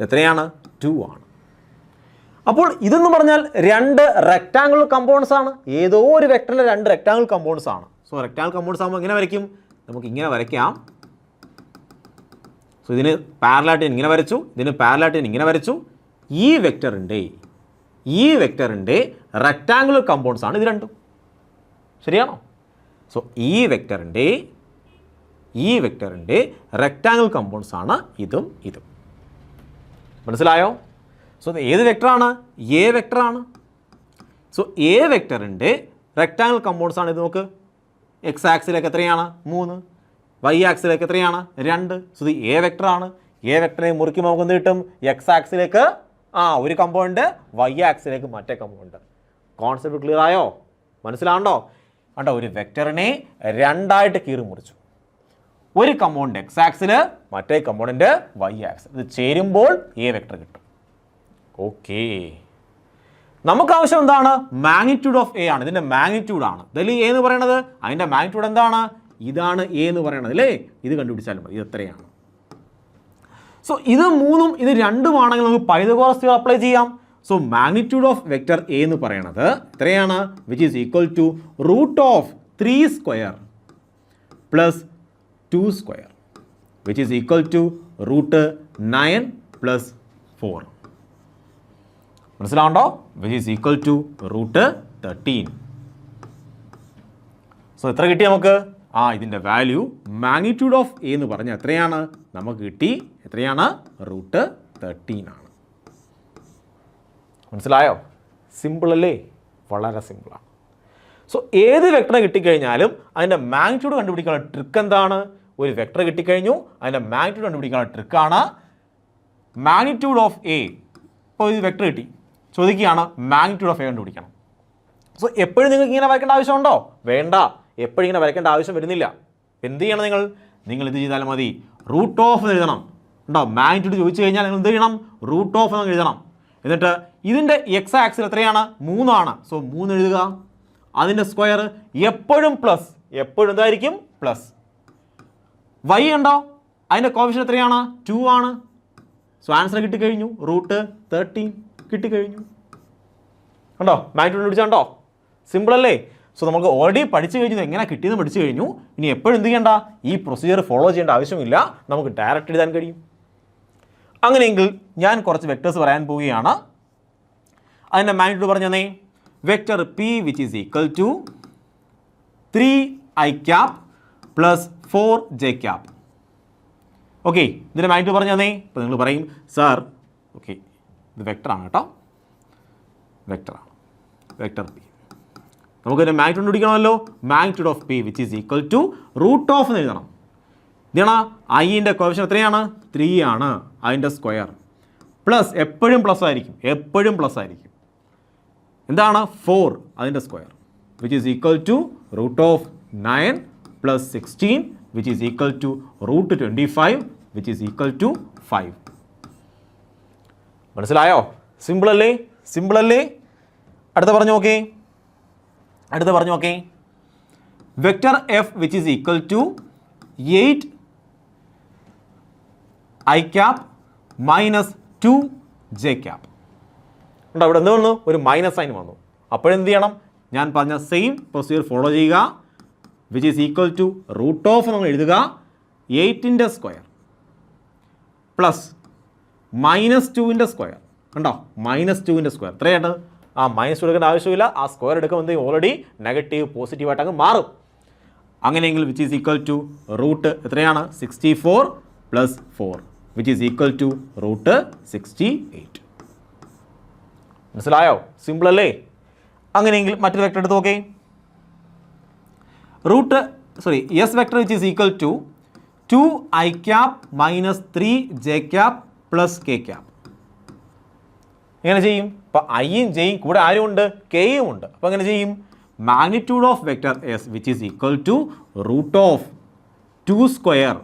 എത്രയാണ്? 2 ആണ്. അപ്പോൾ ഇതെന്ന് പറഞ്ഞാൽ രണ്ട് റെക്റ്റാങ്കുലർ കമ്പോണൻസ് ആണ്. ഏതോ ഒരു വെക്ടറിലെ രണ്ട് റെക്റ്റാങ്കുലർ കമ്പോണൻസ് ആണ്. സോ റെക്റ്റാങ്കുലർ കമ്പോണൻസ് ആകുമ്പോൾ എങ്ങനെ വരയ്ക്കും? നമുക്ക് ഇങ്ങനെ വരയ്ക്കാം. സോ ഇതിന് പാരലായിട്ട് ഞാൻ ഇങ്ങനെ വരച്ചു, ഇതിന് പാരലായിട്ട് ഞാൻ ഇങ്ങനെ വരച്ചു. ഈ വെക്ടറിൻ്റെ റെക്റ്റാങ്കുലർ കമ്പോണൻസ് ആണ് ഇത് രണ്ടും. ശരിയാണോ? സോ ഈ വെക്ടറിൻ്റെ റെക്റ്റാങ്കുലർ കമ്പോണൻസ് ആണ് ഇതും ഇതും. മനസ്സിലായോ? സോ ഏത് വെക്ടറാണ്? എ വെക്ടറാണ്. സോ എ വെക്ടറിൻ്റെ റെക്റ്റാങ്കുലർ കമ്പോണൻസ് ആണ് ഇത്. നോക്ക്, എക്സ് ആക്സിലേക്ക് എത്രയാണ്? 3. വൈ ആക്സിലേക്ക് എത്രയാണ് 2. സോ ഇത് എ വെക്ടറാണ്. എ വെക്ടറെ മുറിക്കുമ്പോൾ നമുക്ക് എന്ത് കിട്ടും? എക്സ് ആക്സിലേക്ക് ഒരു കമ്പോണൻറ്റ്, വൈ ആക്സിലേക്ക് മറ്റേ കമ്പോണൻറ്റ്. കോൺസെപ്റ്റ് ക്ലിയർ ആയോ? മനസ്സിലാണ്ടോ? കണ്ടോ, ഒരു വെക്ടറിനെ 2ആയിട്ട് കീറി മുറിച്ചു. ഒരു കമ്പോണൻറ്റ് എക്സ് ആക്സിൽ, മറ്റേ കമ്പോണൻറ്റ് വൈ ആക്സിൽ. ഇത് ചേരുമ്പോൾ എ വെക്ടർ കിട്ടും. ഓക്കെ, നമുക്ക് ആവശ്യം എന്താണ്? മാഗ്നിറ്റ്യൂഡ് ഓഫ് എ ആണ്. ഇതിൻ്റെ മാഗ്നിറ്റ്യൂഡ് ആണ്. ഇതിൽ എ എന്ന് പറയുന്നത്, അതിൻ്റെ മാഗ്നിറ്റ്യൂഡ് എന്താണ്? ഇതാണ് എ എന്ന് പറയുന്നത് അല്ലേ? ഇത് കണ്ടുപിടിച്ചാലും മതി. ഇത് എത്രയാണ്? സോ ഇത് 3ഉം ഇത് 2ഉമാണെങ്കിൽ നമുക്ക് പൈതഗോറസ് തിയറം അപ്ലൈ ചെയ്യാം. So magnitude of vector A എന്ന് പറയുന്നത് എത്രയാണ്? Which is equal to root of 3 square plus 2 square which is equal to root 9 plus 4. മനസ്സിലാവുണ്ടോ? Which is equal to root 13. So എത്ര കിട്ടി നമുക്ക്? ഇതിൻ്റെ വാല്യൂ മാഗ്നിറ്റ്യൂഡ് ഓഫ് എ എന്ന് പറഞ്ഞാൽ എത്രയാണ് നമുക്ക് കിട്ടി? എത്രയാണ്? റൂട്ട് 13 ആണ്. മനസ്സിലായോ? സിമ്പിൾ അല്ലേ? വളരെ സിമ്പിളാണ്. സോ ഏത് വെക്ടർ കിട്ടിക്കഴിഞ്ഞാലും അതിൻ്റെ മാഗ്നിറ്റ്യൂഡ് കണ്ടുപിടിക്കാനുള്ള ട്രിക്ക് എന്താണ്? ഒരു വെക്ടർ കിട്ടിക്കഴിഞ്ഞു, അതിൻ്റെ മാഗ്നിറ്റ്യൂഡ് കണ്ടുപിടിക്കാനുള്ള ട്രിക്കാണ് മാഗ്നിറ്റ്യൂഡ് ഓഫ് എ. ഇപ്പോൾ ഇത് വെക്ടർ കിട്ടി, ചോദിക്കുകയാണ് മാഗ്നിറ്റ്യൂഡ് ഓഫ് എ കണ്ടുപിടിക്കണം. സോ എപ്പോഴും നിങ്ങൾക്ക് ഇങ്ങനെ വരയ്ക്കേണ്ട ആവശ്യമുണ്ടോ? വേണ്ട, എപ്പോഴും ഇങ്ങനെ വരയ്ക്കേണ്ട ആവശ്യം വരുന്നില്ല. എന്ത് ചെയ്യണം? നിങ്ങൾ ഇത് ചെയ്താൽ മതി. റൂട്ട് ഓഫ് എന്ന് എഴുതണം. ഉണ്ടോ? മാഗ്നിറ്റ്യൂഡ് ചോദിച്ചു കഴിഞ്ഞാൽ നിങ്ങൾ എന്ത് ചെയ്യണം? റൂട്ട് ഓഫ് എന്ന് എഴുതണം. എന്നിട്ട് ഇതിൻ്റെ എക്സ് ആക്സിൽ എത്രയാണ്? 3 ആണ്. സോ 3 എഴുതുക. അതിൻ്റെ സ്ക്വയർ എപ്പോഴും പ്ലസ്, എപ്പോഴും എന്തായിരിക്കും? പ്ലസ്. വൈ ഉണ്ടോ? അതിൻ്റെ കോഫിഷ്യന്റ് എത്രയാണ്? 2 ആണ്. സോ ആൻസർ കിട്ടിക്കഴിഞ്ഞു. റൂട്ട് 13 കിട്ടിക്കഴിഞ്ഞു. ഉണ്ടോ? മാഗ്നിറ്റ്യൂഡ് പിടിച്ചുണ്ടോ? സിമ്പിൾ അല്ലേ? സോ നമുക്ക് ഓൾറെഡി പഠിച്ചു കഴിഞ്ഞത് എങ്ങനെ കിട്ടിയെന്ന് പഠിച്ചു കഴിഞ്ഞു. ഇനി എപ്പോഴും എന്ത് ചെയ്യേണ്ട? ഈ പ്രൊസീജിയർ ഫോളോ ചെയ്യേണ്ട ആവശ്യമില്ല. നമുക്ക് ഡയറക്റ്റ് എഴുതാൻ കഴിയും. അങ്ങനെയെങ്കിൽ ഞാൻ കുറച്ച് വെക്ടേഴ്സ് പറയാൻ പോവുകയാണ്. അതിൻ്റെ മാഗ്നിറ്റ്യൂഡ് പറഞ്ഞേ. Vector P which is equal to 3i cap plus 4j cap. Okay, ഇതിൻ്റെ മാഗ്നിറ്റ്യൂഡ് പറഞ്ഞേ. ഇപ്പോൾ നിങ്ങൾ പറയും സാർ, ഓക്കെ ഇത് വെക്ടറാണ് കേട്ടോ, വെക്ടറാണ്, വെക്ടർ പി. നമുക്കതിൻ്റെ മാഗ്നിറ്റ്യൂഡ് കണ്ടുപിടിക്കണമല്ലോ. Magnitude of P which is equal to root of എന്ന് എഴുതണം. ഇതാണ് ഐൻ്റെ കോഫിഷ്യന്റ് എത്രയാണ്? 3 ആണ്. അതിൻ്റെ സ്ക്വയർ പ്ലസ്, എപ്പോഴും പ്ലസ് ആയിരിക്കും, എപ്പോഴും പ്ലസ് ആയിരിക്കും. എന്താണ്? 4 അതിൻ്റെ square which is equal to root of 9 plus 16 which is equal to root 25 which is equal to 5. മനസ്സിലായോ? സിമ്പിൾ അല്ലേ? സിമ്പിൾ അല്ലേ? അടുത്ത പറഞ്ഞു നോക്കേ. അടുത്ത പറഞ്ഞു നോക്കേ. Vector F which is equal to 8i cap minus 2j cap. ഉണ്ടോ? ഇവിടെ എന്ത് വന്നു? ഒരു മൈനസ് സൈൻ വന്നു. അപ്പോഴെന്ത് ചെയ്യണം? ഞാൻ പറഞ്ഞ സെയിം പ്രൊസീജിയർ ഫോളോ ചെയ്യുക. Which is equal to root of നമ്മൾ എഴുതുക. 8ൻ്റെ സ്ക്വയർ പ്ലസ് -2ൻ്റെ സ്ക്വയർ. കണ്ടോ? -2ൻ്റെ സ്ക്വയർ എത്രയായിട്ട്? മൈനസ് എടുക്കേണ്ട ആവശ്യമില്ല. ആ സ്ക്വയർ എടുക്കുമ്പോൾ ഓൾറെഡി നെഗറ്റീവ് പോസിറ്റീവായിട്ട് അങ്ങ് മാറും. അങ്ങനെയെങ്കിൽ which is equal to root എത്രയാണ്? 64 plus 4 which is equal to root 68. മനസ്സിലായോ? സിമ്പിൾ അല്ലേ? അങ്ങനെയെങ്കിൽ മറ്റൊരു വെക്ടർ എടുത്ത് നോക്കേ. S vector which is equal to 2i cap minus 3j cap plus k cap. എങ്ങനെ ചെയ്യും? ഇപ്പോൾ ഐയും ജെയും കൂടെ ആരും ഉണ്ട്? കെയും ഉണ്ട്. അപ്പോൾ എങ്ങനെ ചെയ്യും? Magnitude of vector S which is equal to root of 2 square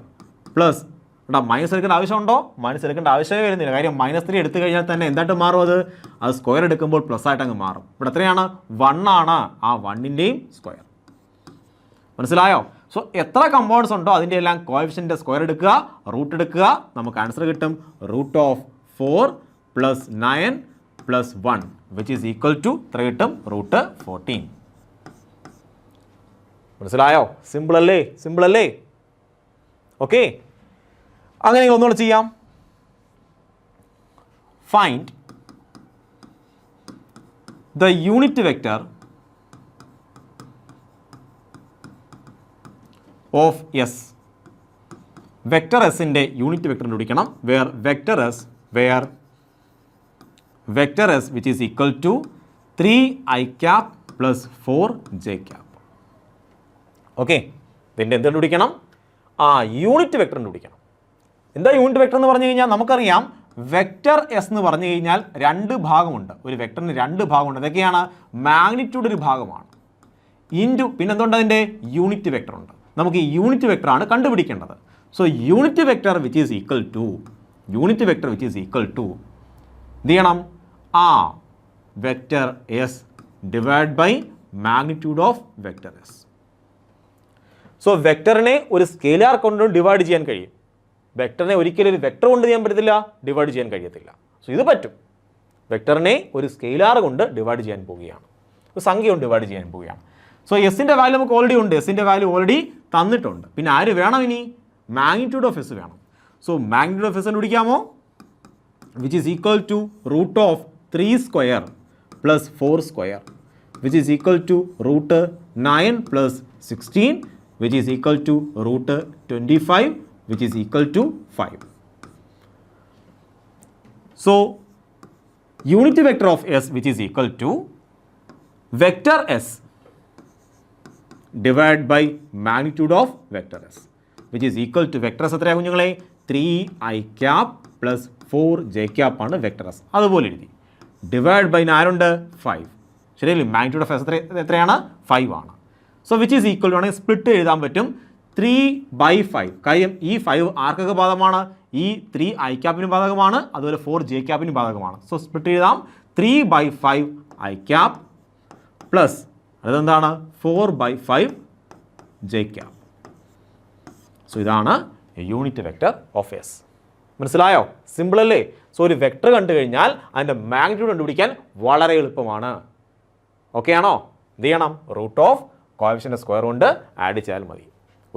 plus, ഇവിടെ മൈനസ് എടുക്കേണ്ട ആവശ്യമുണ്ടോ? മൈനസ് എടുക്കേണ്ട ആവശ്യമേ വരുന്നില്ല. കാര്യം -3 എടുത്തു കഴിഞ്ഞാൽ തന്നെ എന്തായിട്ട് മാറും? അത് സ്ക്വയർ എടുക്കുമ്പോൾ പ്ലസ് ആയിട്ട് അങ്ങ് മാറും. ഇവിടെ എത്രയാണ്? 1 ആണ്. ആ 1ൻ്റെയും സ്ക്വയർ. മനസ്സിലായോ? സോ എത്ര കമ്പൗണ്ട്സ് ഉണ്ടോ അതിൻ്റെ എല്ലാം കോഎഫിഷ്യൻ്റ് സ്ക്വയർ എടുക്കുക, റൂട്ട് എടുക്കുക, നമുക്ക് ആൻസർ കിട്ടും root of 4 plus 9 plus 1 which is equal to എത്ര കിട്ടും? റൂട്ട് 14. മനസ്സിലായോ? സിമ്പിൾ അല്ലേ? സിമ്പിൾ അല്ലേ? ഓക്കെ, അങ്ങനെ ഒന്നുകൂടെ ചെയ്യാം. Find the unit vector of S. Vector എസിൻ്റെ യൂണിറ്റ് വെക്ടർ കണ്ടുപിടിക്കണം. Vector S which is equal to 3i cap plus 4j cap. Okay, ഇതിൻ്റെ എന്ത് കണ്ടുപിടിക്കണം? യൂണിറ്റ് വെക്ടർ കണ്ടുപിടിക്കണം. എന്താ യൂണിറ്റ് വെക്ടർ എന്ന് പറഞ്ഞു കഴിഞ്ഞാൽ നമുക്കറിയാം വെക്ടർ എസ് എന്ന് പറഞ്ഞു കഴിഞ്ഞാൽ രണ്ട് ഭാഗമുണ്ട്. ഒരു വെക്ടറിന് രണ്ട് ഭാഗമുണ്ട്. അതൊക്കെയാണ് മാഗ്നിറ്റ്യൂഡ് ഒരു ഭാഗമാണ്, ഇൻറ്റു പിന്നെ എന്തുകൊണ്ട് അതിൻ്റെ യൂണിറ്റ് വെക്ടർ ഉണ്ട്. നമുക്ക് ഈ യൂണിറ്റ് വെക്ടറാണ് കണ്ടുപിടിക്കേണ്ടത്. So unit vector which is equal to എന്ത് ചെയ്യണം? Vector S divide by magnitude of vector S. So വെക്ടറിനെ ഒരു സ്കെയിലാർ കൊണ്ട് ഡിവൈഡ് ചെയ്യാൻ കഴിയും. വെക്ടറിനെ ഒരിക്കലും ഒരു വെക്ടർ കൊണ്ട് ചെയ്യാൻ പറ്റത്തില്ല, ഡിവൈഡ് ചെയ്യാൻ കഴിയത്തില്ല. സോ ഇത് പറ്റും. വെക്ടറിനെ ഒരു സ്കെയിലാർ കൊണ്ട് ഡിവൈഡ് ചെയ്യാൻ പോവുകയാണ്, ഒരു സംഖ്യ കൊണ്ട് ഡിവൈഡ് ചെയ്യാൻ പോവുകയാണ്. സോ എസിൻ്റെ വാല്യൂ നമുക്ക് ഓൾറെഡി ഉണ്ട്, എസിൻ്റെ വാല്യൂ ഓൾറെഡി തന്നിട്ടുണ്ട്. പിന്നെ ആര് വേണം? ഇനി മാഗ്നിറ്റ്യൂഡ് ഓഫ് എസ് വേണം. സോ മാഗ്നിറ്റ്യൂഡ് ഓഫ് എസ് കണ്ടുപിടിക്കാമോ? Which is equal to root of 3 square plus 4 square which is equal to root 9 plus 16 which is equal to root 25 which is equal to 5. So unit vector of S which is equal to vector S divided by magnitude of vector S which is equal to vector S എത്രയാണ് കുഞ്ഞുങ്ങളെ? 3i cap plus 4j cap ആണ് vector S. അതുപോലെ എഴുതി divide by ആരുണ്ട്? 5. ശരിയല്ലേ? Magnitude of S എത്രയാണ്? 5 ആണ്. So which is equal ആണെങ്കിൽ സ്പ്ലിറ്റ് എഴുതാൻ പറ്റും 3/5. കാര്യം ഈ 5 ആർക്കൊക്കെ ബാധകമാണ്? ഈ 3i ക്യാപ്പിനും ബാധകമാണ്, അതുപോലെ 4j ക്യാപ്പിനും ബാധകമാണ്. സോ സ്പ്ലിറ്റ് എഴുതാം 3/5i ക്യാപ്പ് പ്ലസ് അതെന്താണ്? 4/5j cap. സോ ഇതാണ് യൂണിറ്റ് വെക്ടർ ഓഫ് എസ്. മനസ്സിലായോ? സിമ്പിൾ അല്ലേ? സോ ഒരു വെക്ടർ കണ്ടു കഴിഞ്ഞാൽ അതിൻ്റെ മാഗ്നിറ്റ്യൂഡ് കണ്ടുപിടിക്കാൻ വളരെ എളുപ്പമാണ്. ഓക്കെ ആണോ? എന്ത് ചെയ്യണം? റൂട്ട് ഓഫ് കോഎഫിഷ്യൻ്റ് സ്ക്വയർ കൊണ്ട് ആഡ് ചെയ്താൽ മതി.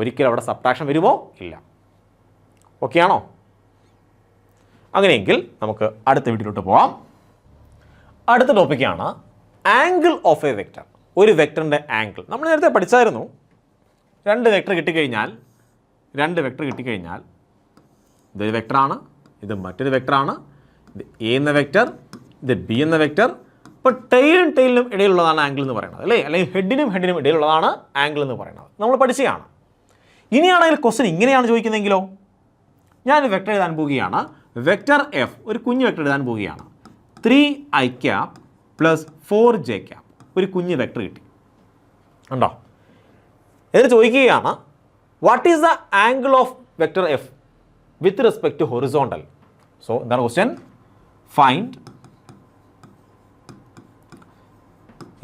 ഒരിക്കലും അവിടെ സബ്ട്രാക്ഷൻ വരുമോ? ഇല്ല. ഓക്കെ ആണോ? അങ്ങനെയെങ്കിൽ നമുക്ക് അടുത്ത വീഡിയോയിലോട്ട് പോവാം. അടുത്ത ടോപ്പിക്കാണ് ആംഗിൾ ഓഫ് എ വെക്ടർ. ഒരു വെക്ടറിൻ്റെ ആംഗിൾ നമ്മൾ നേരത്തെ പഠിച്ചായിരുന്നു. രണ്ട് വെക്ടർ കിട്ടിക്കഴിഞ്ഞാൽ ഇതൊരു വെക്ടറാണ്, ഇത് മറ്റൊരു വെക്ടറാണ്. ഇത് എ എന്ന വെക്ടർ, ഇത് ബി എന്ന വെക്ടർ. ഇപ്പോൾ ടൈലിനും ഇടയിലുള്ളതാണ് ആംഗിൾ എന്ന് പറയുന്നത്, അല്ലേ? അല്ലെങ്കിൽ ഹെഡിനും ഇടയിലുള്ളതാണ് ആംഗിൾ എന്ന് പറയുന്നത്. നമ്മൾ പഠിച്ചതാണ്. ഇനിയാണെങ്കിൽ ക്വസ്റ്റ്യൻ ഇങ്ങനെയാണ് ചോദിക്കുന്നതെങ്കിലോ? ഞാൻ വെക്ടർ എഴുതാൻ പോവുകയാണ്. വെക്ടർ എഫ് ഒരു കുഞ്ഞ് വെക്ടർ എഴുതാൻ പോവുകയാണ്. 3i cap plus 4j cap. ഒരു കുഞ്ഞ് വെക്ടർ കിട്ടി ഉണ്ടോ? എന്നിട്ട് ചോദിക്കുകയാണ് what is the angle of vector F with respect to horizontal. So എന്താണ് ക്വസ്റ്റ്യൻ? ഫൈൻഡ്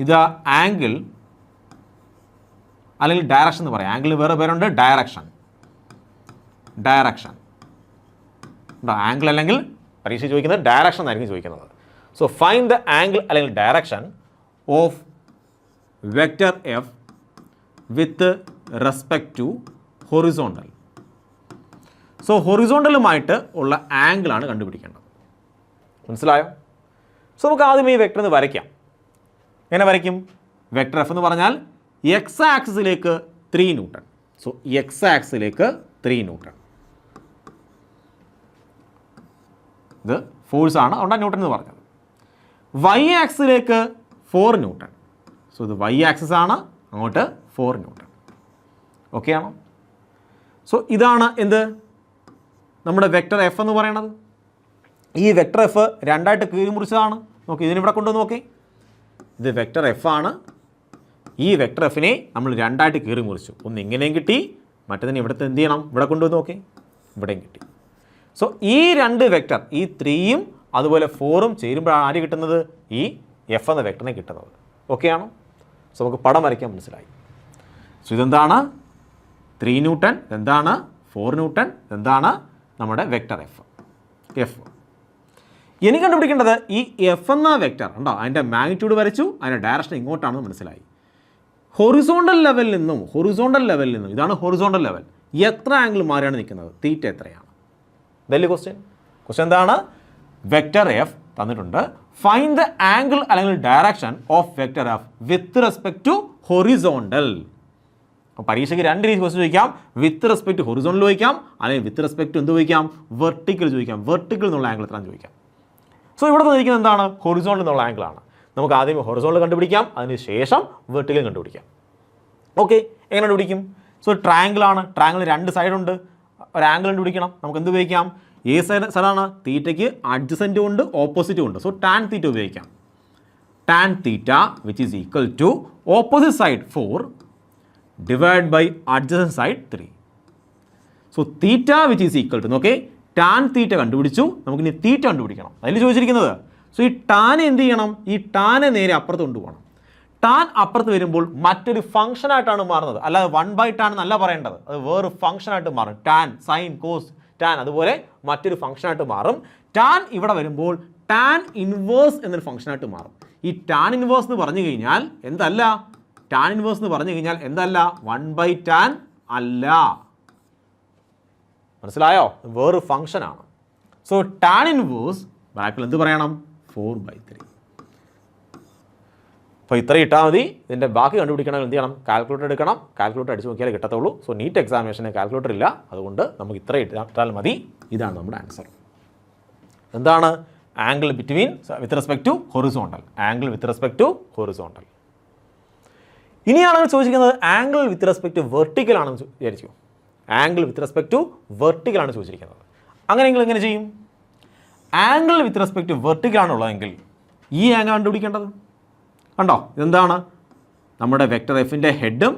ഇത് ആംഗിൾ അല്ലെങ്കിൽ ഡയറക്ഷൻ എന്ന് പറയാം. ആംഗിൾ വേറെ പേരുണ്ട്, ഡയറക്ഷൻ. ആംഗിൾ അല്ലെങ്കിൽ പരീക്ഷ ചോദിക്കുന്നത് ഡയറക്ഷൻ എന്നായിരിക്കും ചോദിക്കുന്നത്. സോ ഫൈൻഡ് ദ ആംഗിൾ അല്ലെങ്കിൽ direction of vector F with respect to horizontal. So ഹൊറിസോണ്ടലുമായിട്ട് ഉള്ള ആംഗിളാണ് കണ്ടുപിടിക്കേണ്ടത്. മനസ്സിലായോ? സോ നമുക്ക് ആദ്യം ഈ വെക്ടർ ഒന്ന് വരയ്ക്കാം. എങ്ങനെ വരയ്ക്കും? വെക്ടർ എഫ് എന്ന് പറഞ്ഞാൽ എക്സ് ആക്സിസിലേക്ക് 3 ന്യൂട്ടൺ. സോ എക്സ് ആക്സിസിലേക്ക് 3 ന്യൂട്ടൺ. ഇത് ഫോഴ്സ് ആണ്, അതുകൊണ്ടാണ് ന്യൂട്ടൺ എന്ന് പറഞ്ഞത്. വൈ ആക്സിസിലേക്ക് 4 ന്യൂട്ടൺ. സോ ഇത് വൈ ആക്സിസ് ആണ്, അങ്ങോട്ട് 4 ന്യൂട്ടൺ. ഓക്കെ ആണോ? സോ ഇതാണ് എന്ത്? നമ്മുടെ വെക്ടർ എഫ് എന്ന് പറയുന്നത്. ഈ വെക്ടർ എഫ് രണ്ടായിട്ട് കീറി മുറിച്ചതാണ്. നോക്കി, ഇതിനിവിടെ കൊണ്ടുവന്ന് നോക്കി. ഇത് വെക്ടർ എഫ് ആണ്. ഈ വെക്ടർ എഫിനെ നമ്മൾ രണ്ടായിട്ട് കീറി മുറിച്ചു. ഒന്ന് ഇങ്ങനെയും കിട്ടി, മറ്റേതിനെ ഇവിടുത്തെ എന്ത് ചെയ്യണം? ഇവിടെ കൊണ്ടുവന്ന് നോക്കി, ഇവിടെയും കിട്ടി. സോ ഈ രണ്ട് വെക്ടർ, ഈ 3യും അതുപോലെ 4ഉം ചേരുമ്പോഴാണ് ആര് കിട്ടുന്നത്? ഈ എഫ് എന്ന വെക്ടറിനെ കിട്ടുന്നത്. ഓക്കെ ആണോ? സോ നമുക്ക് പടം വരയ്ക്കാൻ മനസ്സിലായി. സോ ഇതെന്താണ്? 3 ന്യൂട്ടൺ. ഇതെന്താണ്? 4 ന്യൂട്ടൺ. ഇതെന്താണ്? നമ്മുടെ വെക്ടർ എഫ്. ഇനി കണ്ടുപിടിക്കേണ്ടത് ഈ എഫ് എന്ന വെക്ടർ ഉണ്ടോ, അതിൻ്റെ മാഗ്നിറ്റ്യൂഡ് വരച്ചു, അതിൻ്റെ ഡയറക്ഷൻ ഇങ്ങോട്ടാണെന്ന് മനസ്സിലായി. ഹൊറിസോണ്ടൽ ലെവലിൽ നിന്നും ഇതാണ് ഹൊറിസോണ്ടൽ ലെവൽ. എത്ര ആംഗിൾ മാറിയാണ് നിൽക്കുന്നത്? തീറ്റ എത്രയാണ്? ഇതല്ലേ ക്വസ്റ്റ്യൻ എന്താണ്? വെക്ടർ എഫ് തന്നിട്ടുണ്ട്. ഫൈൻഡ് ദ ആംഗിൾ അല്ലെങ്കിൽ direction of vector F with respect to horizontal. അപ്പോൾ പരീക്ഷയ്ക്ക് രണ്ട് രീതി ക്വസ്റ്റ്യൻ ചോദിക്കാം. വിത്ത് റെസ്പെക്ട് ടു ഹൊറിസോണ്ടൽ ചോദിക്കാം, അല്ലെങ്കിൽ വിത്ത് റെസ്പെക്ട് ടു എന്ത് ചോദിക്കാം? വെർട്ടിക്കൽ ചോദിക്കാം. വെർട്ടിക്കൽ എന്നുള്ള ആംഗിൾ എത്രയാണെന്ന് ചോദിക്കാം. സോ ഇവിടെ തന്നിരിക്കുന്നത് എന്താണ്? ഹൊറിസോണ്ടൽ എന്നുള്ള ആംഗിളാണ്. നമുക്ക് ആദ്യം ഹൊറിസോണ്ടൽ കണ്ടുപിടിക്കാം, അതിന് ശേഷം വെർട്ടിക്കൽ കണ്ടുപിടിക്കാം. ഓക്കെ, എങ്ങനെ കണ്ടുപിടിക്കും? സോ ട്രയാങ്കിളാണ്, ട്രയാങ്കിൾ രണ്ട് സൈഡുണ്ട്, ഒരു ആംഗിൾ കണ്ടുപിടിക്കണം. നമുക്ക് എന്ത് ഉപയോഗിക്കാം? ഏ സൈഡാണ്? തീറ്റയ്ക്ക് അഡ്ജസൻറ്റും ഉണ്ട് ഓപ്പോസിറ്റും ഉണ്ട്. സോ ടാൻ തീറ്റ ഉപയോഗിക്കാം. Tan theta which is equal to opposite side 4 divide by adjacent side 3. So theta which is equal to, നോക്കേ, ടാൻ തീറ്റ കണ്ടുപിടിച്ചു, നമുക്കിനി തീറ്റ കണ്ടുപിടിക്കണം. അതിൽ ചോദിച്ചിരിക്കുന്നത്. സോ ഈ ടാനെ എന്ത് ചെയ്യണം? ഈ ടാനെ നേരെ അപ്പുറത്ത് കൊണ്ടുപോകണം. ടാൻ അപ്പുറത്ത് വരുമ്പോൾ മറ്റൊരു ഫംഗ്ഷനായിട്ടാണ് മാറുന്നത്, അല്ലാതെ 1/tan എന്നല്ല പറയേണ്ടത്, അത് വേറൊരു ഫംഗ്ഷനായിട്ട് മാറും. ടാൻ, സൈൻ, കോസ്, ടാൻ അതുപോലെ മറ്റൊരു ഫംഗ്ഷനായിട്ട് മാറും. ടാൻ ഇവിടെ വരുമ്പോൾ ടാൻ ഇൻവേഴ്സ് എന്നൊരു ഫംഗ്ഷനായിട്ട് മാറും. ഈ ടാൻ ഇൻവേഴ്സ് എന്ന് പറഞ്ഞു കഴിഞ്ഞാൽ എന്തല്ല? ടാൻ ഇൻവേഴ്സ് എന്ന് പറഞ്ഞു കഴിഞ്ഞാൽ എന്തല്ല? 1/tan അല്ല. മനസ്സിലായോ? വേറൊരു ഫംഗ്ഷനാണ്. സോ ടാൻ ഇൻവേഴ്സ് ബ്രാക്കറ്റിൽ എന്ത് പറയണം? 4/3. അപ്പോൾ ഇത്ര ഇട്ടാൽ മതി. ഇതിൻ്റെ ബാക്കി കണ്ടുപിടിക്കണമെങ്കിൽ എന്ത് ചെയ്യണം? കാൽക്കുലേറ്റർ എടുക്കണം. കാൽക്കുലേറ്റർ അടിച്ച് നോക്കിയാലേ കിട്ടത്തുള്ളൂ. സോ നീറ്റ് എക്സാമിനേഷന് കാൽക്കുലേറ്റർ ഇല്ല, അതുകൊണ്ട് നമുക്ക് ഇത്ര ഇട്ടാൽ മതി. ഇതാണ് നമ്മുടെ ആൻസർ. എന്താണ്? Angle between with respect to horizontal. Angle with respect to horizontal. ഇനിയാണ് ചോദിച്ചിരിക്കുന്നത് angle with respect to vertical ആണെന്ന് വിചാരിച്ചു. Angle with respect to vertical ആണ് ചോദിച്ചിരിക്കുന്നത്. അങ്ങനെയെങ്കിൽ എങ്ങനെ ചെയ്യും? Angle with respect to vertical ആണുള്ളതെങ്കിൽ ഈ ആംഗിൾ കണ്ടുപിടിക്കേണ്ടത്. കണ്ടോ, ഇതെന്താണ്? നമ്മുടെ വെക്ടർ എഫിൻ്റെ ഹെഡും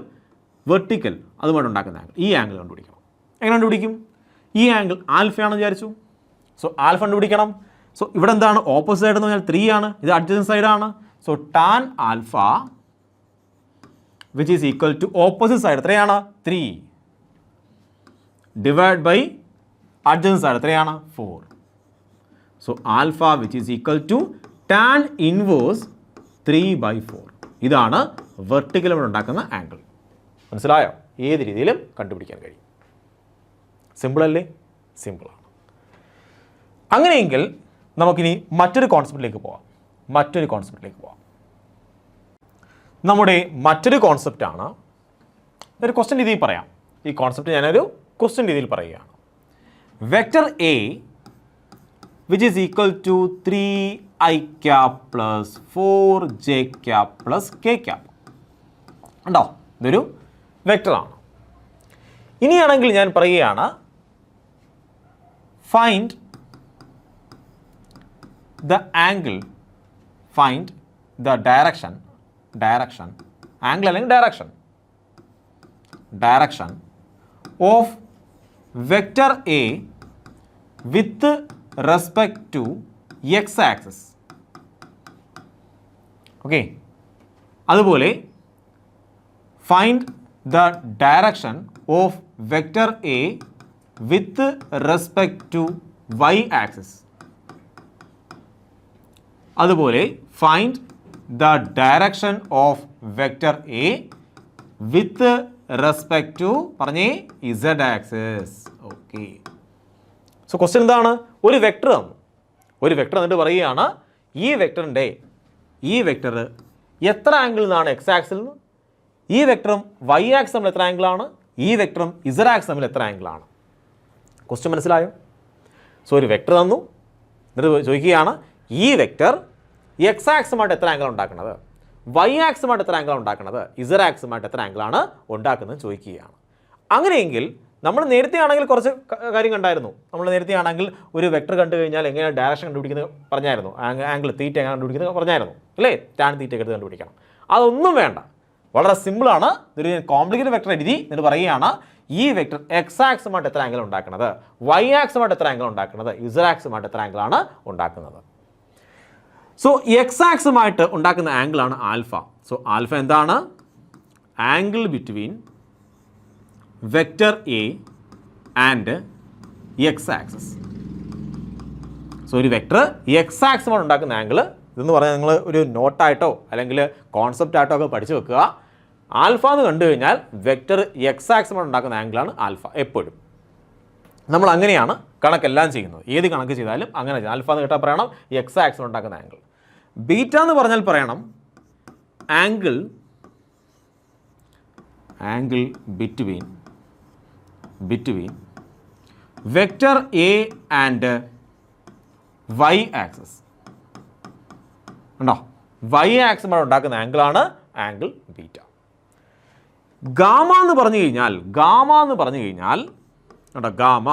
വെർട്ടിക്കൽ അതുമായിട്ട് ഉണ്ടാക്കുന്ന ആംഗിൾ. ഈ ആംഗിൾ കണ്ടുപിടിക്കണം. എങ്ങനെ കണ്ടുപിടിക്കും? ഈ ആംഗിൾ ആൽഫയാണെന്ന് വിചാരിച്ചു. സോ ആൽഫ കണ്ടുപിടിക്കണം. സോ ഇവിടെ എന്താണ്? ഓപ്പോസിറ്റ് സൈഡ് എന്ന് പറഞ്ഞാൽ 3 ആണ്, ഇത് അഡ്ജസൻറ്റ് സൈഡാണ്. So tan alpha which is equal to opposite side എത്രയാണ്? 3 ഡിവൈഡ് ബൈ അഡ്ജസൻറ്റ് സൈഡ് എത്രയാണ്? 4. So alpha which is equal to tan inverse 3/4. ഇതാണ് വെർട്ടിക്കൽ ഉണ്ടാക്കുന്ന ആംഗിൾ. മനസ്സിലായോ? ഏത് രീതിയിലും കണ്ടുപിടിക്കാൻ കഴിയും. സിമ്പിളല്ലേ? സിമ്പിളാണ്. അങ്ങനെയെങ്കിൽ നമുക്കിനി മറ്റൊരു കോൺസെപ്റ്റിലേക്ക് പോവാം. നമ്മുടെ മറ്റൊരു കോൺസെപ്റ്റാണ്, ഒരു ക്വസ്റ്റ്യൻ രീതിയിൽ പറയാം. ഈ കോൺസെപ്റ്റ് ഞാനൊരു ക്വസ്റ്റ്യൻ രീതിയിൽ പറയുകയാണ്. Vector A which is equal to 3i cap plus 4j cap plus k cap. ഉണ്ടോ? ഇതൊരു വെക്ടറാണ്. ഇനിയാണെങ്കിൽ ഞാൻ പറയുകയാണ്, find the angle, find the direction angle അല്ലെങ്കിൽ direction of vector A with respect to x axis. Okay, അതുപോലെ find the direction of vector A with respect to y axis. അതുപോലെ find the direction of vector A with respect to പറഞ്ഞേ Z axis. Okay, so question എന്താണ്? ഒരു vector തന്നു. ഒരു vector എന്നിട്ട് പറയുകയാണ്, ഈ വെക്ടർ എത്ര ആംഗിൾ നിന്നാണ് എക്സ് ആക്സിൽ നിന്ന്, ഈ വെക്ടറും വൈ ആക്സ് തമ്മിൽ എത്ര ആംഗിളാണ്, ഈ വെക്ടറും ഇസഡ് ആക്സ് തമ്മിൽ എത്ര ആംഗിളാണ്. ക്വസ്റ്റ്യൻ മനസ്സിലായോ? സോ ഒരു വെക്ടർ തന്നു, എന്നിട്ട് ചോദിക്കുകയാണ് ഈ വെക്ടർ എക്സ് ആക്സുമായിട്ട് എത്ര ആംഗിൾ ഉണ്ടാക്കുന്നത്, വൈ ആക്സുമായിട്ട് എത്ര ആംഗിൾ ഉണ്ടാക്കുന്നത്, ഇസഡ് ആക്സുമായിട്ട് എത്ര ആംഗിളാണ് ഉണ്ടാക്കുന്നത് ചോദിക്കുകയാണ്. അങ്ങനെയെങ്കിൽ നമ്മൾ നേരത്തെ ആണെങ്കിൽ കുറച്ച് കാര്യം കണ്ടായിരുന്നു. നമ്മൾ നേരത്തെ ആണെങ്കിൽ ഒരു വെക്ടർ കണ്ടു കഴിഞ്ഞാൽ എങ്ങനെ ഡയറക്ഷൻ കണ്ടുപിടിക്കുന്നത് പറഞ്ഞായിരുന്നു, ആംഗിൾ തീറ്റ എങ്ങനെ കണ്ടുപിടിക്കുന്നത് പറഞ്ഞായിരുന്നു അല്ലേ, ടാൻ തീറ്റ എടുത്ത് കണ്ടുപിടിക്കണം. അതൊന്നും വേണ്ട, വളരെ സിമ്പിളാണ്. ഇതൊരു കോംപ്ലിക്കേറ്റഡ് വെക്ടർ എഴുതി എന്നിട്ട് പറയുകയാണ് ഈ വെക്ടർ എക്സ് ആക്സുമായിട്ട് എത്ര ആംഗിൾ ഉണ്ടാക്കുന്നത്, വൈ ആക്സുമായിട്ട് എത്ര ആംഗിൾ ഉണ്ടാക്കുന്നത്, ഇസഡ് ആക്സുമായിട്ട് എത്ര ആംഗിളാണ് ഉണ്ടാക്കുന്നത്. സോ എക്സ് ആക്സുമായിട്ട് ഉണ്ടാക്കുന്ന ആംഗിളാണ് ആൽഫ. സോ ആൽഫ എന്താണ്? Angle between vector A and X axis. So ഒരു വെക്ടർ എക്സ് ആക്സുമായിട്ട് ഉണ്ടാക്കുന്ന ആംഗിൾ ഇതെന്ന് പറഞ്ഞാൽ നിങ്ങൾ ഒരു നോട്ടായിട്ടോ അല്ലെങ്കിൽ കോൺസെപ്റ്റ് ആയിട്ടോ ഒക്കെ പഠിച്ചു വെക്കുക. ആൽഫ എന്ന് കണ്ടു കഴിഞ്ഞാൽ വെക്ടർ എക്സ് ആക്സുമായിട്ട് ഉണ്ടാക്കുന്ന ആംഗിളാണ് ആൽഫ. എപ്പോഴും നമ്മൾ അങ്ങനെയാണ് കണക്കെല്ലാം ചെയ്യുന്നത്. ഏത് കണക്ക് ചെയ്താലും അങ്ങനെ ചെയ്യും. ആൽഫ എന്ന് കേട്ടാൽ പറയണം എക്സ് ആക്സിൽ ഉണ്ടാക്കുന്ന ആംഗിൾ. ബീറ്റ എന്ന് പറഞ്ഞാൽ പറയണം angle between vector A and Y axis. ഉണ്ടോ? വൈ ആക്സുമായി ഉണ്ടാക്കുന്ന ആംഗിളാണ് ആംഗിൾ ബീറ്റ. ഗാമ എന്ന് പറഞ്ഞു കഴിഞ്ഞാൽ കേട്ടോ, ഗാമ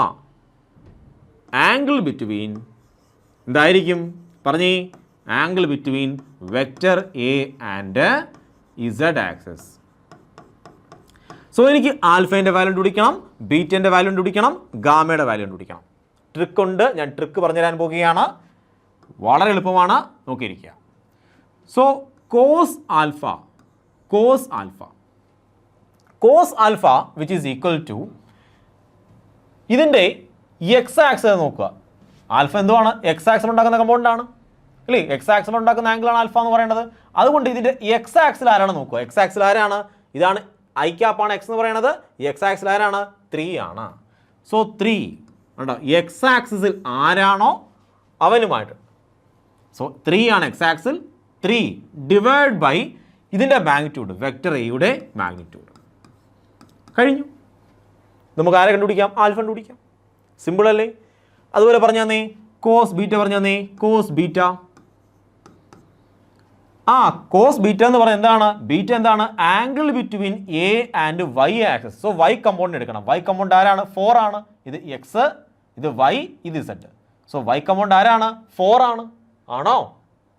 ആംഗിൾ ബിറ്റ്വീൻ എന്തായിരിക്കും പറഞ്ഞേ, angle between vector A and Z access. So എനിക്ക് ആൽഫേൻ്റെ വാല്യൂ കണ്ടുപിടിക്കണം, ബീറ്റേൻ്റെ വാല്യൂ കണ്ടുപിടിക്കണം, ഗാമയുടെ വാല്യൂ കണ്ടുപിടിക്കണം. ട്രിക്ക് ഉണ്ട്, ഞാൻ ട്രിക്ക് പറഞ്ഞുതരാൻ പോവുകയാണ്. വളരെ എളുപ്പമാണ്, നോക്കിയിരിക്കുക. So cos alpha which is equal to ഇതിൻ്റെ എക്സ് ആക്സിസ് നോക്കുക. ആൽഫ എന്തുവാണ്? എക്സ് ആക്സിൽ ഉണ്ടാക്കുന്ന കമ്പൗണ്ടാണ് അല്ലേ? എക്സ് ആക്സിൽ ഉണ്ടാക്കുന്ന ആംഗിളാണ് ആൽഫ എന്ന് പറയുന്നത്. അതുകൊണ്ട് ഇതിൻ്റെ എക്സ് ആക്സിൽ ആരാണ് നോക്കുക. എക്സ് ആക്സിൽ ആരാണ്? ഇതാണ് ഐ ക്യാപ്പാണ് എക്സ് എന്ന് പറയുന്നത്. എക്സ് ആക്സിൽ ആരാണ്? 3 ആണ്. സോ 3 ഉണ്ടോ, എക്സ് ആക്സിസിൽ ആരാണോ അവനുമായിട്ട്. സോ 3 ആണ് എക്സ് ആക്സിൽ. 3 ഡിവൈഡ് ബൈ ഇതിൻ്റെ മാഗ്നിറ്റ്യൂഡ്, വെക്റ്റർ എയുടെ മാഗ്നിറ്റ്യൂഡ്. കഴിഞ്ഞു. നമുക്ക് ആരെ കണ്ടുപിടിക്കാം? ആൽഫ കണ്ടുപിടിക്കാം. സിമ്പിൾ അല്ലേ? അതുപോലെ പറഞ്ഞു തന്നേ കോസ് ബീറ്റ പറഞ്ഞു തന്നേ. കോസ് ബീറ്റ, കോസ് ബീറ്റ എന്ന് പറഞ്ഞാൽ എന്താണ്? ബീറ്റ എന്താണ്? Angle between A and Y axis. So Y component എടുക്കണം. വൈ കമ്പൗണ്ട് ആരാണ്? 4 ആണ്. ഇത് എക്സ്, ഇത് വൈ, ഇത് ഇസഡ്. സോ വൈ കമ്പൗണ്ട് ആരാണ്? 4 ആണ്. ആണോ?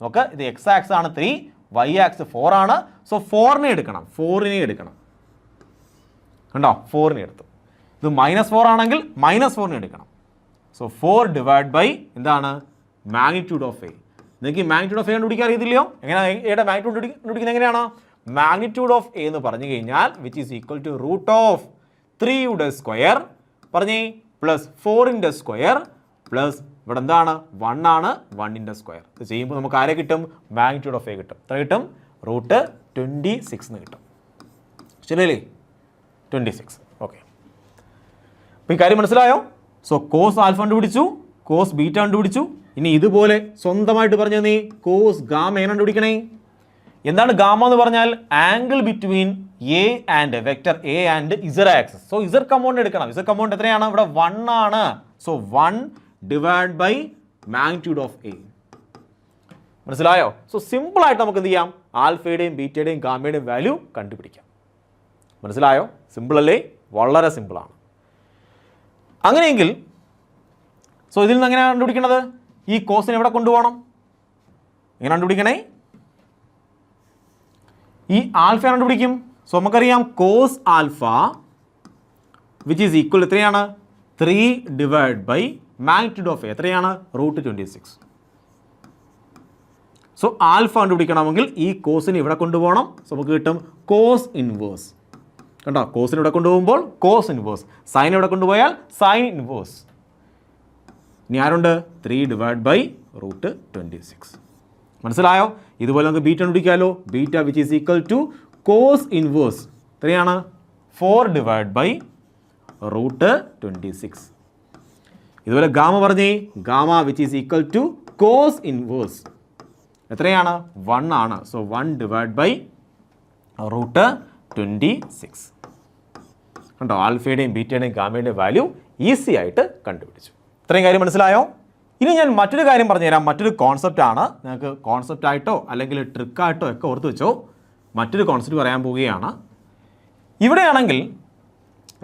നോക്ക്, ഇത് എക്സ് ആക്സ് ആണ് 3, വൈ ആക്സ് 4 ആണ്. സോ 4നെ എടുക്കണം. 4നെ എടുക്കണം. കണ്ടോ, 4നെ എടുത്തു. ഇത് -4 ആണെങ്കിൽ -4നെ എടുക്കണം. സോ 4 ഡിവൈഡ് ബൈ എന്താണ്? Magnitude of A. നിങ്ങൾക്ക് ഈ മാഗ്നിറ്റ്യൂഡ് ഓഫ് എ കണ്ടുപിടിക്കാൻ അറിയത്തില്ലയോ? എങ്ങനെയാണ് എയുടെ മാഗ്നിറ്റ്യൂഡ് കണ്ടുപിടിക്കുന്നത്? എങ്ങനെയാണ്? മാഗ്നിറ്റ്യൂഡ് ഓഫ് എ എന്ന് പറഞ്ഞു കഴിഞ്ഞാൽ which is equal to root of 3യുടെ സ്ക്വയർ പറഞ്ഞേ പ്ലസ് 4ൻ്റെ സ്ക്വയർ പ്ലസ് ഇവിടെ എന്താണ്? 1 ആണ്, 1ൻ്റെ സ്ക്വയർ. ഇത് ചെയ്യുമ്പോൾ നമുക്ക് ആരെ കിട്ടും? മാഗ്നിറ്റ്യൂഡ് ഓഫ് എ കിട്ടും. എത്ര കിട്ടും? റൂട്ട് 26 എന്ന് കിട്ടും. ശരിയല്ലേ? 26. ഓക്കെ, അപ്പോൾ ഈ കാര്യം മനസ്സിലായോ? സോ കോസ് ആൽഫ കണ്ടുപിടിച്ചു, കോസ് ബീറ്റ കണ്ടുപിടിച്ചു. ഇനി ഇതുപോലെ സ്വന്തമായിട്ട് പറഞ്ഞു നീ കോസ് ഗാമ എങ്ങനെ കണ്ടുപിടിക്കണേ? എന്താണ് ഗാമ എന്ന് പറഞ്ഞാൽ? Angle between A and vector A and Z axis. So Z component എടുക്കണം. ഇസഡ് കമ്പൗണ്ട് എത്രയാണ്? ഇവിടെ 1 ആണ്. So 1 divide by magnitude of A. മനസ്സിലായോ? സോ സിമ്പിളായിട്ട് നമുക്ക് എന്ത് ചെയ്യാം? ആൽഫയുടെയും ബീറ്റയുടെയും ഗാമയുടെയും വാല്യൂ കണ്ടുപിടിക്കാം. മനസ്സിലായോ? സിമ്പിൾ അല്ലേ? വളരെ സിമ്പിളാണ്. അങ്ങനെയെങ്കിൽ സോ ഇതിൽ നിന്ന് എങ്ങനെയാണ് കണ്ടുപിടിക്കണത്? ഈ കോസിനെ എവിടെ കൊണ്ടുപോകണം? എങ്ങനെ കണ്ടുപിടിക്കണേ? ഈ ആൽഫ കണ്ടുപിടിക്കും. സോ നമുക്കറിയാം cos alpha which is equal എത്രയാണ്? 3 divide by magnitude of A എത്രയാണ്? റൂട്ട് 26. സോ ആൽഫ കണ്ടുപിടിക്കണമെങ്കിൽ ഈ കോസിനെ ഇവിടെ കൊണ്ടുപോകണം. സോ നമുക്ക് കിട്ടും കോസ് ഇൻവേഴ്സ്. കണ്ടോ, കോസിന് ഇവിടെ കൊണ്ടുപോകുമ്പോൾ കോസ് ഇൻവേഴ്സ്, സൈൻ ഇവിടെ കൊണ്ടുപോയാൽ സൈൻ ഇൻവേഴ്സ്. ഇനി ആരുണ്ട്? 3 ഡിവൈഡ് ബൈ റൂട്ട് 26. മനസ്സിലായോ? ഇതുപോലെ നമുക്ക് ബീറ്റ കണ്ടുപിടിക്കാമല്ലോ. Beta which is equal to cos inverse എത്രയാണ്? 4 ഡിവൈഡ് ബൈ റൂട്ട് 26. ഇതുപോലെ ഗാമ പറഞ്ഞേ. Gamma which is equal to cos inverse എത്രയാണ്? 1 ആണ്. So 1 divide by root 26. കണ്ടോ, ആൽഫയുടെയും ബീറ്റയുടെയും ഗാമയുടെയും വാല്യൂ ഈസി ആയിട്ട് കണ്ടുപിടിച്ചു. ഇത്രയും കാര്യം മനസ്സിലായോ? ഇനി ഞാൻ മറ്റൊരു കാര്യം പറഞ്ഞുതരാം. മറ്റൊരു കോൺസെപ്റ്റാണ്. നിങ്ങൾക്ക് കോൺസെപ്റ്റായിട്ടോ അല്ലെങ്കിൽ ട്രിക്കായിട്ടോ ഒക്കെ ഓർത്ത് വെച്ചോ. മറ്റൊരു കോൺസെപ്റ്റ് പറയാൻ പോവുകയാണ്. ഇവിടെയാണെങ്കിൽ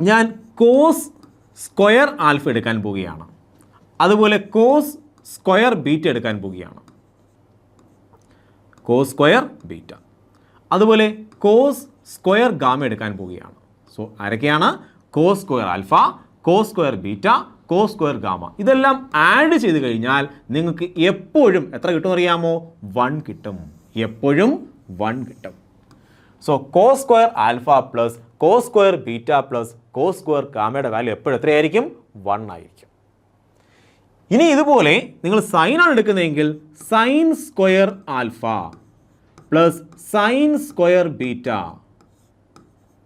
ഞാൻ കോസ് സ്ക്വയർ ആൽഫ എടുക്കാൻ പോവുകയാണ്. അതുപോലെ കോസ് സ്ക്വയർ ബീറ്റ എടുക്കാൻ പോവുകയാണ്. കോസ് സ്ക്വയർ ബീറ്റ, അതുപോലെ കോസ് സ്ക്വയർ ഗാമ എടുക്കാൻ പോവുകയാണ്. സോ ആരൊക്കെയാണ്? Cos square alpha, cos square beta, cos square gamma. ഇതെല്ലാം ആഡ് ചെയ്ത് കഴിഞ്ഞാൽ നിങ്ങൾക്ക് എപ്പോഴും എത്ര കിട്ടും അറിയാമോ? 1 കിട്ടും. എപ്പോഴും 1 കിട്ടും. So cos square alpha plus cos square beta plus cos square ഗാമയുടെ വാല്യൂ എപ്പോഴും എത്രയായിരിക്കും? 1 ആയിരിക്കും. ഇനി ഇതുപോലെ നിങ്ങൾ സൈനാണ് എടുക്കുന്നതെങ്കിൽ sine square alpha plus sine square beta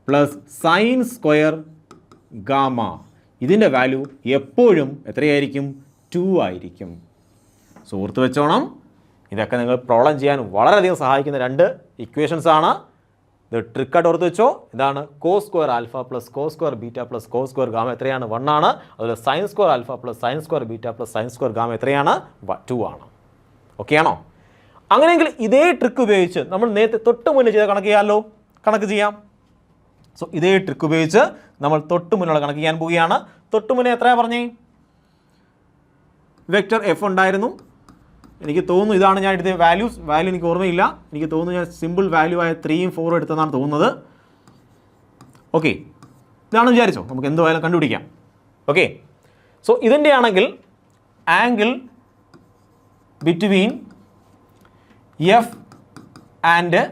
plus sine square gamma, ഇതിൻ്റെ വാല്യൂ എപ്പോഴും എത്രയായിരിക്കും? 2 ആയിരിക്കും. സോ ഓർത്ത് വെച്ചോണം. ഇതൊക്കെ നിങ്ങൾ പ്രോബ്ലം ചെയ്യാൻ വളരെയധികം സഹായിക്കുന്ന 2 ഇക്വേഷൻസ് ആണ്. ഇത് ട്രിക്കായിട്ട് ഓർത്ത് വെച്ചോ. ഇതാണ് cos square alpha plus cos square beta plus cos square gamma എത്രയാണ്? 1 ആണ്. അതുപോലെ sine square alpha plus sine square beta plus sine square gamma എത്രയാണ്? 2 ആണ്. ഓക്കെ ആണോ? അങ്ങനെയെങ്കിൽ ഇതേ ട്രിക്ക് ഉപയോഗിച്ച് നമ്മൾ നേരത്തെ തൊട്ട് മുന്നേ ചെയ്ത കണക്ക് ചെയ്യാമല്ലോ. കണക്ക് ചെയ്യാം. സോ ഇതേ ട്രിക്ക് ഉപയോഗിച്ച് നമ്മൾ തൊട്ട് മുന്നുള്ള കണക്ക് ചെയ്യാൻ പോവുകയാണ്. തൊട്ട് മുന്നേ എത്രയാണ് പറഞ്ഞേ? വെക്റ്റർ എഫ് ഉണ്ടായിരുന്നു. എനിക്ക് തോന്നുന്നു ഇതാണ് ഞാൻ എടുത്ത വാല്യൂ എനിക്ക് ഓർമ്മയില്ല. എനിക്ക് തോന്നുന്നു ഞാൻ സിമ്പിൾ വാല്യൂ ആയ 3ഉം 4ഉം എടുത്തതാണ് തോന്നുന്നത്. ഓക്കെ, ഇതാണ് വിചാരിച്ചോ, നമുക്ക് എന്തുവായാലും കണ്ടുപിടിക്കാം. ഓക്കെ, സോ ഇതിൻ്റെ ആണെങ്കിൽ angle between F and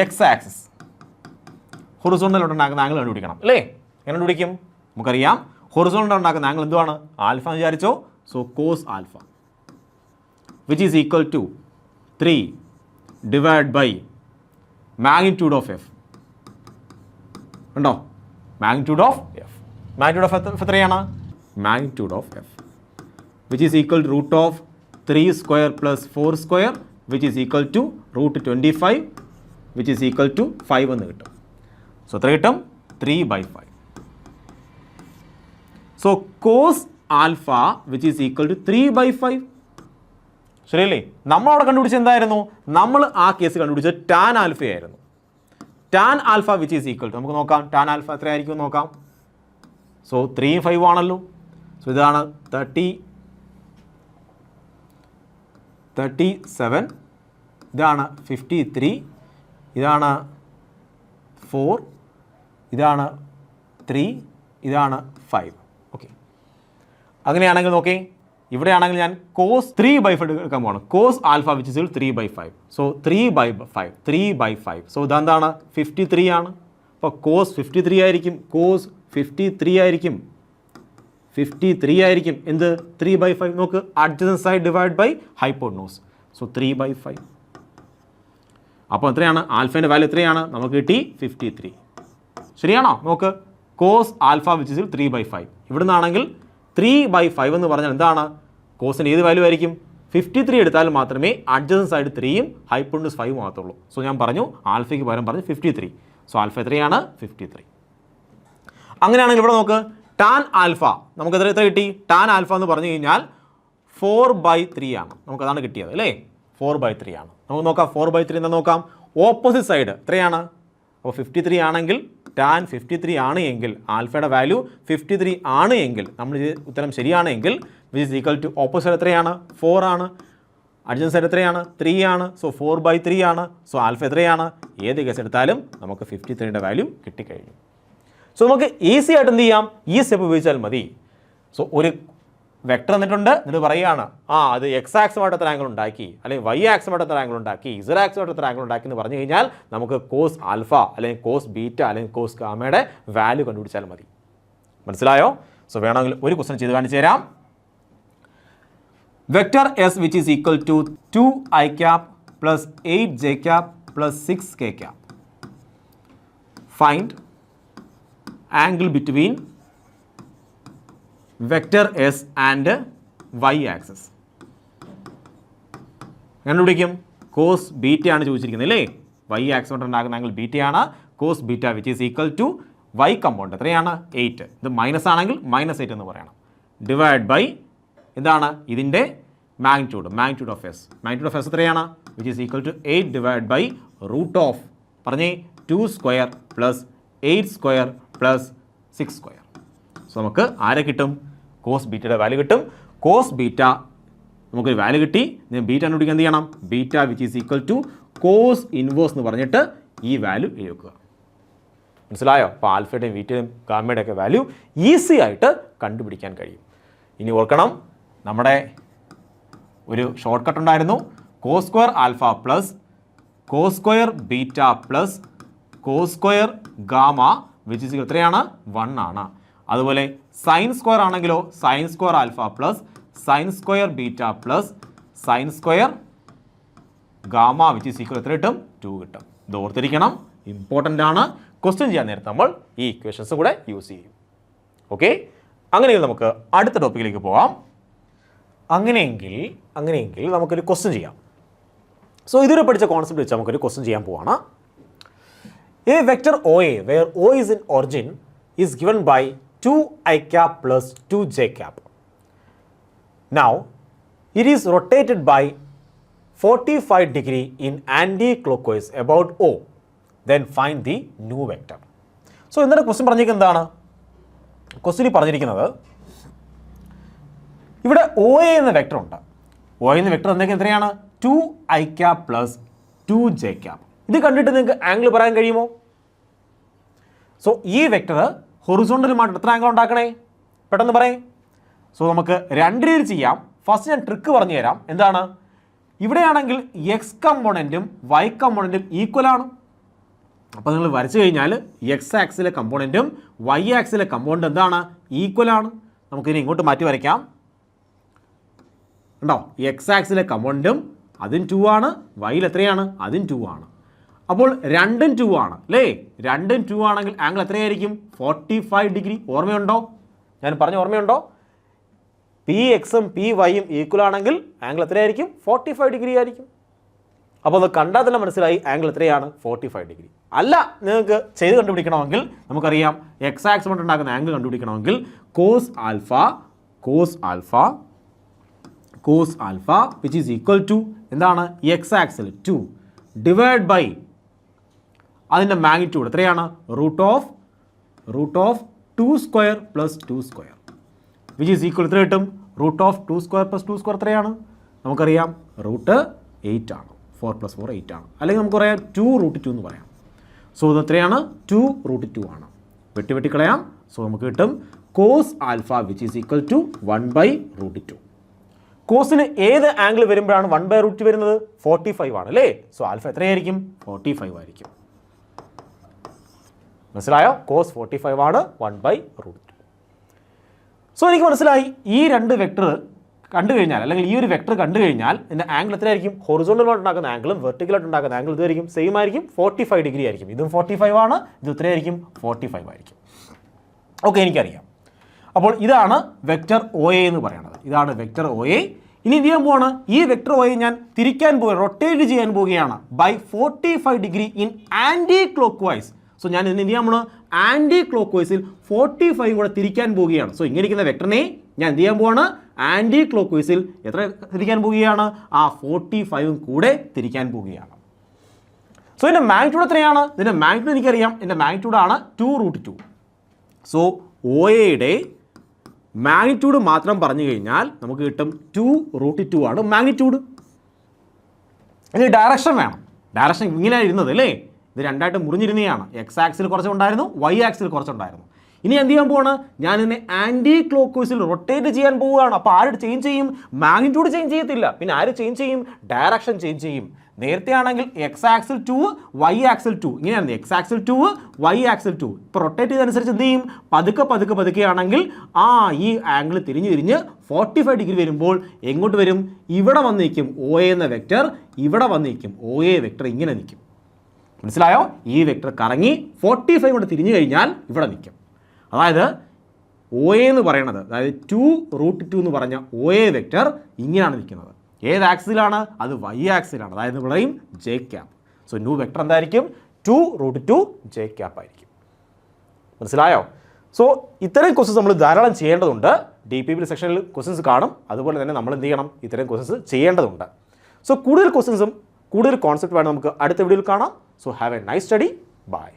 X axis horizontal ഉണ്ടാക്കുന്ന ആംഗിൾ കണ്ടുപിടിക്കണം അല്ലേ? എങ്ങനെ കണ്ടുപിടിക്കും? നമുക്കറിയാം ഹൊറിസോണ്ടൽ ഉണ്ടാക്കുന്ന ആംഗിൾ എന്തുവാണ്? ആൽഫ എന്ന് വിചാരിച്ചോ. So cos alpha which is equal to 3 divided by magnitude of f. ഉണ്ടോ? magnitude of f. magnitude of f എത്രയാണ്? magnitude of f which is equal to root of 3 square plus 4 square which is equal to root 25 which is equal to 5 എന്ന് കിട്ടും. So എത്ര കിട്ടും? 3/5. So cos alpha which is equal to 3/5. ശരിയല്ലേ? നമ്മളവിടെ കണ്ടുപിടിച്ചത് എന്തായിരുന്നു? നമ്മൾ ആ കേസ് കണ്ടുപിടിച്ചത് ടാൻ ആൽഫയായിരുന്നു. Tan alpha which is equal to, നമുക്ക് നോക്കാം ടാൻ ആൽഫ എത്രയായിരിക്കും നോക്കാം. സോ 3ഉം 5ഉം ആണല്ലോ. സോ ഇതാണ് 37, ഇതാണ് 53, ഇതാണ് 4, ഇതാണ് 3, ഇതാണ് 5. ഓക്കെ, അങ്ങനെയാണെങ്കിൽ നോക്കേ, ഇവിടെയാണെങ്കിൽ ഞാൻ കോസ് 3/5 എടുക്കാൻ പോകണം. Cos alpha which is 3/5. So 3/5. So ഇതെന്താണ്? 53 ആണ്. അപ്പോൾ കോസ് 53 ആയിരിക്കും. കോസ് 53 ആയിരിക്കും. 53 ആയിരിക്കും എന്ത്? 3/5. നോക്ക്, adjacent side divide by hypotenuse. So 3/5. അപ്പോൾ എത്രയാണ്? ആൽഫേൻ്റെ വാല്യൂ എത്രയാണ്? നമുക്ക് കിട്ടി 53. ശരിയാണോ? നോക്ക്, കോസ് ആൽഫ വിച്ച് ഇസ് 3/5. ഇവിടെ നിന്നാണെങ്കിൽ 3/5 എന്ന് പറഞ്ഞാൽ എന്താണ്? കോസിന് ഏത് വാല്യൂ ആയിരിക്കും? 53 എടുത്താൽ മാത്രമേ അഡ്ജസൻറ്റ് സൈഡ് 3ഉം ഹൈപ്പോട്ടനൂസ് 5ഉം മാത്രമുള്ളൂ. സോ ഞാൻ പറഞ്ഞു ആൽഫയ്ക്ക് പകരം പറഞ്ഞു 53. സോ ആൽഫ എത്രയാണ്? 53. അങ്ങനെയാണെങ്കിൽ ഇവിടെ നോക്ക്, ടാൻ ആൽഫ നമുക്ക് എത്ര കിട്ടി? ടാൻ ആൽഫ എന്ന് പറഞ്ഞു കഴിഞ്ഞാൽ 4/3 ആണ്. നമുക്കതാണ് കിട്ടിയത് അല്ലേ? 4/3 ആണ്. നമുക്ക് നോക്കാം 4/3 എന്താ നോക്കാം. ഓപ്പോസിറ്റ് സൈഡ് എത്രയാണ്? അപ്പോൾ 53 ആണെങ്കിൽ ടാൻ 53 ആണ് എങ്കിൽ ആൽഫയുടെ വാല്യൂ 53 ആണ് എങ്കിൽ നമ്മൾ ഉത്തരം ശരിയാണ് എങ്കിൽ which is equal to opposite side എത്രയാണ്? 4 ആണ്. അഡ്ജസൻറ്റ് സൈഡ് എത്രയാണ്? 3 ആണ്. സോ 4/3 ആണ്. സോ ആൽഫ എത്രയാണ്? ഏത് കേസ് എടുത്താലും നമുക്ക് 53ൻ്റെ വാല്യൂ കിട്ടിക്കഴിഞ്ഞു. സോ നമുക്ക് ഈസി ആയിട്ട് എന്ത് ചെയ്യാം? ഈ സ്റ്റെപ്പ് ഉപയോഗിച്ചാൽ മതി. സോ ഒരു വെക്ടർ എന്നിട്ടുണ്ട്, എന്നിട്ട് പറയുകയാണ് അത് എക്സ് ആക്സുമായിട്ട് എത്ര ആംഗിൾ ഉണ്ടാക്കി, അല്ലെങ്കിൽ വൈ ആക്സുമായിട്ട് എത്ര ആംഗിൾ ഉണ്ടാക്കി, ഇസഡ് ആക്സുമായിട്ട് എത്ര ആംഗിൾ ഉണ്ടാക്കി എന്ന് പറഞ്ഞു കഴിഞ്ഞാൽ നമുക്ക് കോസ് ആൽഫ അല്ലെങ്കിൽ കോസ് ബീറ്റ അല്ലെങ്കിൽ കോസ് ഗാമയുടെ വാല്യൂ കണ്ടുപിടിച്ചാൽ മതി. മനസ്സിലായോ? സോ വേണമെങ്കിൽ ഒരു ക്വസ്റ്റൻ ചെയ്ത് കാണിച്ചു തരാം. Vector S which is equal to 2i cap plus 8j cap plus 6k cap. Find angle between vector S and Y axis. കണ്ടുപിടിക്കും. കോസ് ബീറ്റയാണ് ചോദിച്ചിരിക്കുന്നത് അല്ലേ? വൈ ആക്സ് കൊണ്ട് ഉണ്ടാക്കുന്ന ആംഗിൾ ബീറ്റയാണ്. Cos beta which is equal to Y compound എത്രയാണ്? 8. ഇത് minus ആണെങ്കിൽ -8 എന്ന് പറയണം. ഡിവൈഡ് ബൈ എന്താണ്? ഇതിൻ്റെ magnitude of S. Magnitude of S എത്രയാണ്? Which is equal to 8 divide by root of പറഞ്ഞേ 2 square plus 8 square plus 6 square. So നമുക്ക് ആരെ കിട്ടും? കോസ് ബീറ്റയുടെ വാല്യൂ കിട്ടും. കോസ് ബീറ്റ നമുക്കൊരു വാല്യൂ കിട്ടി. ബീറ്റ കണ്ടുപിടിക്കാൻ എന്ത് ചെയ്യണം? Beta which is equal to cos inverse എന്ന് പറഞ്ഞിട്ട് ഈ വാല്യൂ എഴുതി വെക്കുക. മനസ്സിലായോ? അപ്പോൾ ആൽഫയുടെയും ബീറ്റയുടെയും ഗാമയുടെ ഒക്കെ വാല്യൂ ഈസി ആയിട്ട് കണ്ടുപിടിക്കാൻ കഴിയും. ഇനി ഓർക്കണം, നമ്മുടെ ഒരു ഷോർട്ട് കട്ട് ഉണ്ടായിരുന്നു. Cos square alpha plus cos square beta plus cos square gamma which is എത്രയാണ്? 1 ആണ്. അതുപോലെ സൈൻ സ്ക്വയർ ആണെങ്കിലോ sine square alpha plus sine square beta plus sine square gamma which is equal എത്ര കിട്ടും? 2 കിട്ടും. ഇത് ഓർത്തിരിക്കണം, ഇമ്പോർട്ടൻ്റ് ആണ്. ക്വസ്റ്റ്യൻ ചെയ്യാൻ നേരത്തെ നമ്മൾ ഈ ഇക്വേഷൻസ് കൂടെ യൂസ് ചെയ്യും. ഓക്കെ, അങ്ങനെയെങ്കിൽ നമുക്ക് അടുത്ത ടോപ്പിക്കിലേക്ക് പോകാം. അങ്ങനെയെങ്കിൽ നമുക്കൊരു ക്വസ്റ്റ്യൻ ചെയ്യാം. സോ ഇതുവരെ പഠിച്ച കോൺസെപ്റ്റ് വെച്ച് നമുക്കൊരു ക്വസ്റ്റ്യൻ ചെയ്യാൻ പോവാണ്. A vector OA where O is in origin is given by 2i cap plus 2j cap. Now it is rotated by 45 degree in anti-clockwise about O. Then find the new vector. So എന്താണ് question പറഞ്ഞിരിക്കുന്നത്? എന്താണ് ക്വസ്റ്റ്യനിൽ പറഞ്ഞിരിക്കുന്നത്? ഇവിടെ O A എന്ന vector ഉണ്ട്. O എന്ന vector എന്തൊക്കെ എത്രയാണ്? 2i cap plus 2j cap. ഇത് കണ്ടിട്ട് നിങ്ങൾക്ക് ആംഗിൾ പറയാൻ കഴിയുമോ? സോ ഈ വെക്ടർ ഹൊറിസോണ്ടലുമായിട്ട് എത്ര ആംഗിൾ ഉണ്ടാക്കണേ? പെട്ടെന്ന് പറയേ. സോ നമുക്ക് രണ്ട് രീതിയിൽ ചെയ്യാം. ഫസ്റ്റ് ഞാൻ ട്രിക്ക് പറഞ്ഞു തരാം. എന്താണ്? ഇവിടെയാണെങ്കിൽ എക്സ് കമ്പോണൻറ്റും വൈ കമ്പോണൻറ്റും ഈക്വൽ ആണ്. അപ്പോൾ നിങ്ങൾ വരച്ചു കഴിഞ്ഞാൽ എക്സ് ആക്സിലെ കമ്പോണൻറ്റും വൈ ആക്സിലെ കമ്പോണൻറ്റും എന്താണ്? ഈക്വൽ ആണ്. നമുക്കിനി ഇങ്ങോട്ട് മാറ്റി വരയ്ക്കാം. ഉണ്ടോ? എക്സ് ആക്സിലെ കമ്പോണൻറ്റും അതും 2 ആണ്, വൈയിൽ എത്രയാണ്? അതും 2 ആണ്. അപ്പോൾ രണ്ടും 2 ആണ് അല്ലേ? രണ്ടും 2 ആണെങ്കിൽ ആംഗിൾ എത്രയായിരിക്കും? 45 ഡിഗ്രി. ഓർമ്മയുണ്ടോ? ഞാൻ പറഞ്ഞ ഓർമ്മയുണ്ടോ? പി എക്സും പി വൈയും ഈക്വൽ ആണെങ്കിൽ ആംഗിൾ എത്രയായിരിക്കും? 45 ഡിഗ്രി ആയിരിക്കും. അപ്പോൾ അത് കണ്ടാൽ തന്നെ മനസ്സിലായി ആംഗിൾ എത്രയാണ്? 45 ഡിഗ്രി. അല്ല, നിങ്ങൾക്ക് ചെയ്ത് കണ്ടുപിടിക്കണമെങ്കിൽ നമുക്കറിയാം എക്സ് ആക്സ് കൊണ്ട് ഉണ്ടാക്കുന്ന ആംഗിൾ കണ്ടുപിടിക്കണമെങ്കിൽ cos alpha which is equal to എന്താണ്? എക്സ് ആക്സിൽ 2 ഡിവൈഡ് ബൈ അതിൻ്റെ മാഗ്നിറ്റ്യൂഡ് എത്രയാണ്? Root of 2 square plus 2 square which is equal എത്ര കിട്ടും? Root of 2 square plus 2 square എത്രയാണ്? നമുക്കറിയാം റൂട്ട് 8 ആണ്. 4 + 4 8 ആണ്. അല്ലെങ്കിൽ നമുക്ക് പറയാം 2√2 എന്ന് പറയാം. സോ ഇത് എത്രയാണ്? 2√2 ആണ്. വെട്ടിക്കളയാം. സോ നമുക്ക് കിട്ടും cos alpha which is equal to 1/√2. കോസിന് ഏത് ആംഗിൾ വരുമ്പോഴാണ് 1/√2 വരുന്നത്? 45 ആണ് അല്ലേ? സോ ആൽഫ എത്രയായിരിക്കും? 45 ആയിരിക്കും. മനസ്സിലായോ? കോസ് 45 ആണ് 1/√2. സോ എനിക്ക് മനസ്സിലായി ഈ രണ്ട് വെക്ടർ കണ്ടു കഴിഞ്ഞാൽ, അല്ലെങ്കിൽ ഈ ഒരു വെക്ടർ കണ്ടു കഴിഞ്ഞാൽ ഇതിൻ്റെ ആംഗിൾ എത്രയായിരിക്കും? ഹൊറിസോണ്ടലായിട്ട് ഉണ്ടാക്കുന്ന ആംഗിളും വെർട്ടിക്കലായിട്ട് ഉണ്ടാക്കുന്ന ആംഗിൾ ഇതായിരിക്കും സെയിം ആയിരിക്കും, 45 ഡിഗ്രി ആയിരിക്കും. ഇതും 45 ആണ്, ഇത് എത്രയായിരിക്കും? 45 ആയിരിക്കും. ഓക്കെ, എനിക്കറിയാം. അപ്പോൾ ഇതാണ് വെക്ടർ ഒ എ എന്ന് പറയുന്നത്. ഇതാണ് വെക്ടർ ഒ എ. ഇനി എന്ത് ചെയ്യാൻ പോവാണ്? ഈ വെക്ടർ ഒ എ ഞാൻ തിരിക്കാൻ പോവുകയാണ്, റൊട്ടേറ്റ് ചെയ്യാൻ പോവുകയാണ് by 45 degree in anticlockwise. So ഞാൻ ഇതിന് എന്ത് ചെയ്യാൻ പോകണം? ആൻറ്റി ക്ലോക്ക് വൈസിൽ 45 കൂടെ തിരിക്കാൻ പോവുകയാണ്. സോ ഇങ്ങനെ ഇരിക്കുന്ന വെക്ടറിനെ ഞാൻ എന്ത് ചെയ്യാൻ പോവാണ്? ആൻറ്റി ക്ലോക്ക് വൈസിൽ എത്ര തിരിക്കാൻ പോവുകയാണ്? ആ 45 കൂടെ തിരിക്കാൻ പോവുകയാണ്. സോ ഇതിൻ്റെ മാഗ്നിറ്റ്യൂഡ് എത്രയാണ്? ഇതിൻ്റെ മാഗ്നിറ്റ്യൂഡ് എനിക്കറിയാം. ഇതിൻ്റെ മാഗ്നിറ്റ്യൂഡാണ് 2√2. സോ ഒ എയുടെ മാഗ്നിറ്റ്യൂഡ് മാത്രം പറഞ്ഞു കഴിഞ്ഞാൽ നമുക്ക് കിട്ടും 2√2 ആണ് മാഗ്നിറ്റ്യൂഡ്. ഇനി ഡയറക്ഷൻ വേണം. ഡയറക്ഷൻ ഇങ്ങനെയാണ് ഇരുന്നത് അല്ലേ? ഇത് രണ്ടായിട്ട് മുറിഞ്ഞിരുന്നതാണ്. എക്സ് ആക്സിൽ കുറച്ചുണ്ടായിരുന്നു, വൈ ആക്സിൽ കുറച്ചുണ്ടായിരുന്നു. ഇനി എന്ത് ചെയ്യാൻ പോവാണ്? ഞാൻ ഇതിനെ ആൻറ്റി ക്ലോക്ക് വൈസിൽ റൊട്ടേറ്റ് ചെയ്യാൻ പോവുകയാണ്. അപ്പോൾ ആര് ചേഞ്ച് ചെയ്യും? മാഗ്നിറ്റ്യൂഡ് ചേഞ്ച് ചെയ്യത്തില്ല. പിന്നെ ആര് ചേഞ്ച് ചെയ്യും? ഡയറക്ഷൻ ചേഞ്ച് ചെയ്യും. നേരത്തെ ആണെങ്കിൽ എക്സ് ആക്സിൽ 2, വൈ ആക്സിൽ 2 ഇങ്ങനെയായിരുന്നു. എക്സ് ആക്സിൽ 2, വൈ ആക്സിൽ 2. ഇപ്പോൾ റൊട്ടേറ്റ് ചെയ്തനുസരിച്ച് എന്ത് ചെയ്യും? പതുക്കെ ആണെങ്കിൽ ഈ ആംഗിൾ തിരിഞ്ഞ് 45 ഡിഗ്രി വരുമ്പോൾ എങ്ങോട്ട് വരും? ഇവിടെ വന്ന് നിൽക്കും. ഒ എ എന്ന വെക്ടർ ഇവിടെ വന്ന് നിൽക്കും. ഒ എ വെക്ടർ ഇങ്ങനെ നിൽക്കും. മനസ്സിലായോ? ഈ വെക്ടർ കറങ്ങി 45 കൊണ്ട് തിരിഞ്ഞു കഴിഞ്ഞാൽ ഇവിടെ നിൽക്കും. അതായത് ഒ എ എന്ന് പറയുന്നത്, അതായത് 2√2 എന്ന് പറഞ്ഞ ഒ എ വെക്ടർ ഇങ്ങനെയാണ് നിൽക്കുന്നത്. ഏത് ആക്സിലാണ്? അത് വൈ ആക്സിലാണ്. അതായത് ഇവിടെയും J cap. So new vector എന്തായിരിക്കും? 2√2 ജെ ക്യാപ് ആയിരിക്കും. മനസ്സിലായോ? സോ ഇത്തരം ക്വസ്റ്റ്യൻസ് നമ്മൾ ധാരാളം ചെയ്യേണ്ടതുണ്ട്. DPB സെക്ഷനിൽ ക്വസ്റ്റ്യൻസ് കാണും. അതുപോലെ തന്നെ നമ്മൾ എന്ത് ചെയ്യണം? ഇത്തരം ക്വസ്റ്റ്യൻസ് ചെയ്യേണ്ടതുണ്ട്. സോ കൂടുതൽ ക്വസ്റ്റ്യൻസും കൂടുതൽ കോൺസെപ്റ്റുമാണ് നമുക്ക് അടുത്ത വീഡിയോയിൽ കാണാം. So have a nice study. By.